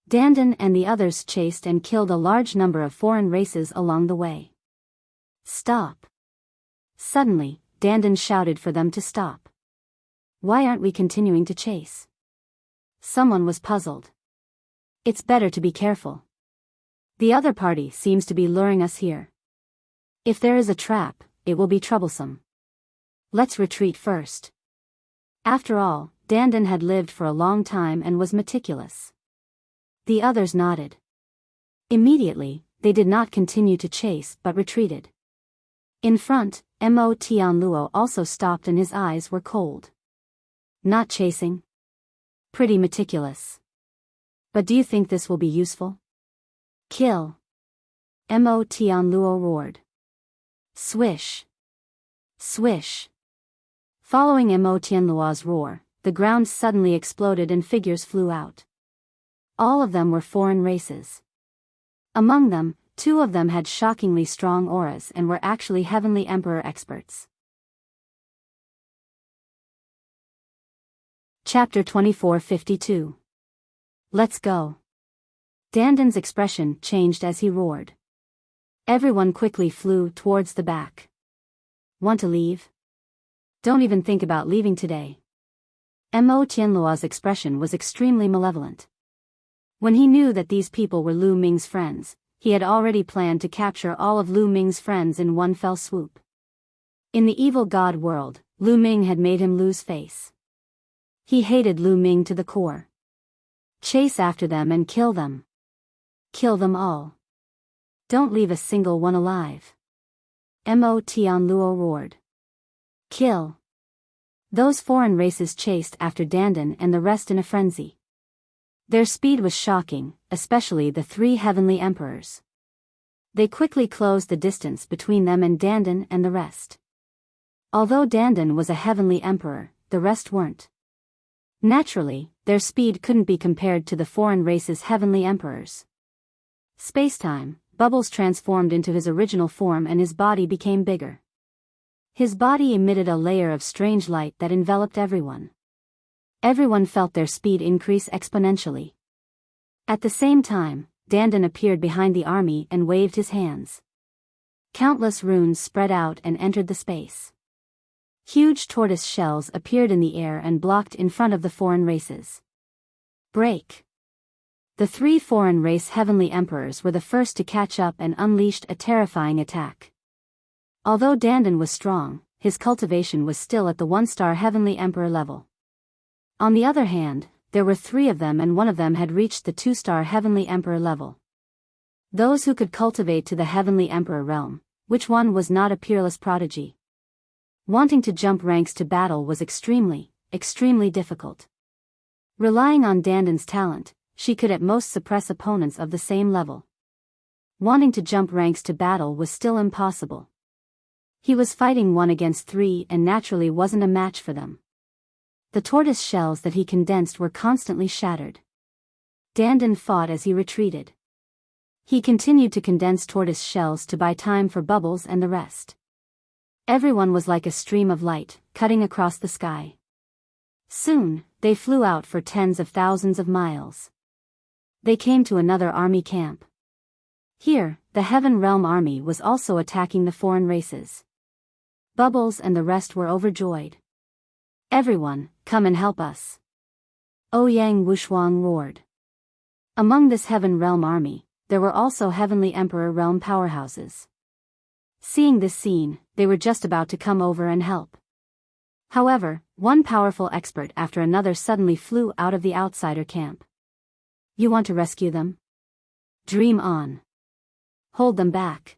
Dandan and the others chased and killed a large number of foreign races along the way. Stop. Suddenly, Dandan shouted for them to stop. Why aren't we continuing to chase? Someone was puzzled. It's better to be careful. The other party seems to be luring us here. If there is a trap, it will be troublesome. Let's retreat first. After all, Dandan had lived for a long time and was meticulous. The others nodded. Immediately, they did not continue to chase but retreated. In front, Mo Tianluo also stopped and his eyes were cold. Not chasing? Pretty meticulous. But do you think this will be useful? Kill. Mo Tianluo roared. Swish. Swish. Following Mo Tianluo's roar, the ground suddenly exploded and figures flew out. All of them were foreign races. Among them, 2 of them had shockingly strong auras and were actually heavenly emperor experts. Chapter 2452. Let's go. Dandan's expression changed as he roared. Everyone quickly flew towards the back. Want to leave? Don't even think about leaving today. Mo Tianluo's expression was extremely malevolent. When he knew that these people were Lu Ming's friends, he had already planned to capture all of Lu Ming's friends in one fell swoop. In the evil god world, Lu Ming had made him lose face. He hated Lu Ming to the core. Chase after them and kill them. Kill them all. Don't leave a single one alive. Mo Tianluo roared. Kill. Those foreign races chased after Dandan and the rest in a frenzy. Their speed was shocking, especially the 3 heavenly emperors. They quickly closed the distance between them and Dandan and the rest. Although Dandan was a heavenly emperor, the rest weren't. Naturally, their speed couldn't be compared to the foreign race's heavenly emperors. Spacetime, Bubbles transformed into his original form and his body became bigger. His body emitted a layer of strange light that enveloped everyone. Everyone felt their speed increase exponentially. At the same time, Dandan appeared behind the army and waved his hands. Countless runes spread out and entered the space. Huge tortoise shells appeared in the air and blocked in front of the foreign races. Break! The 3 foreign race heavenly emperors were the first to catch up and unleashed a terrifying attack. Although Dandan was strong, his cultivation was still at the 1-star heavenly emperor level. On the other hand, there were 3 of them and one of them had reached the 2-star heavenly emperor level. Those who could cultivate to the heavenly emperor realm, which one was not a peerless prodigy? Wanting to jump ranks to battle was extremely difficult. Relying on Dandan's talent, she could at most suppress opponents of the same level. Wanting to jump ranks to battle was still impossible. He was fighting 1 against 3 and naturally wasn't a match for them. The tortoise shells that he condensed were constantly shattered. Dandan fought as he retreated. He continued to condense tortoise shells to buy time for Bubbles and the rest. Everyone was like a stream of light, cutting across the sky. Soon, they flew out for tens of thousands of miles. They came to another army camp. Here, the Heaven Realm army was also attacking the foreign races. Bubbles and the rest were overjoyed. "Everyone, come and help us!" Ouyang Wushuang roared. Among this Heaven Realm army, there were also Heavenly Emperor Realm powerhouses. Seeing this scene, they were just about to come over and help. However, one powerful expert after another suddenly flew out of the outsider camp. "You want to rescue them? Dream on. Hold them back."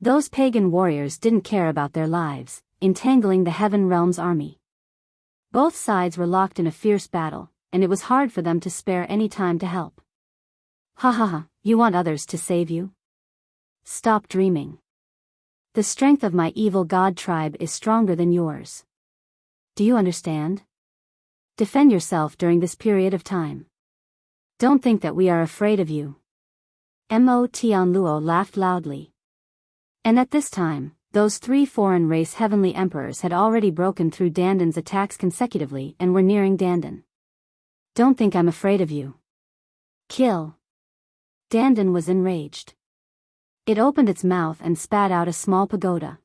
Those pagan warriors didn't care about their lives, entangling the Heaven Realm's army. Both sides were locked in a fierce battle, and it was hard for them to spare any time to help. "Ha ha ha, you want others to save you? Stop dreaming. The strength of my evil god tribe is stronger than yours. Do you understand? Defend yourself during this period of time. Don't think that we are afraid of you." Mo Tianluo laughed loudly. And at this time, those 3 foreign race heavenly emperors had already broken through Dandan's attacks consecutively and were nearing Dandan. "Don't think I'm afraid of you. Kill." Dandan was enraged. It opened its mouth and spat out a small pagoda.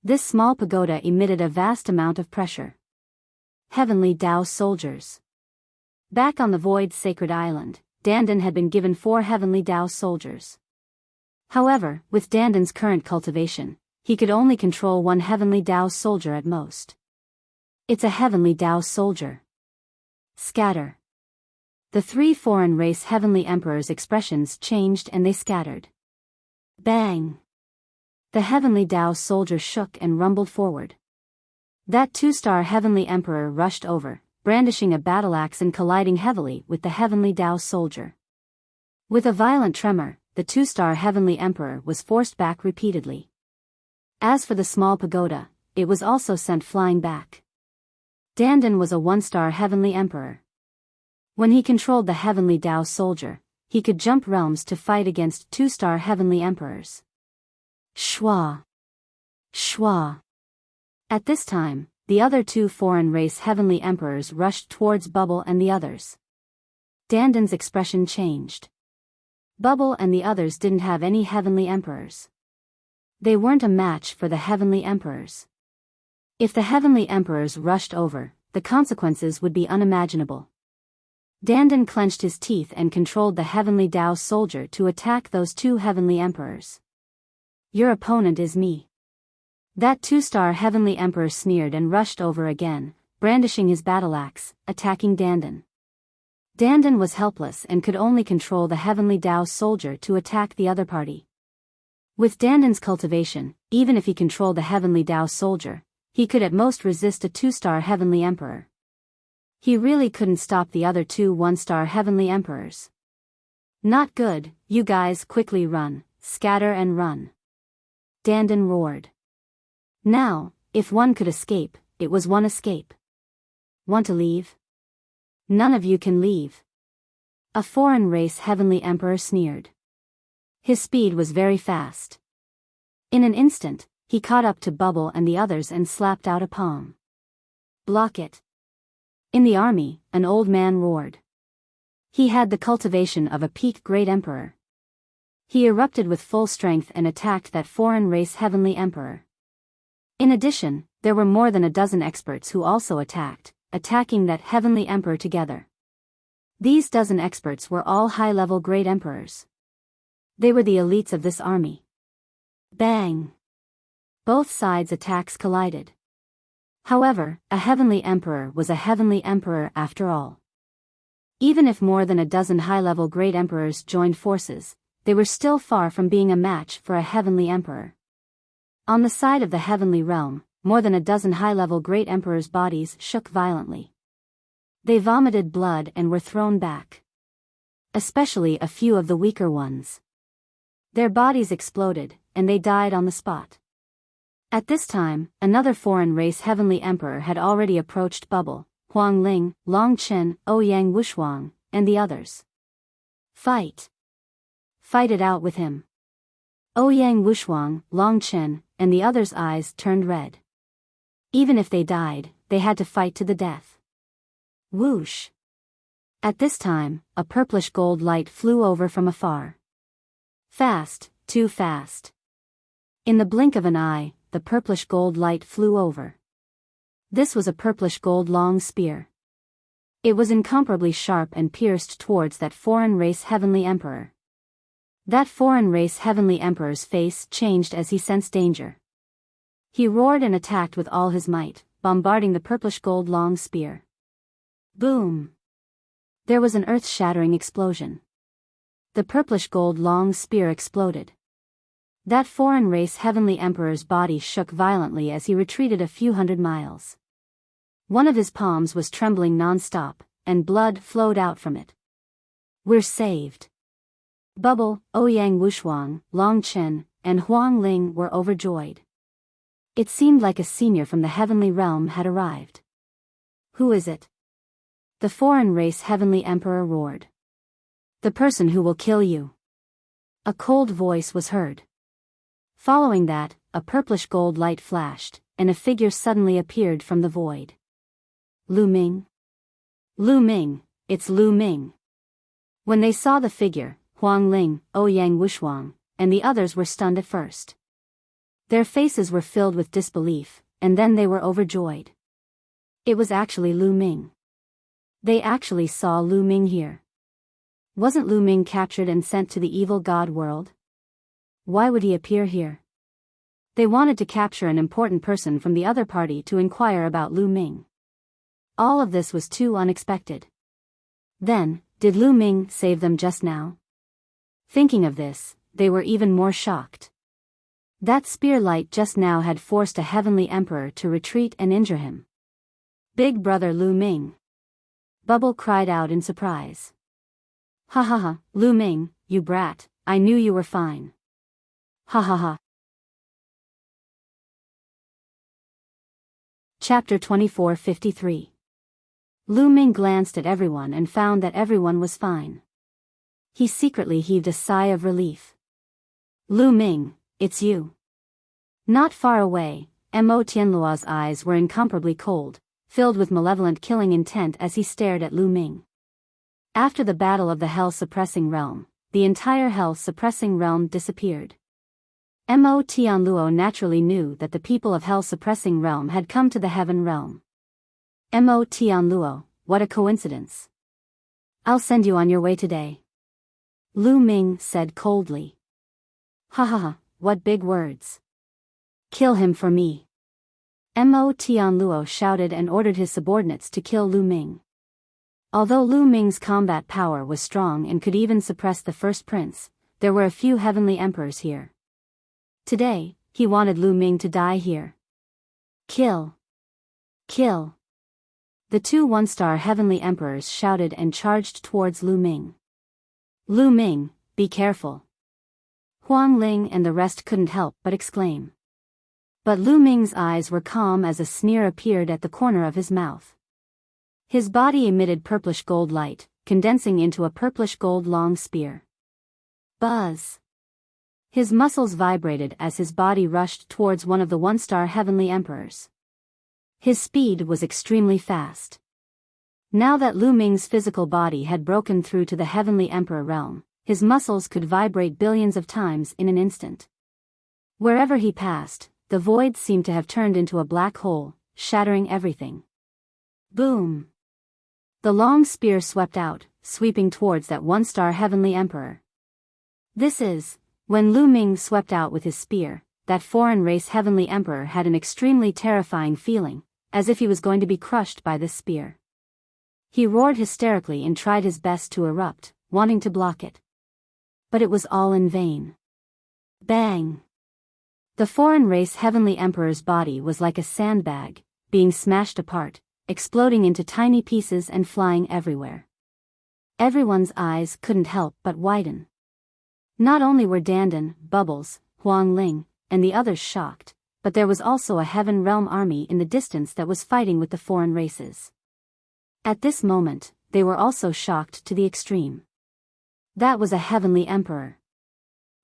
This small pagoda emitted a vast amount of pressure. Heavenly Tao soldiers. Back on the Void Sacred Island, Dandan had been given 4 Heavenly Tao soldiers. However, with Dandan's current cultivation, he could only control 1 Heavenly Tao soldier at most. "It's a Heavenly Tao soldier. Scatter." The 3 foreign race Heavenly Emperors' expressions changed and they scattered. Bang! The Heavenly Tao soldier shook and rumbled forward. That 2-star Heavenly Emperor rushed over, brandishing a battle axe and colliding heavily with the Heavenly Tao soldier. With a violent tremor, the 2-star Heavenly Emperor was forced back repeatedly. As for the small pagoda, it was also sent flying back. Dandan was a 1-star Heavenly Emperor. When he controlled the Heavenly Tao soldier, he could jump realms to fight against 2-star Heavenly Emperors. Shwa! Shwa! At this time, the other 2 foreign race Heavenly Emperors rushed towards Bubble and the others. Dandan's expression changed. Bubble and the others didn't have any Heavenly Emperors. They weren't a match for the Heavenly Emperors. If the Heavenly Emperors rushed over, the consequences would be unimaginable. Dandan clenched his teeth and controlled the Heavenly Tao soldier to attack those 2 Heavenly Emperors. "Your opponent is me." That 2-star Heavenly Emperor sneered and rushed over again, brandishing his battle axe, attacking Dandan. Dandan was helpless and could only control the Heavenly Tao soldier to attack the other party. With Dandan's cultivation, even if he controlled the Heavenly Tao soldier, he could at most resist a 2-star Heavenly Emperor. He really couldn't stop the other 2 1-star Heavenly Emperors. "Not good, you guys quickly run, scatter and run." Dandan roared. Now, if one could escape, it was one escape. "Want to leave? None of you can leave." A foreign race Heavenly Emperor sneered. His speed was very fast. In an instant, he caught up to Bubble and the others and slapped out a palm. "Block it." In the army, an old man roared. He had the cultivation of a peak great emperor. He erupted with full strength and attacked that foreign race Heavenly Emperor. In addition, there were more than a dozen experts who also attacking that heavenly emperor together. These dozen experts were all high-level great emperors. They were the elites of this army. Bang! Both sides' attacks collided. However, a heavenly emperor was a heavenly emperor after all. Even if more than a dozen high-level great emperors joined forces, they were still far from being a match for a heavenly emperor. On the side of the heavenly realm, more than a dozen high-level great emperors' bodies shook violently. They vomited blood and were thrown back. Especially a few of the weaker ones. Their bodies exploded, and they died on the spot. At this time, another foreign race heavenly emperor had already approached Bubble, Huang Ling, Long Chen, Ouyang Wushuang, and the others. Fight! Fight it out with him. Ouyang Wushuang, Long Chen, and the others' eyes turned red. Even if they died, they had to fight to the death. Whoosh! At this time, a purplish gold light flew over from afar. Fast, too fast. In the blink of an eye, the purplish gold light flew over. This was a purplish gold long spear. It was incomparably sharp and pierced towards that foreign race heavenly emperor. That foreign race heavenly emperor's face changed as he sensed danger. He roared and attacked with all his might, bombarding the purplish gold long spear. Boom! There was an earth-shattering explosion. The purplish gold long spear exploded. That foreign race heavenly emperor's body shook violently as he retreated a few hundred miles. One of his palms was trembling non-stop, and blood flowed out from it. We're saved. Bubble, Ouyang Wushuang, Long Chen, and Huang Ling were overjoyed. It seemed like a senior from the heavenly realm had arrived. Who is it? The foreign race heavenly emperor roared. The person who will kill you. A cold voice was heard. Following that, a purplish gold light flashed, and a figure suddenly appeared from the void. Lu Ming? Lu Ming, it's Lu Ming. When they saw the figure, Huang Ling, Ouyang Wushuang, and the others were stunned at first. Their faces were filled with disbelief, and then they were overjoyed. It was actually Lu Ming. They actually saw Lu Ming here. Wasn't Lu Ming captured and sent to the evil god world? Why would he appear here? They wanted to capture an important person from the other party to inquire about Lu Ming. All of this was too unexpected. Then, did Lu Ming save them just now? Thinking of this, they were even more shocked. That spear light just now had forced a heavenly emperor to retreat and injure him. Big brother Lu Ming. Bubble cried out in surprise. Ha ha ha, Lu Ming, you brat, I knew you were fine. Ha ha ha. Chapter 24:53. Lu Ming glanced at everyone and found that everyone was fine. He secretly heaved a sigh of relief. Lu Ming, it's you. Not far away, Mo Tianluo's eyes were incomparably cold, filled with malevolent killing intent as he stared at Lu Ming. After the battle of the hell-suppressing realm, the entire hell-suppressing realm disappeared. Mo Tianluo naturally knew that the people of hell-suppressing realm had come to the heaven realm. Mo Tianluo, what a coincidence. I'll send you on your way today. Lu Ming said coldly. Ha ha ha, what big words. Kill him for me. Mo Tianluo shouted and ordered his subordinates to kill Lu Ming. Although Lu Ming's combat power was strong and could even suppress the first prince, there were a few heavenly emperors here. Today, he wanted Lu Ming to die here. Kill. Kill. The two one-star heavenly emperors shouted and charged towards Lu Ming. Lu Ming, be careful. Huang Ling and the rest couldn't help but exclaim. But Lu Ming's eyes were calm as a sneer appeared at the corner of his mouth. His body emitted purplish gold light, condensing into a purplish gold long spear. Buzz. His muscles vibrated as his body rushed towards one of the one-star heavenly emperors. His speed was extremely fast. Now that Lu Ming's physical body had broken through to the heavenly emperor realm, his muscles could vibrate billions of times in an instant. Wherever he passed, the void seemed to have turned into a black hole, shattering everything. Boom! The long spear swept out, sweeping towards that one-star heavenly emperor. When Lu Ming swept out with his spear, that foreign race heavenly emperor had an extremely terrifying feeling, as if he was going to be crushed by this spear. He roared hysterically and tried his best to erupt, wanting to block it. But it was all in vain. Bang! The foreign race heavenly emperor's body was like a sandbag, being smashed apart, exploding into tiny pieces and flying everywhere. Everyone's eyes couldn't help but widen. Not only were Dandan, Bubbles, Huang Ling, and the others shocked, but there was also a Heaven Realm army in the distance that was fighting with the foreign races. At this moment, they were also shocked to the extreme. That was a heavenly emperor.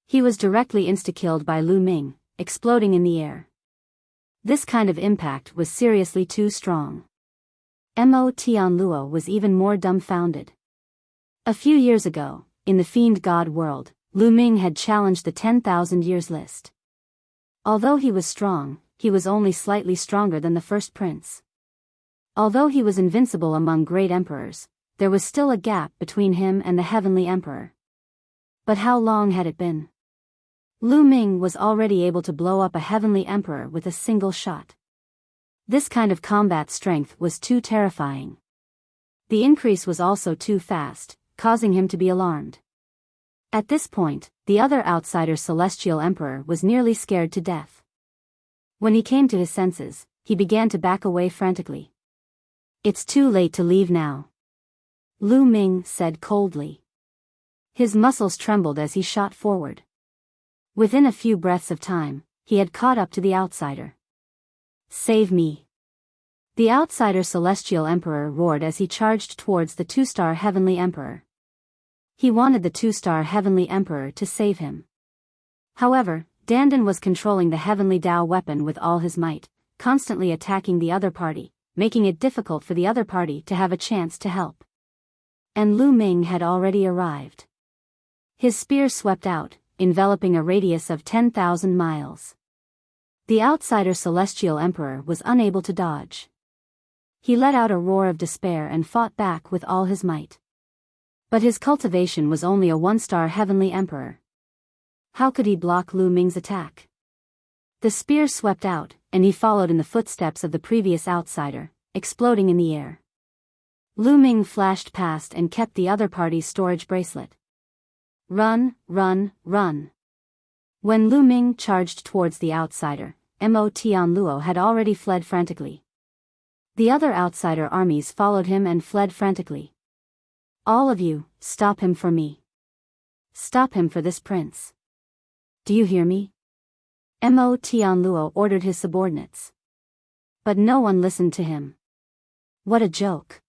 He was directly insta-killed by Lu Ming, exploding in the air. This kind of impact was seriously too strong. Mo Tianluo was even more dumbfounded. A few years ago, in the Fiend God world, Lu Ming had challenged the 10,000 years list. Although he was strong, he was only slightly stronger than the first prince. Although he was invincible among great emperors, there was still a gap between him and the heavenly emperor. But how long had it been? Lu Ming was already able to blow up a heavenly emperor with a single shot. This kind of combat strength was too terrifying. The increase was also too fast, causing him to be alarmed. At this point, the other outsider Celestial Emperor was nearly scared to death. When he came to his senses, he began to back away frantically. "It's too late to leave now," Lu Ming said coldly. His muscles trembled as he shot forward. Within a few breaths of time, he had caught up to the outsider. "Save me!" The outsider Celestial Emperor roared as he charged towards the two-star Heavenly Emperor. He wanted the two-star Heavenly Emperor to save him. However, Dandan was controlling the Heavenly Dao weapon with all his might, constantly attacking the other party, making it difficult for the other party to have a chance to help. And Lu Ming had already arrived. His spear swept out, enveloping a radius of 10,000 miles. The outsider Celestial Emperor was unable to dodge. He let out a roar of despair and fought back with all his might. But his cultivation was only a one-star Heavenly Emperor. How could he block Lu Ming's attack? The spear swept out, and he followed in the footsteps of the previous outsider, exploding in the air. Lu Ming flashed past and kept the other party's storage bracelet. Run, run, run. When Lu Ming charged towards the outsider, Mo Tianluo had already fled frantically. The other outsider armies followed him and fled frantically. "All of you, stop him for me. Stop him for this prince. Do you hear me?" Mo Tianluo ordered his subordinates. But no one listened to him. What a joke.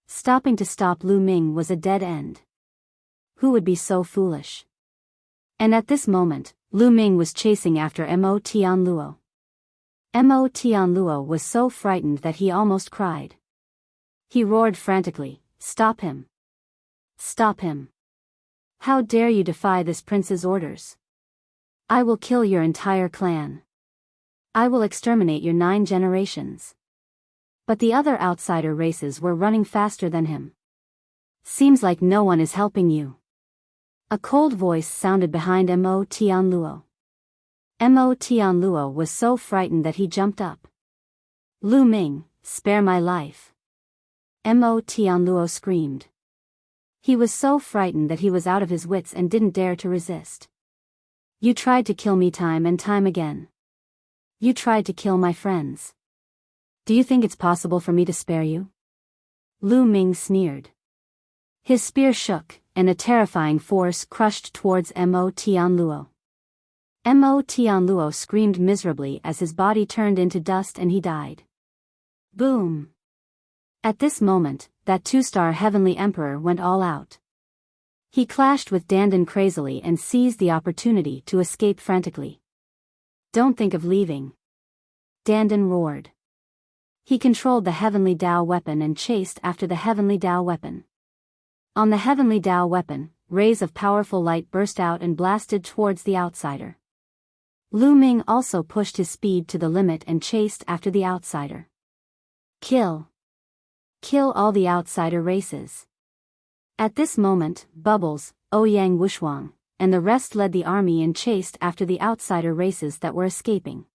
Stopping to stop Lu Ming was a dead end. Who would be so foolish? And at this moment, Lu Ming was chasing after Mo Tianluo. Mo Tianluo was so frightened that he almost cried. He roared frantically, "Stop him! Stop him! How dare you defy this prince's orders? I will kill your entire clan. I will exterminate your 9 generations." But the other outsider races were running faster than him. "Seems like no one is helping you." A cold voice sounded behind Mo Tianluo. Mo Tianluo was so frightened that he jumped up. "Lu Ming, spare my life!" Mo Tianluo screamed. He was so frightened that he was out of his wits and didn't dare to resist. "You tried to kill me time and time again. You tried to kill my friends. Do you think it's possible for me to spare you?" Lu Ming sneered. His spear shook, and a terrifying force crushed towards Mo Tianluo. Mo Tianluo screamed miserably as his body turned into dust and he died. Boom! At this moment, that two-star Heavenly Emperor went all out. He clashed with Dandan crazily and seized the opportunity to escape frantically. "Don't think of leaving!" Dandan roared. He controlled the Heavenly Dao weapon and chased after the Heavenly Dao weapon. On the Heavenly Dao weapon, rays of powerful light burst out and blasted towards the outsider. Lu Ming also pushed his speed to the limit and chased after the outsider. Kill. Kill all the outsider races. At this moment, Bubbles, Ouyang Wushuang, and the rest led the army and chased after the outsider races that were escaping.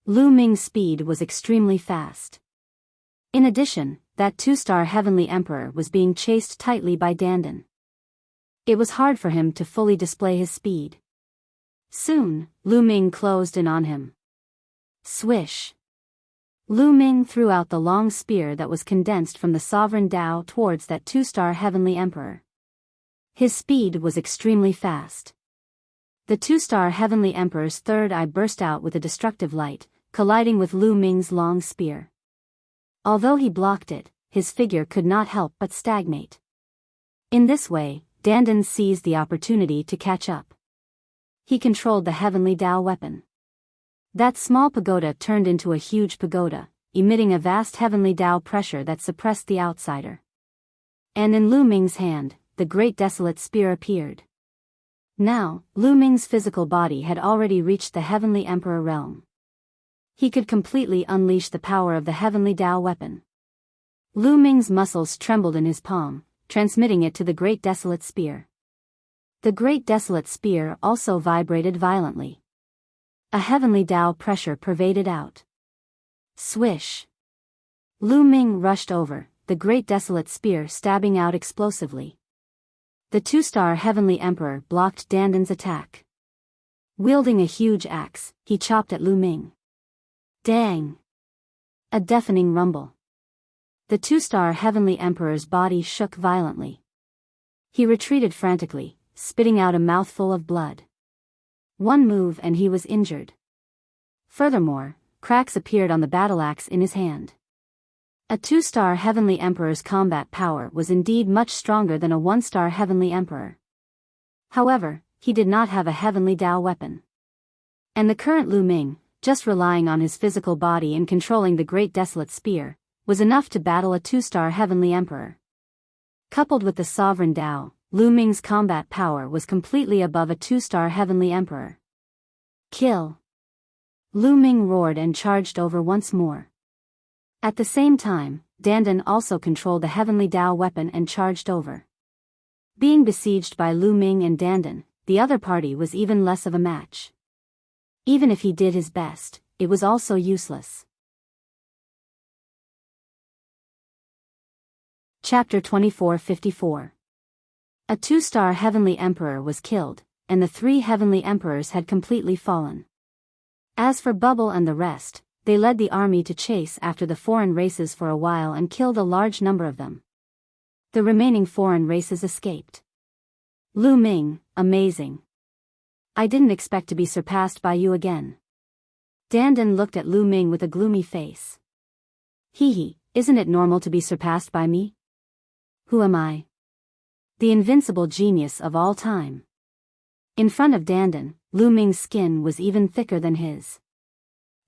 Lu Ming's speed was extremely fast. In addition, that two-star Heavenly Emperor was being chased tightly by Dandan. It was hard for him to fully display his speed. Soon, Lu Ming closed in on him. Swish! Lu Ming threw out the long spear that was condensed from the Sovereign Tao towards that two-star Heavenly Emperor. His speed was extremely fast. The two-star Heavenly Emperor's third eye burst out with a destructive light, colliding with Lu Ming's long spear. Although he blocked it, his figure could not help but stagnate. In this way, Dandan seized the opportunity to catch up. He controlled the Heavenly Tao weapon. That small pagoda turned into a huge pagoda, emitting a vast Heavenly Tao pressure that suppressed the outsider. And in Lu Ming's hand, the Great Desolate Spear appeared. Now, Lu Ming's physical body had already reached the Heavenly Emperor realm. He could completely unleash the power of the Heavenly Tao weapon. Lu Ming's muscles trembled in his palm, transmitting it to the Great Desolate Spear. The Great Desolate Spear also vibrated violently. A Heavenly Tao pressure pervaded out. Swish! Lu Ming rushed over, the Great Desolate Spear stabbing out explosively. The two-star Heavenly Emperor blocked Dandan's attack. Wielding a huge axe, he chopped at Lu Ming. Dang! A deafening rumble. The two-star Heavenly Emperor's body shook violently. He retreated frantically, spitting out a mouthful of blood. One move and he was injured. Furthermore, cracks appeared on the battle axe in his hand. A two-star Heavenly Emperor's combat power was indeed much stronger than a one-star Heavenly Emperor. However, he did not have a Heavenly Tao weapon. And the current Lu Ming, just relying on his physical body and controlling the Great Desolate Spear, was enough to battle a two-star Heavenly Emperor. Coupled with the Sovereign Tao, Lu Ming's combat power was completely above a two-star Heavenly Emperor. Kill! Lu Ming roared and charged over once more. At the same time, Dandan also controlled the Heavenly Tao weapon and charged over. Being besieged by Lu Ming and Dandan, the other party was even less of a match. Even if he did his best, it was also useless. Chapter 2454. A two-star Heavenly Emperor was killed, and the three Heavenly Emperors had completely fallen. As for Bubble and the rest, they led the army to chase after the foreign races for a while and killed a large number of them. The remaining foreign races escaped. Lu Ming, amazing. I didn't expect to be surpassed by you again. Dandan looked at Lu Ming with a gloomy face. Hee, isn't it normal to be surpassed by me? Who am I? The invincible genius of all time. In front of Dandan, Lu Ming's skin was even thicker than his.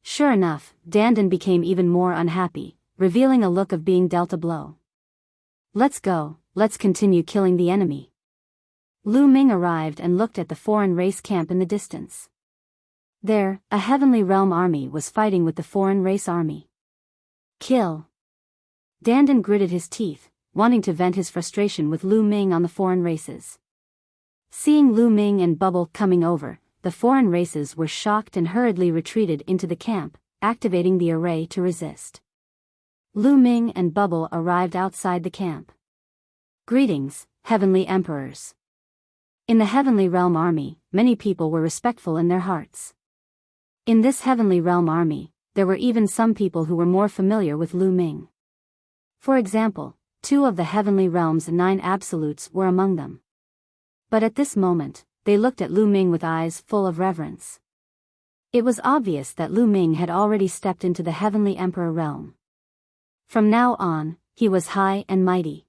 Sure enough, Dandan became even more unhappy, revealing a look of being dealt a blow. Let's go, let's continue killing the enemy. Lu Ming arrived and looked at the foreign race camp in the distance. There, a Heavenly Realm army was fighting with the foreign race army. Kill! Dandan gritted his teeth, wanting to vent his frustration with Lu Ming on the foreign races. Seeing Lu Ming and Bubble coming over, the foreign races were shocked and hurriedly retreated into the camp, activating the array to resist. Lu Ming and Bubble arrived outside the camp. Greetings, Heavenly Emperors. In the Heavenly Realm army, many people were respectful in their hearts. In this Heavenly Realm army, there were even some people who were more familiar with Lu Ming. For example, 2 of the Heavenly Realm's 9 absolutes were among them. But at this moment, they looked at Lu Ming with eyes full of reverence. It was obvious that Lu Ming had already stepped into the Heavenly Emperor realm. From now on, he was high and mighty.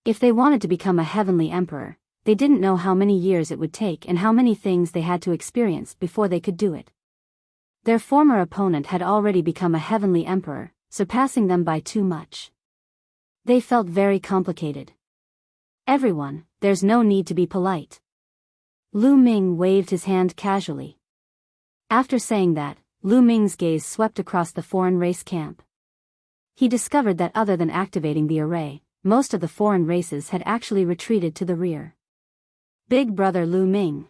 If they wanted to become a Heavenly Emperor, they didn't know how many years it would take and how many things they had to experience before they could do it. Their former opponent had already become a Heavenly Emperor, surpassing them by too much. They felt very complicated. Everyone, there's no need to be polite. Lu Ming waved his hand casually. After saying that, Lu Ming's gaze swept across the foreign race camp. He discovered that other than activating the array, most of the foreign races had actually retreated to the rear. Big brother Lu Ming.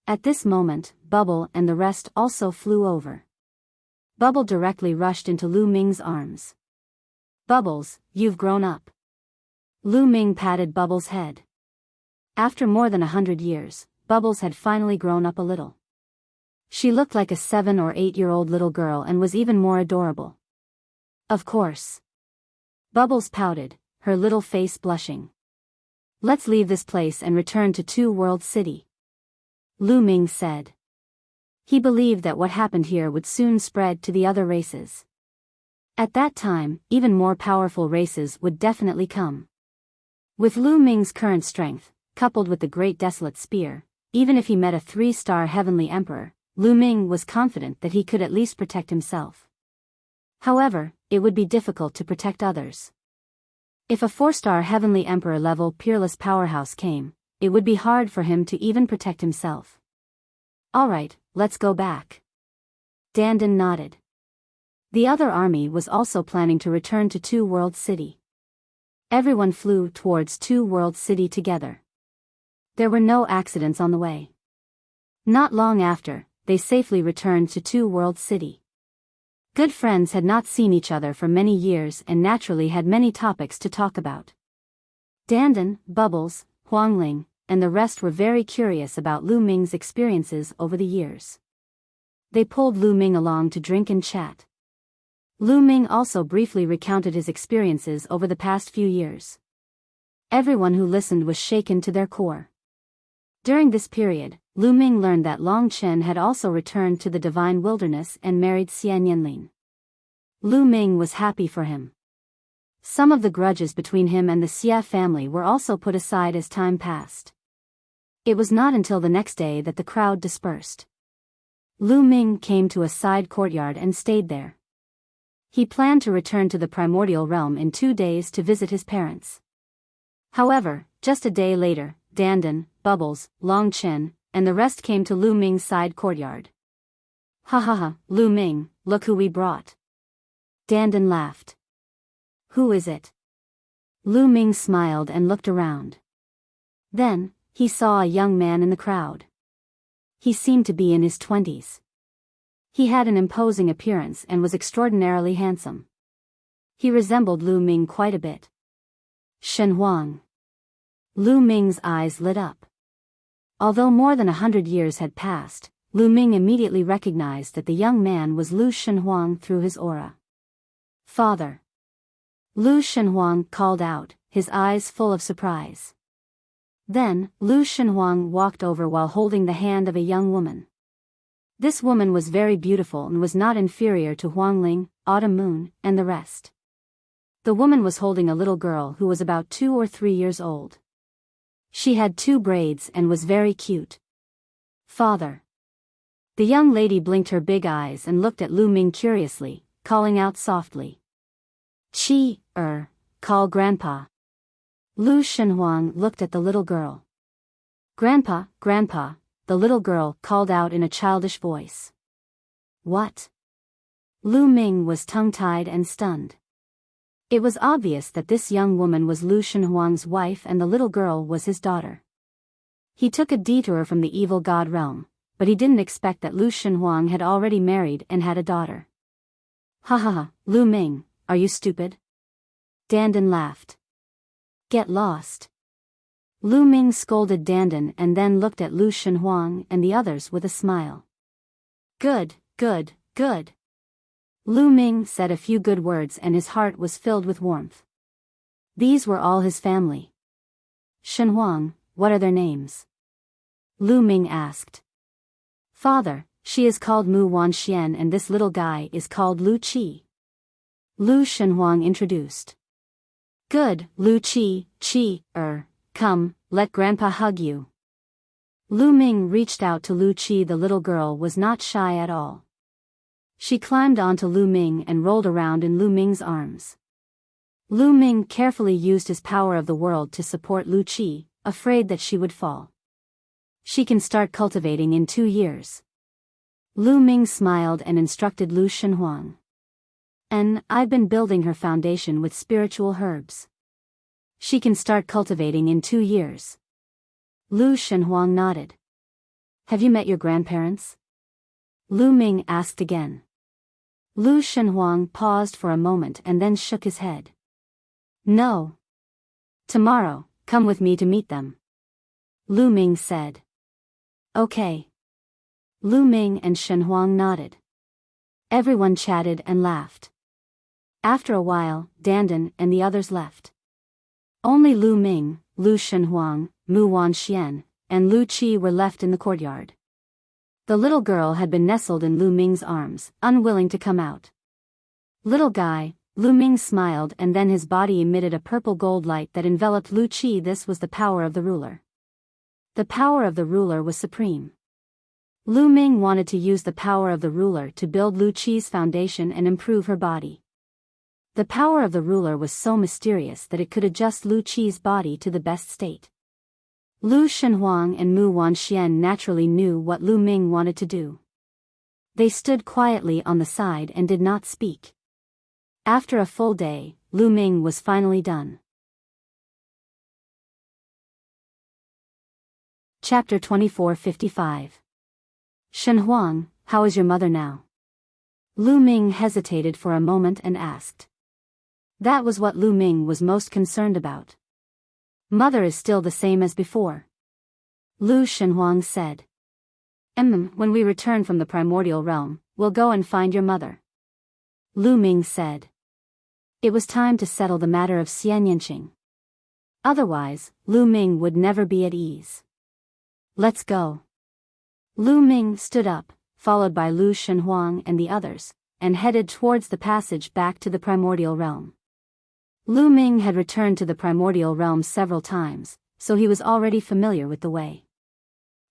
At this moment, Bubble and the rest also flew over. Bubble directly rushed into Lu Ming's arms. Bubbles, you've grown up. Lu Ming patted Bubbles' head. After more than 100 years, Bubbles had finally grown up a little. She looked like a 7 or 8-year-old little girl and was even more adorable. Of course. Bubbles pouted, her little face blushing. Let's leave this place and return to Two World City. Lu Ming said. He believed that what happened here would soon spread to the other races. At that time, even more powerful races would definitely come. With Lu Ming's current strength, coupled with the Great Desolate Spear, even if he met a 3-star Heavenly Emperor, Lu Ming was confident that he could at least protect himself. However, it would be difficult to protect others. If a 4-star Heavenly Emperor level peerless powerhouse came, it would be hard for him to even protect himself. Alright, let's go back. Dandan nodded. The other army was also planning to return to Two World City. Everyone flew towards Two World City together. There were no accidents on the way. Not long after, they safely returned to Two World City. Good friends had not seen each other for many years and naturally had many topics to talk about. Dandan, Bubbles, Huangling, and the rest were very curious about Lu Ming's experiences over the years. They pulled Lu Ming along to drink and chat. Lu Ming also briefly recounted his experiences over the past few years. Everyone who listened was shaken to their core. During this period, Lu Ming learned that Long Chen had also returned to the Divine Wilderness and married Xian Yanlin. Lu Ming was happy for him. Some of the grudges between him and the Xia family were also put aside as time passed. It was not until the next day that the crowd dispersed. Lu Ming came to a side courtyard and stayed there. He planned to return to the primordial realm in 2 days to visit his parents. However, just a day later, Dandan, Bubbles, Long Chen, and the rest came to Lu Ming's side courtyard. Ha ha ha, Lu Ming, look who we brought. Dandan laughed. Who is it? Lu Ming smiled and looked around. Then, he saw a young man in the crowd. He seemed to be in his 20s. He had an imposing appearance and was extraordinarily handsome. He resembled Lu Ming quite a bit. Shen Huang. Lu Ming's eyes lit up. Although more than 100 years had passed, Lu Ming immediately recognized that the young man was Lu Shenhuang through his aura. Father. Lu Shenhuang called out, his eyes full of surprise. Then, Lu Shenhuang walked over while holding the hand of a young woman. This woman was very beautiful and was not inferior to Huangling, Autumn Moon, and the rest. The woman was holding a little girl who was about 2 or 3 years old. She had 2 braids and was very cute. Father. The young lady blinked her big eyes and looked at Lu Ming curiously, calling out softly. Call Grandpa. Lu Shenhuang looked at the little girl. Grandpa, Grandpa, the little girl called out in a childish voice. What? Lu Ming was tongue-tied and stunned. It was obvious that this young woman was Lu Shenhuang's wife and the little girl was his daughter. He took a detour from the evil god realm, but he didn't expect that Lu Shenhuang had already married and had a daughter. Ha ha ha, Lu Ming, are you stupid? Dandan laughed. Get lost. Lu Ming scolded Dandan and then looked at Lu Shenhuang and the others with a smile. Good, good, good. Lu Ming said a few good words and his heart was filled with warmth. These were all his family. Shenhuang, what are their names? Lu Ming asked. Father, she is called Mu Wanxian and this little guy is called Lu Qi. Lu Shenhuang introduced. Good, Lu Qi, come, let Grandpa hug you. Lu Ming reached out to Lu Qi. The little girl was not shy at all. She climbed onto Lu Ming and rolled around in Lu Ming's arms. Lu Ming carefully used his power of the world to support Lu Qi, afraid that she would fall. She can start cultivating in 2 years. Lu Ming smiled and instructed Lu Shenhuang. And I've been building her foundation with spiritual herbs. She can start cultivating in 2 years. Lu Shenhuang nodded. Have you met your grandparents? Lu Ming asked again. Lu Shenhuang paused for a moment and then shook his head. No. Tomorrow, come with me to meet them. Lu Ming said. Okay. Lu Ming and Shenhuang nodded. Everyone chatted and laughed. After a while, Dandan and the others left. Only Lu Ming, Lu Shenhuang, Mu Wanxian, and Lu Qi were left in the courtyard. The little girl had been nestled in Lu Ming's arms, unwilling to come out. Little guy, Lu Ming smiled and then his body emitted a purple gold light that enveloped Lu Qi. This was the power of the ruler. The power of the ruler was supreme. Lu Ming wanted to use the power of the ruler to build Lu Qi's foundation and improve her body. The power of the ruler was so mysterious that it could adjust Lu Qi's body to the best state. Lu Shenhuang and Mu Wanxian naturally knew what Lu Ming wanted to do. They stood quietly on the side and did not speak. After a full day, Lu Ming was finally done. Chapter 2455. Shenhuang, how is your mother now? Lu Ming hesitated for a moment and asked. That was what Lu Ming was most concerned about. Mother is still the same as before. Lu Shenhuang said. When we return from the primordial realm, we'll go and find your mother. Lu Ming said. It was time to settle the matter of Xian Yanqing. Otherwise, Lu Ming would never be at ease. Let's go. Lu Ming stood up, followed by Lu Shenhuang and the others, and headed towards the passage back to the primordial realm. Lu Ming had returned to the primordial realm several times, so he was already familiar with the way.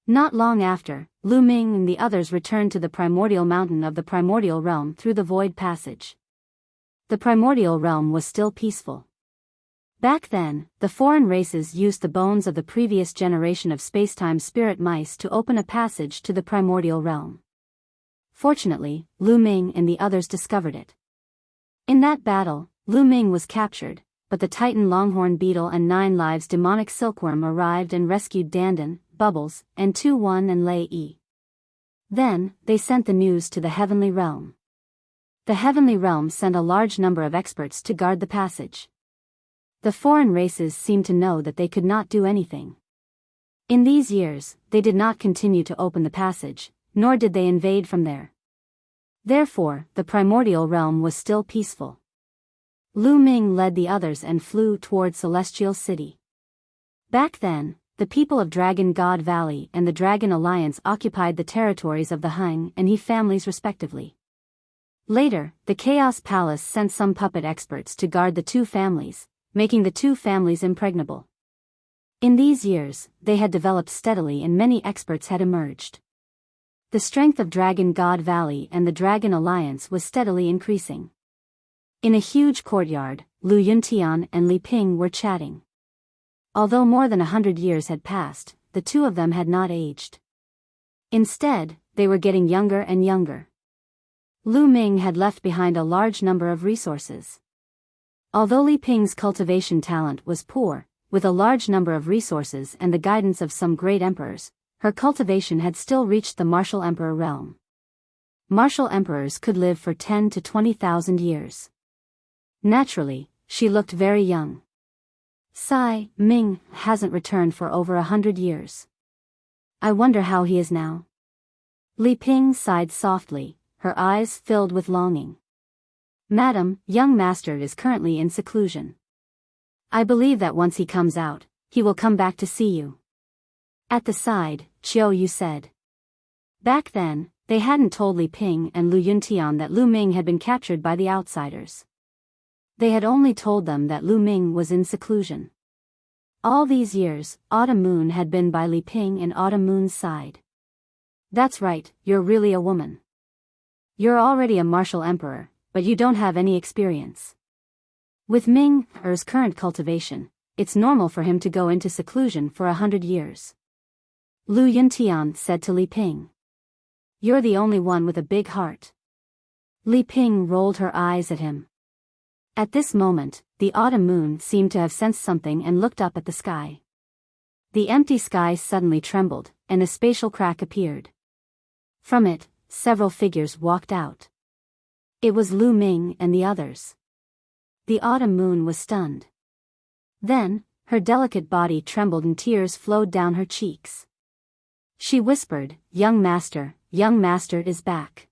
Not long after, Lu Ming and the others returned to the primordial mountain of the primordial realm through the void passage. The primordial realm was still peaceful. Back then, the foreign races used the bones of the previous generation of spacetime spirit mice to open a passage to the primordial realm. Fortunately, Lu Ming and the others discovered it. In that battle, Lu Ming was captured, but the Titan Longhorn Beetle and 9 Lives Demonic Silkworm arrived and rescued Dandan, Bubbles, and 2-1 and Lei Yi. Then, they sent the news to the Heavenly Realm. The Heavenly Realm sent a large number of experts to guard the passage. The foreign races seemed to know that they could not do anything. In these years, they did not continue to open the passage, nor did they invade from there. Therefore, the primordial realm was still peaceful. Lu Ming led the others and flew toward Celestial City. Back then, the people of Dragon God Valley and the Dragon Alliance occupied the territories of the Hung and He families respectively. Later, the Chaos Palace sent some puppet experts to guard the 2 families, making the 2 families impregnable. In these years, they had developed steadily and many experts had emerged. The strength of Dragon God Valley and the Dragon Alliance was steadily increasing. In a huge courtyard, Lu Yuntian and Li Ping were chatting. Although more than 100 years had passed, the 2 of them had not aged. Instead, they were getting younger and younger. Lu Ming had left behind a large number of resources. Although Li Ping's cultivation talent was poor, with a large number of resources and the guidance of some great emperors, her cultivation had still reached the martial emperor realm. Martial emperors could live for 10 to 20,000 years. Naturally, she looked very young. Sai Ming hasn't returned for over 100 years. I wonder how he is now. Li Ping sighed softly, her eyes filled with longing. Madam, young master is currently in seclusion. I believe that once he comes out, he will come back to see you. At the side, Chiu Yu said. Back then, they hadn't told Li Ping and Lu Yuntian that Lu Ming had been captured by the outsiders. They had only told them that Lu Ming was in seclusion. All these years, Autumn Moon had been by Li Ping and Autumn Moon's side. That's right, you're really a woman. You're already a martial emperor, but you don't have any experience. With Ming-er's current cultivation, it's normal for him to go into seclusion for 100 years. Lu Yuntian said to Li Ping. You're the only one with a big heart. Li Ping rolled her eyes at him. At this moment, the autumn moon seemed to have sensed something and looked up at the sky. The empty sky suddenly trembled, and a spatial crack appeared. From it, several figures walked out. It was Lu Ming and the others. The autumn moon was stunned. Then, her delicate body trembled and tears flowed down her cheeks. She whispered, young master is back.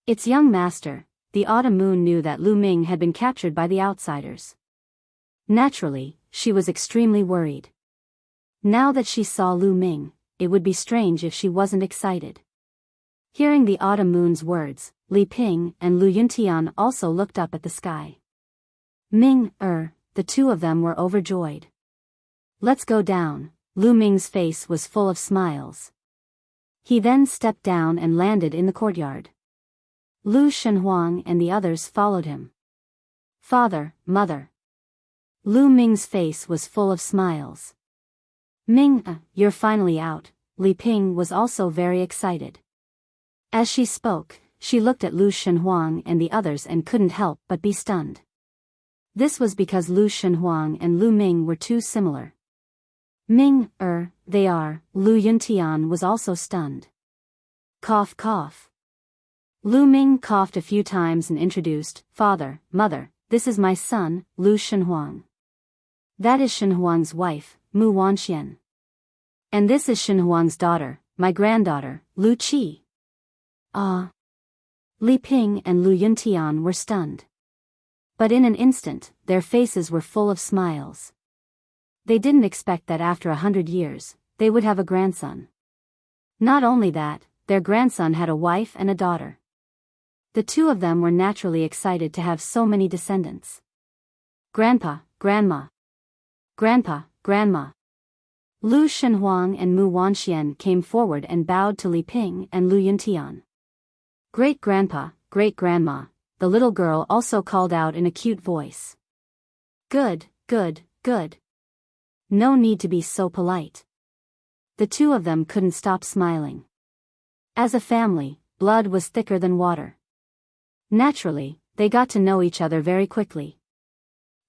It's young master." The autumn moon knew that Lu Ming had been captured by the outsiders. Naturally, she was extremely worried. Now that she saw Lu Ming, it would be strange if she wasn't excited. Hearing the autumn moon's words, Li Ping and Lu Yuntian also looked up at the sky. The two of them were overjoyed. "Let's go down." Lu Ming's face was full of smiles. He then stepped down and landed in the courtyard. Lu Shenhuang and the others followed him. "Father, mother." Lu Ming's face was full of smiles. You're finally out." Li Ping was also very excited. As she spoke, she looked at Lu Shenhuang and the others and couldn't help but be stunned. This was because Lu Shenhuang and Lu Ming were too similar. They are. Lu Yuntian was also stunned. Cough cough. Lu Ming coughed a few times and introduced, "Father, mother, this is my son, Lu Shenhuang. That is Shenhuang's wife, Mu Wanxian. And this is Shenhuang's daughter, my granddaughter, Lu Qi." Li Ping and Lu Yuntian were stunned. But in an instant, their faces were full of smiles. They didn't expect that after 100 years, they would have a grandson. Not only that, their grandson had a wife and a daughter. The two of them were naturally excited to have so many descendants. "Grandpa, Grandma. Grandpa, Grandma." Lu Shenhuang and Mu Wanxian came forward and bowed to Li Ping and Lu Yuntian. "Great-grandpa, great-grandma," the little girl also called out in a cute voice. Good. No need to be so polite." The two of them couldn't stop smiling. As a family, blood was thicker than water. Naturally, they got to know each other very quickly.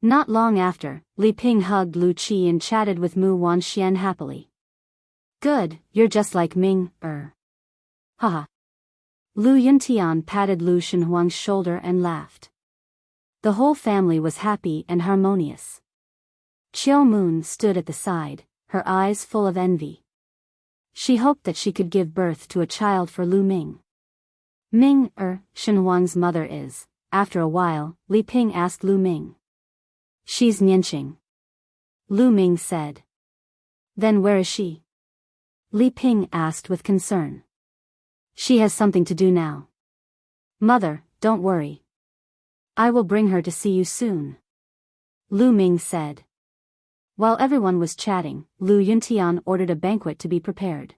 Not long after, Li Ping hugged Lu Qi and chatted with Mu Wanxian happily. "Good, you're just like Ming. Haha." Lu Yuntian patted Lu Shenhuang's shoulder and laughed. The whole family was happy and harmonious. Qiu Moon stood at the side, her eyes full of envy. She hoped that she could give birth to a child for Lu Ming. Shenhuang's mother is. After a while, Li Ping asked Lu Ming. "She's Nianqing." Lu Ming said. "Then where is she?" Li Ping asked with concern. "She has something to do now." "Mother, don't worry. I will bring her to see you soon," Lu Ming said. While everyone was chatting, Lu Yuntian ordered a banquet to be prepared.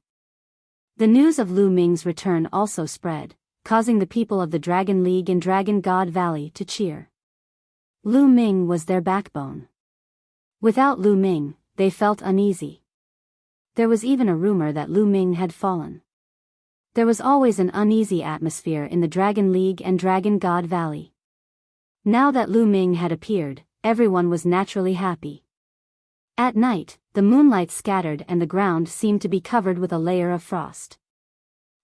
The news of Lu Ming's return also spread, causing the people of the Dragon League and Dragon God Valley to cheer. Lu Ming was their backbone. Without Lu Ming, they felt uneasy. There was even a rumor that Lu Ming had fallen. There was always an uneasy atmosphere in the Dragon League and Dragon God Valley. Now that Lu Ming had appeared, everyone was naturally happy. At night, the moonlight scattered and the ground seemed to be covered with a layer of frost.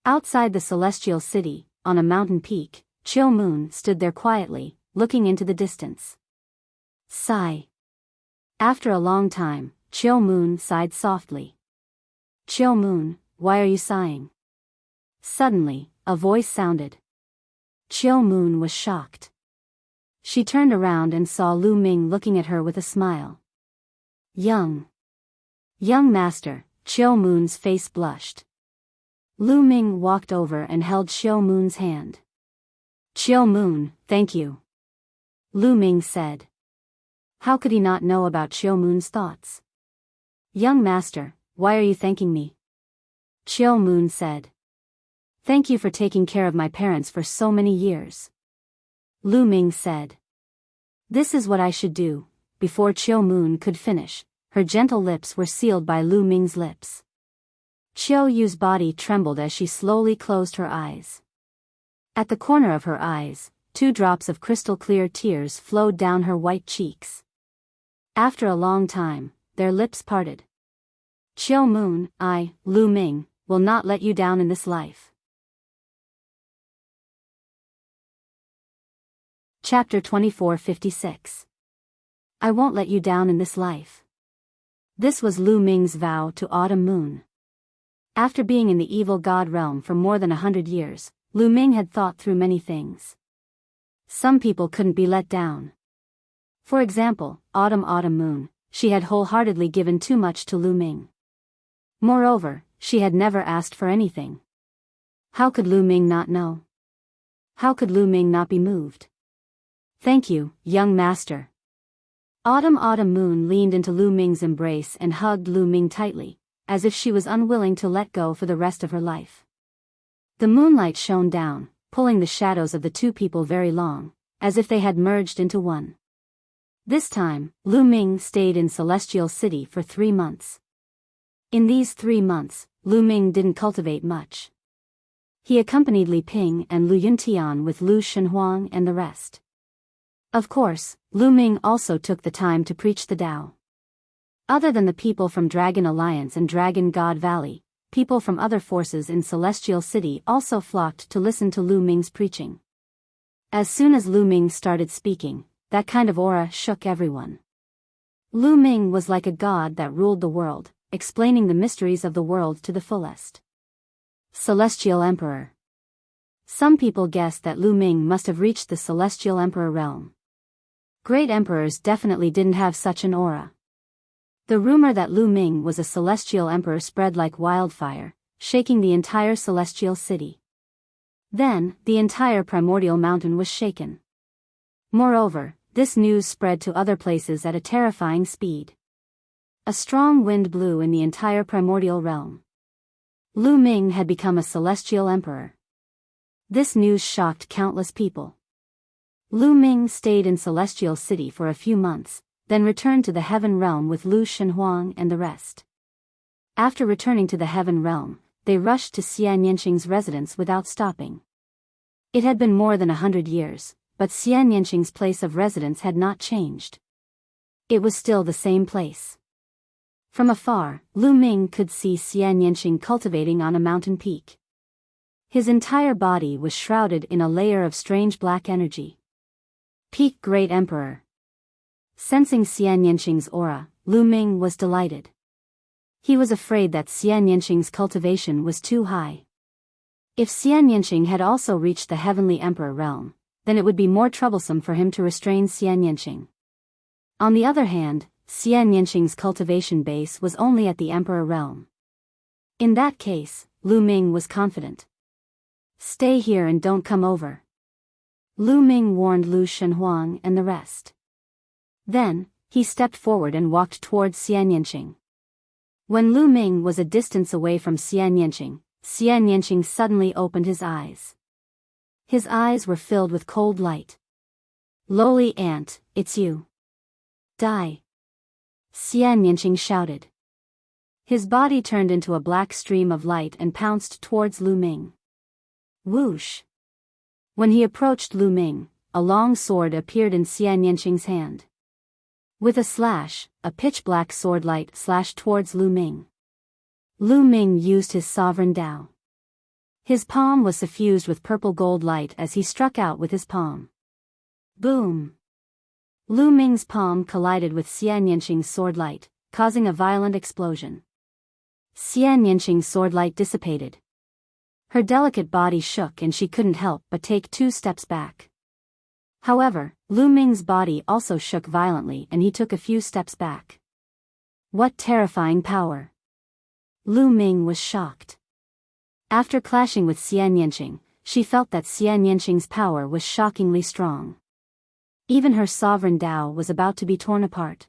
Outside the celestial city, on a mountain peak, Qiu Moon stood there quietly, looking into the distance. Sigh. After a long time, Qiu Moon sighed softly. "Qiu Moon, why are you sighing?" Suddenly, a voice sounded. Qiu Moon was shocked. She turned around and saw Lu Ming looking at her with a smile. Young master." Qiu Moon's face blushed. Lu Ming walked over and held Qiu Moon's hand. "Qiu Moon, thank you," Lu Ming said. How could he not know about Qiu Moon's thoughts? "Young master, why are you thanking me?" Qiu Moon said. "Thank you for taking care of my parents for so many years," Lu Ming said. "This is what I should do." Before Qiu Moon could finish, her gentle lips were sealed by Lu Ming's lips. Qiu Yu's body trembled as she slowly closed her eyes. At the corner of her eyes, 2 drops of crystal-clear tears flowed down her white cheeks. After a long time, their lips parted. Qiu Moon, I, Lu Ming, will not let you down in this life. Chapter 2456. I won't let you down in this life. This was Lu Ming's vow to Autumn Moon. After being in the evil god realm for more than 100 years, Lu Ming had thought through many things. Some people couldn't be let down. For example, Autumn Moon, she had wholeheartedly given too much to Lu Ming. Moreover, she had never asked for anything. How could Lu Ming not know? How could Lu Ming not be moved? Thank you, young master. Autumn Moon leaned into Lu Ming's embrace and hugged Lu Ming tightly, as if she was unwilling to let go for the rest of her life. The moonlight shone down, pulling the shadows of the 2 people very long, as if they had merged into one. This time, Lu Ming stayed in Celestial City for 3 months. In these 3 months, Lu Ming didn't cultivate much. He accompanied Li Ping and Lu Yuntian with Lu Shenhuang and the rest. Of course, Lu Ming also took the time to preach the Tao. Other than the people from Dragon Alliance and Dragon God Valley, people from other forces in Celestial City also flocked to listen to Lu Ming's preaching. As soon as Lu Ming started speaking, that kind of aura shook everyone. Lu Ming was like a god that ruled the world, explaining the mysteries of the world to the fullest. Celestial Emperor. Some people guessed that Lu Ming must have reached the Celestial Emperor realm. Great emperors definitely didn't have such an aura. The rumor that Lu Ming was a Celestial Emperor spread like wildfire, shaking the entire Celestial City. Then, the entire Primordial Mountain was shaken. Moreover, this news spread to other places at a terrifying speed. A strong wind blew in the entire Primordial realm. Lu Ming had become a Celestial Emperor. This news shocked countless people. Lu Ming stayed in Celestial City for a few months, then returned to the Heaven Realm with Lu Shenhuang and the rest. After returning to the Heaven Realm, they rushed to Xian Yanqing's residence without stopping. It had been more than 100 years, but Xian Yanqing's place of residence had not changed. It was still the same place. From afar, Lu Ming could see Xian Yanqing cultivating on a mountain peak. His entire body was shrouded in a layer of strange black energy. Peak Great Emperor. Sensing Xian Yanqing's aura, Lu Ming was delighted. He was afraid that Xian Yanqing's cultivation was too high. If Xian Yanqing had also reached the Heavenly Emperor realm, then it would be more troublesome for him to restrain Xian Yanqing. On the other hand, Xian Yanqing's cultivation base was only at the Emperor realm. In that case, Lu Ming was confident. Stay here and don't come over. Lu Ming warned Lu Shenhuang and the rest. Then, he stepped forward and walked towards Xian Yanqing. When Lu Ming was a distance away from Xian Yanqing suddenly opened his eyes. His eyes were filled with cold light. Lowly ant, it's you. Die. Xian Yanqing shouted. His body turned into a black stream of light and pounced towards Lu Ming. Whoosh. When he approached Lu Ming, a long sword appeared in Xian Yanqing's hand. With a slash, a pitch-black sword light slashed towards Lu Ming. Lu Ming used his sovereign Tao. His palm was suffused with purple gold light as he struck out with his palm. Boom! Lu Ming's palm collided with Xian Yanqing's sword light, causing a violent explosion. Xian Yanqing's sword light dissipated. Her delicate body shook and she couldn't help but take 2 steps back. However, Lu Ming's body also shook violently and he took a few steps back. What terrifying power! Lu Ming was shocked. After clashing with Xian Yanqing, she felt that Xian Yanqing's power was shockingly strong. Even her sovereign Tao was about to be torn apart.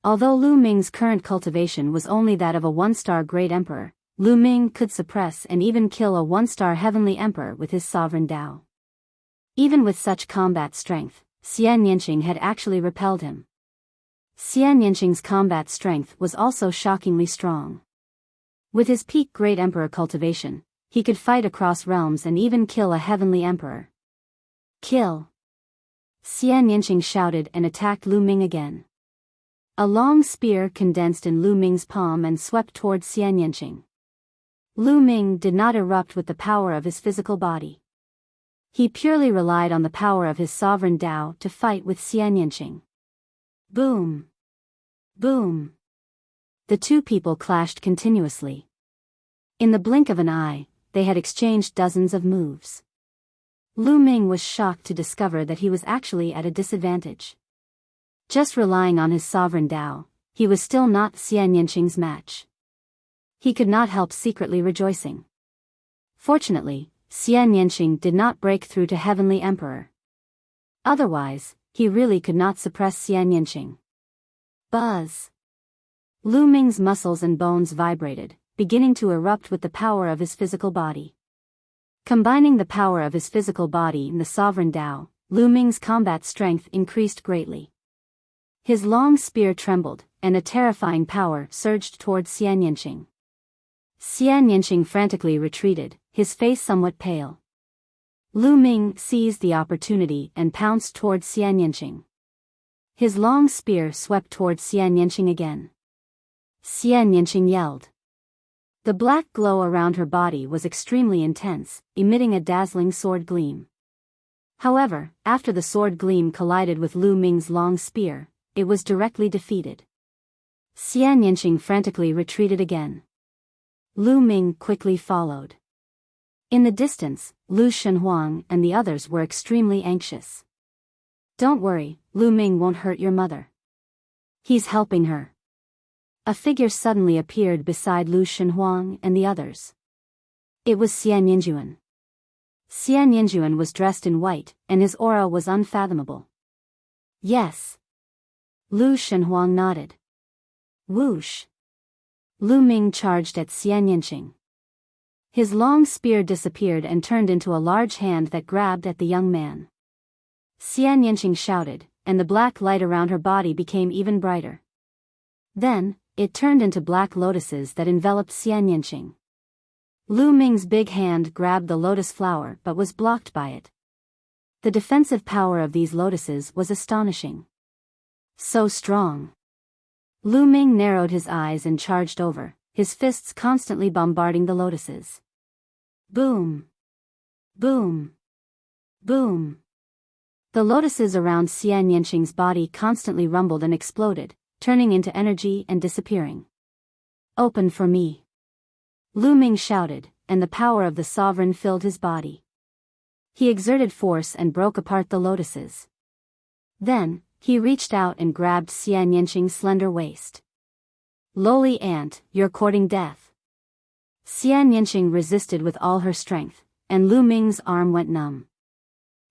Although Lu Ming's current cultivation was only that of a 1-star Great Emperor, Lu Ming could suppress and even kill a 1-star Heavenly Emperor with his sovereign Tao. Even with such combat strength, Xian Yanqing had actually repelled him. Xian Yanqing's combat strength was also shockingly strong. With his peak Great Emperor cultivation, he could fight across realms and even kill a heavenly emperor. Kill! Xian Yinqing shouted and attacked Lu Ming again. A long spear condensed in Lu Ming's palm and swept toward Xian Yinqing. Lu Ming did not erupt with the power of his physical body. He purely relied on the power of his sovereign Tao to fight with Xian Yinqing. Boom! Boom! The two people clashed continuously. In the blink of an eye, they had exchanged dozens of moves. Lu Ming was shocked to discover that he was actually at a disadvantage. Just relying on his sovereign Tao, he was still not Xian Yinqing's match. He could not help secretly rejoicing. Fortunately, Xian Yinqing did not break through to Heavenly Emperor. Otherwise, he really could not suppress Xian Yinqing. Buzz! Lu Ming's muscles and bones vibrated, beginning to erupt with the power of his physical body. Combining the power of his physical body and the sovereign Tao, Lu Ming's combat strength increased greatly. His long spear trembled, and a terrifying power surged towards Xian Yinqing. Xian Yinqing frantically retreated, his face somewhat pale. Lu Ming seized the opportunity and pounced towards Xian Yinqing. His long spear swept towards Xian Yinqing again. Xian Yinqing yelled. The black glow around her body was extremely intense, emitting a dazzling sword gleam. However, after the sword gleam collided with Lu Ming's long spear, it was directly defeated. Xian Yinqing frantically retreated again. Lu Ming quickly followed. In the distance, Lu Shenhuang and the others were extremely anxious. Don't worry, Lu Ming won't hurt your mother. He's helping her. A figure suddenly appeared beside Lu Shenhuang and the others. It was Xian Yinjuan. Xian Yinjuan was dressed in white, and his aura was unfathomable. Yes. Lu Shenhuang nodded. Whoosh! Lu Ming charged at Xian Yinqing. His long spear disappeared and turned into a large hand that grabbed at the young man. Xian Yinqing shouted, and the black light around her body became even brighter. Then, it turned into black lotuses that enveloped Xian Yinqing. Lu Ming's big hand grabbed the lotus flower but was blocked by it. The defensive power of these lotuses was astonishing. So strong. Lu Ming narrowed his eyes and charged over, his fists constantly bombarding the lotuses. Boom! Boom! Boom! The lotuses around Xian Yinqing's body constantly rumbled and exploded, turning into energy and disappearing. Open for me! Lu Ming shouted, and the power of the sovereign filled his body. He exerted force and broke apart the lotuses. Then, he reached out and grabbed Xian Yinqing's slender waist. Lowly ant, you're courting death. Xian Yinqing resisted with all her strength, and Lu Ming's arm went numb.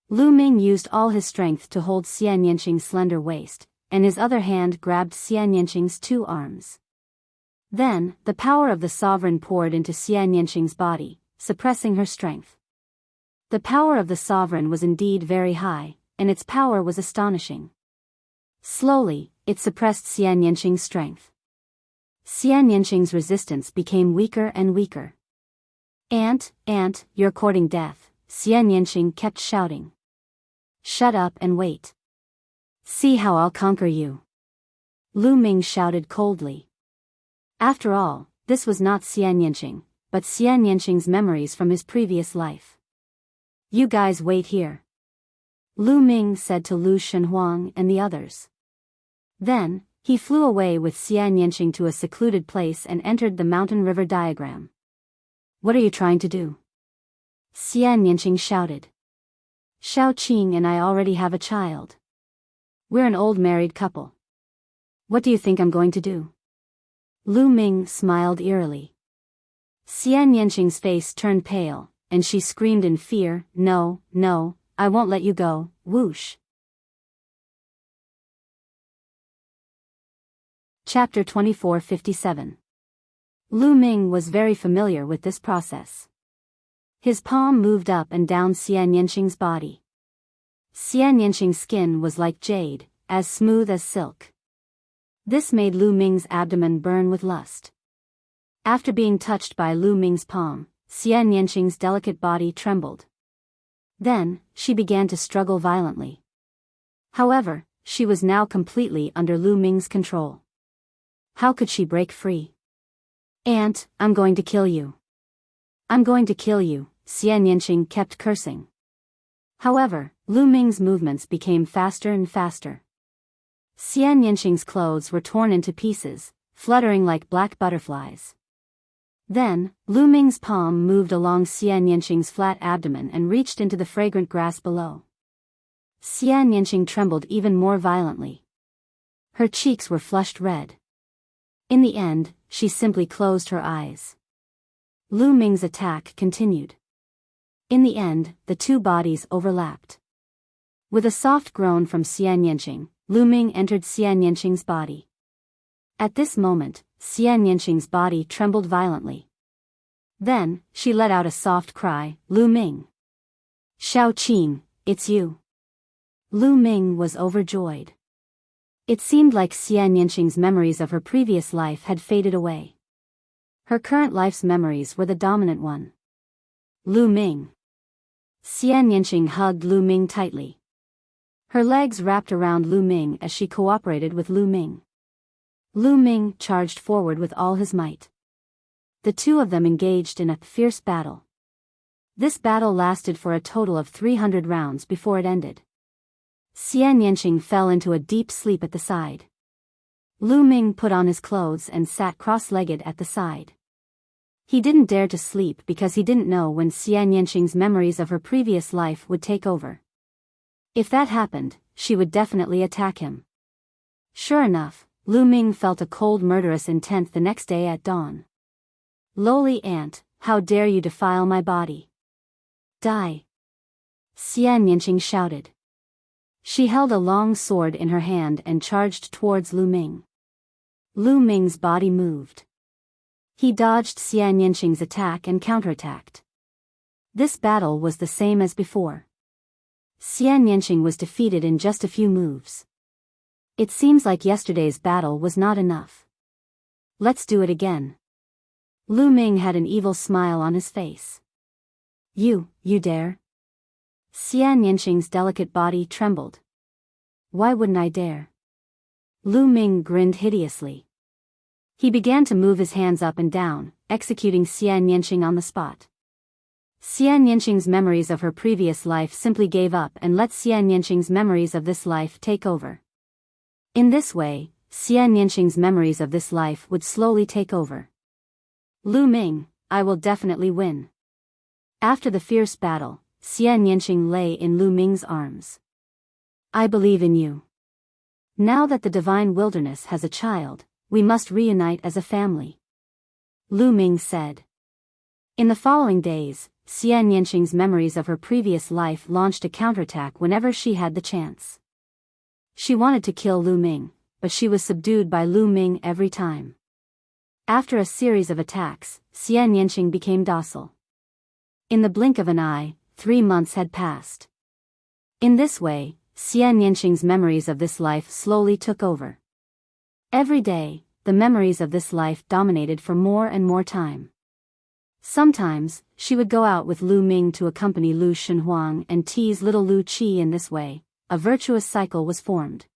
Lu Ming used all his strength to hold Xian Yinqing's slender waist, and his other hand grabbed Xian Yinqing's two arms. Then, the power of the sovereign poured into Xian Yinqing's body, suppressing her strength. The power of the sovereign was indeed very high, and its power was astonishing. Slowly, it suppressed Xian Yinqing's strength. Xian Yinqing's resistance became weaker and weaker. Ant, you're courting death, Xian Yinqing kept shouting. Shut up and wait. See how I'll conquer you. Lu Ming shouted coldly. After all, this was not Xian Yinqing, but Xian Yinqing's memories from his previous life. You guys wait here. Lu Ming said to Lu Shenhuang and the others. Then, he flew away with Xian Yinqing to a secluded place and entered the mountain river diagram. What are you trying to do? Xian Yinqing shouted. Shao Qing and I already have a child. We're an old married couple. What do you think I'm going to do? Lu Ming smiled eerily. Xian Yinqing's face turned pale, and she screamed in fear, No, I won't let you go, whoosh. Chapter 2457. Lu Ming was very familiar with this process. His palm moved up and down Xian Yinqing's body. Xian Yinqing's skin was like jade, as smooth as silk. This made Lu Ming's abdomen burn with lust. After being touched by Lu Ming's palm, Xian Yanqing's delicate body trembled. Then, she began to struggle violently. However, she was now completely under Lu Ming's control. How could she break free? "Aunt, I'm going to kill you. I'm going to kill you," Xian Yanqing kept cursing. However, Lu Ming's movements became faster and faster. Xian Yanqing's clothes were torn into pieces, fluttering like black butterflies. Then, Lu Ming's palm moved along Xian Yanqing's flat abdomen and reached into the fragrant grass below. Xian Yanqing trembled even more violently. Her cheeks were flushed red. In the end, she simply closed her eyes. Lu Ming's attack continued. In the end, the two bodies overlapped. With a soft groan from Xian Yanqing, Lu Ming entered Xian Yanqing's body. At this moment, Xian Yanqing's body trembled violently. Then, she let out a soft cry, "Lu Ming! Shao Qing, it's you!" Lu Ming was overjoyed. It seemed like Xian Yanqing's memories of her previous life had faded away. Her current life's memories were the dominant one. "Lu Ming!" Xian Yanqing hugged Lu Ming tightly. Her legs wrapped around Lu Ming as she cooperated with Lu Ming. Lu Ming charged forward with all his might. The two of them engaged in a fierce battle. This battle lasted for a total of 300 rounds before it ended. Xian Yanqing fell into a deep sleep at the side. Lu Ming put on his clothes and sat cross-legged at the side. He didn't dare to sleep because he didn't know when Xian Yanqing's memories of her previous life would take over. If that happened, she would definitely attack him. Sure enough, Lu Ming felt a cold murderous intent the next day at dawn. "Lowly ant, how dare you defile my body? Die!" Xian Yanqing shouted. She held a long sword in her hand and charged towards Lu Ming. Lu Ming's body moved. He dodged Xian Yanqing's attack and counterattacked. This battle was the same as before. Xian Yanqing was defeated in just a few moves. It seems like yesterday's battle was not enough. Let's do it again. Lu Ming had an evil smile on his face. You dare?" Xian Yanqing's delicate body trembled. "Why wouldn't I dare?" Lu Ming grinned hideously. He began to move his hands up and down, executing Xian Yanqing on the spot. Xian Yanqing's memories of her previous life simply gave up and let Xian Yanqing's memories of this life take over. In this way, Xian Yanqing's memories of this life would slowly take over. "Lu Ming, I will definitely win." After the fierce battle, Xian Yanqing lay in Lu Ming's arms. "I believe in you. Now that the divine wilderness has a child, we must reunite as a family," Lu Ming said. In the following days, Xian Yanqing's memories of her previous life launched a counterattack whenever she had the chance. She wanted to kill Lu Ming, but she was subdued by Lu Ming every time. After a series of attacks, Xian Yanqing became docile. In the blink of an eye, 3 months had passed. In this way, Xian Yanqing's memories of this life slowly took over. Every day, the memories of this life dominated for more and more time. Sometimes, she would go out with Lu Ming to accompany Lu Shenhuang and tease little Lu Qi. In this way, a virtuous cycle was formed.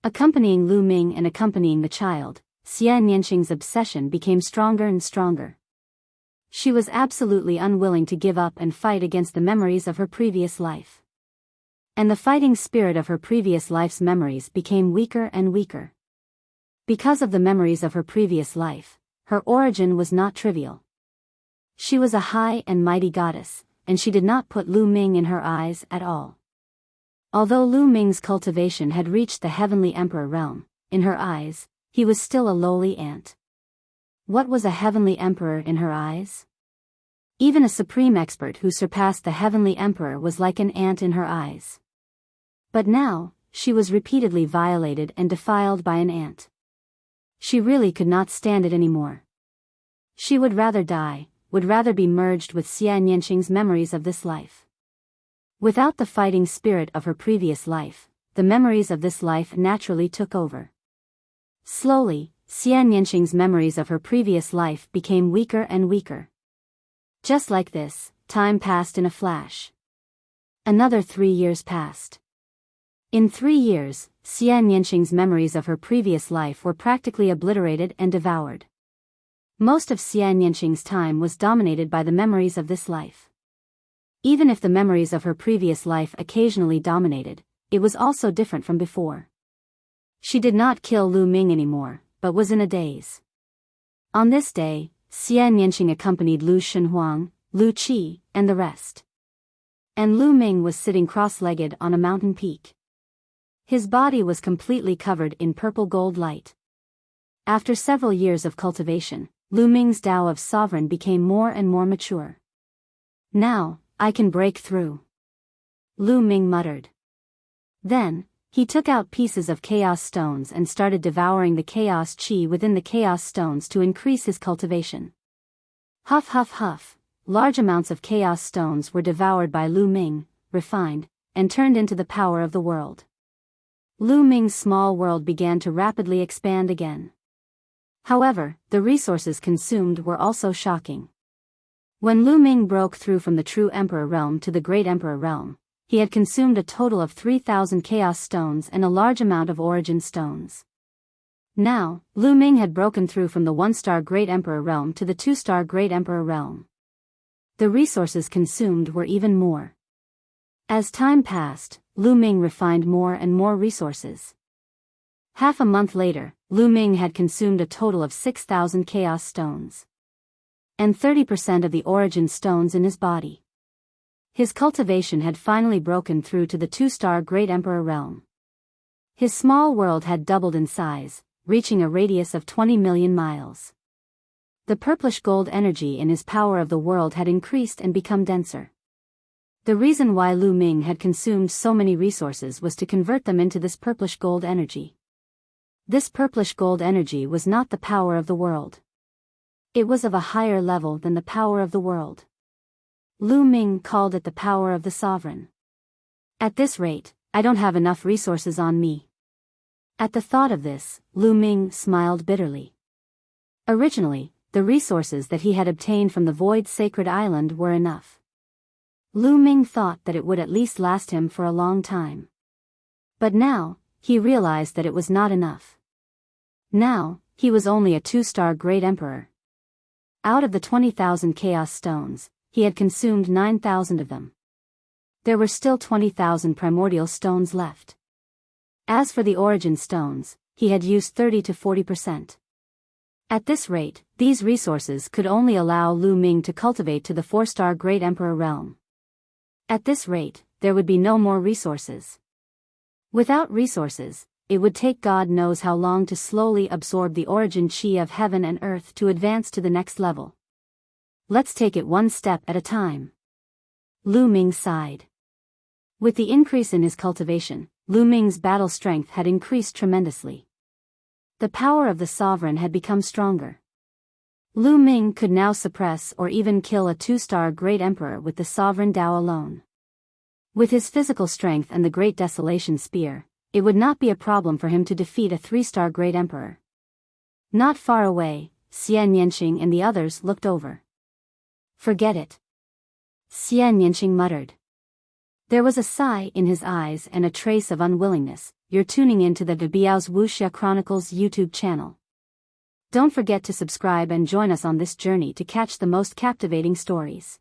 Accompanying Lu Ming and accompanying the child, Xian Yanqing's obsession became stronger and stronger. She was absolutely unwilling to give up and fight against the memories of her previous life. And the fighting spirit of her previous life's memories became weaker and weaker. Because of the memories of her previous life, her origin was not trivial. She was a high and mighty goddess, and she did not put Lu Ming in her eyes at all. Although Lu Ming's cultivation had reached the heavenly emperor realm, in her eyes, he was still a lowly ant. What was a heavenly emperor in her eyes? Even a supreme expert who surpassed the heavenly emperor was like an ant in her eyes. But now, she was repeatedly violated and defiled by an ant. She really could not stand it anymore. She would rather die, would rather be merged with Xian Yanqing's memories of this life. Without the fighting spirit of her previous life, the memories of this life naturally took over. Slowly, Xian Yanqing's memories of her previous life became weaker and weaker. Just like this, time passed in a flash. Another 3 years passed. In 3 years, Xian Yanqing's memories of her previous life were practically obliterated and devoured. Most of Xian Yanqing's time was dominated by the memories of this life. Even if the memories of her previous life occasionally dominated, it was also different from before. She did not kill Lu Ming anymore, but was in a daze. On this day, Xian Yanqing accompanied Lu Shenhuang, Lu Qi, and the rest. And Lu Ming was sitting cross-legged on a mountain peak. His body was completely covered in purple gold light. After several years of cultivation, Lu Ming's Tao of Sovereign became more and more mature. Now, I can break through, Lu Ming muttered. Then, he took out pieces of chaos stones and started devouring the chaos qi within the chaos stones to increase his cultivation. Huff huff huff, large amounts of chaos stones were devoured by Lu Ming, refined, and turned into the power of the world. Lu Ming's small world began to rapidly expand again. However, the resources consumed were also shocking. When Lu Ming broke through from the true Emperor realm to the Great Emperor realm, he had consumed a total of 3,000 chaos stones and a large amount of origin stones. Now, Lu Ming had broken through from the 1-star Great Emperor realm to the 2-star Great Emperor realm. The resources consumed were even more. As time passed, Lu Ming refined more and more resources. Half a month later, Lu Ming had consumed a total of 6,000 chaos stones. And 30% of the origin stones in his body. His cultivation had finally broken through to the 2-star Great Emperor realm. His small world had doubled in size, reaching a radius of 20 million miles. The purplish gold energy in his power of the world had increased and become denser. The reason why Lu Ming had consumed so many resources was to convert them into this purplish gold energy. This purplish gold energy was not the power of the world. It was of a higher level than the power of the world. Lu Ming called it the power of the sovereign. At this rate, I don't have enough resources on me. At the thought of this, Lu Ming smiled bitterly. Originally, the resources that he had obtained from the Void Sacred Island were enough. Lu Ming thought that it would at least last him for a long time. But now, he realized that it was not enough. Now, he was only a 2-star Great Emperor. Out of the 20,000 chaos stones, he had consumed 9,000 of them. There were still 20,000 primordial stones left. As for the origin stones, he had used 30 to 40%. At this rate, these resources could only allow Lu Ming to cultivate to the 4-star Great Emperor realm. At this rate, there would be no more resources. Without resources, it would take God knows how long to slowly absorb the origin chi of heaven and earth to advance to the next level. Let's take it one step at a time. Lu Ming sighed. With the increase in his cultivation, Lu Ming's battle strength had increased tremendously. The power of the sovereign had become stronger. Lu Ming could now suppress or even kill a 2-star Great Emperor with the sovereign Tao alone. With his physical strength and the Great Desolation Spear, it would not be a problem for him to defeat a 3-star Great Emperor. Not far away, Xian Yanqing and the others looked over. Forget it, Xian Yanqing muttered. There was a sigh in his eyes and a trace of unwillingness. You're tuning into the Biyao's Wuxia Chronicles YouTube channel. Don't forget to subscribe and join us on this journey to catch the most captivating stories.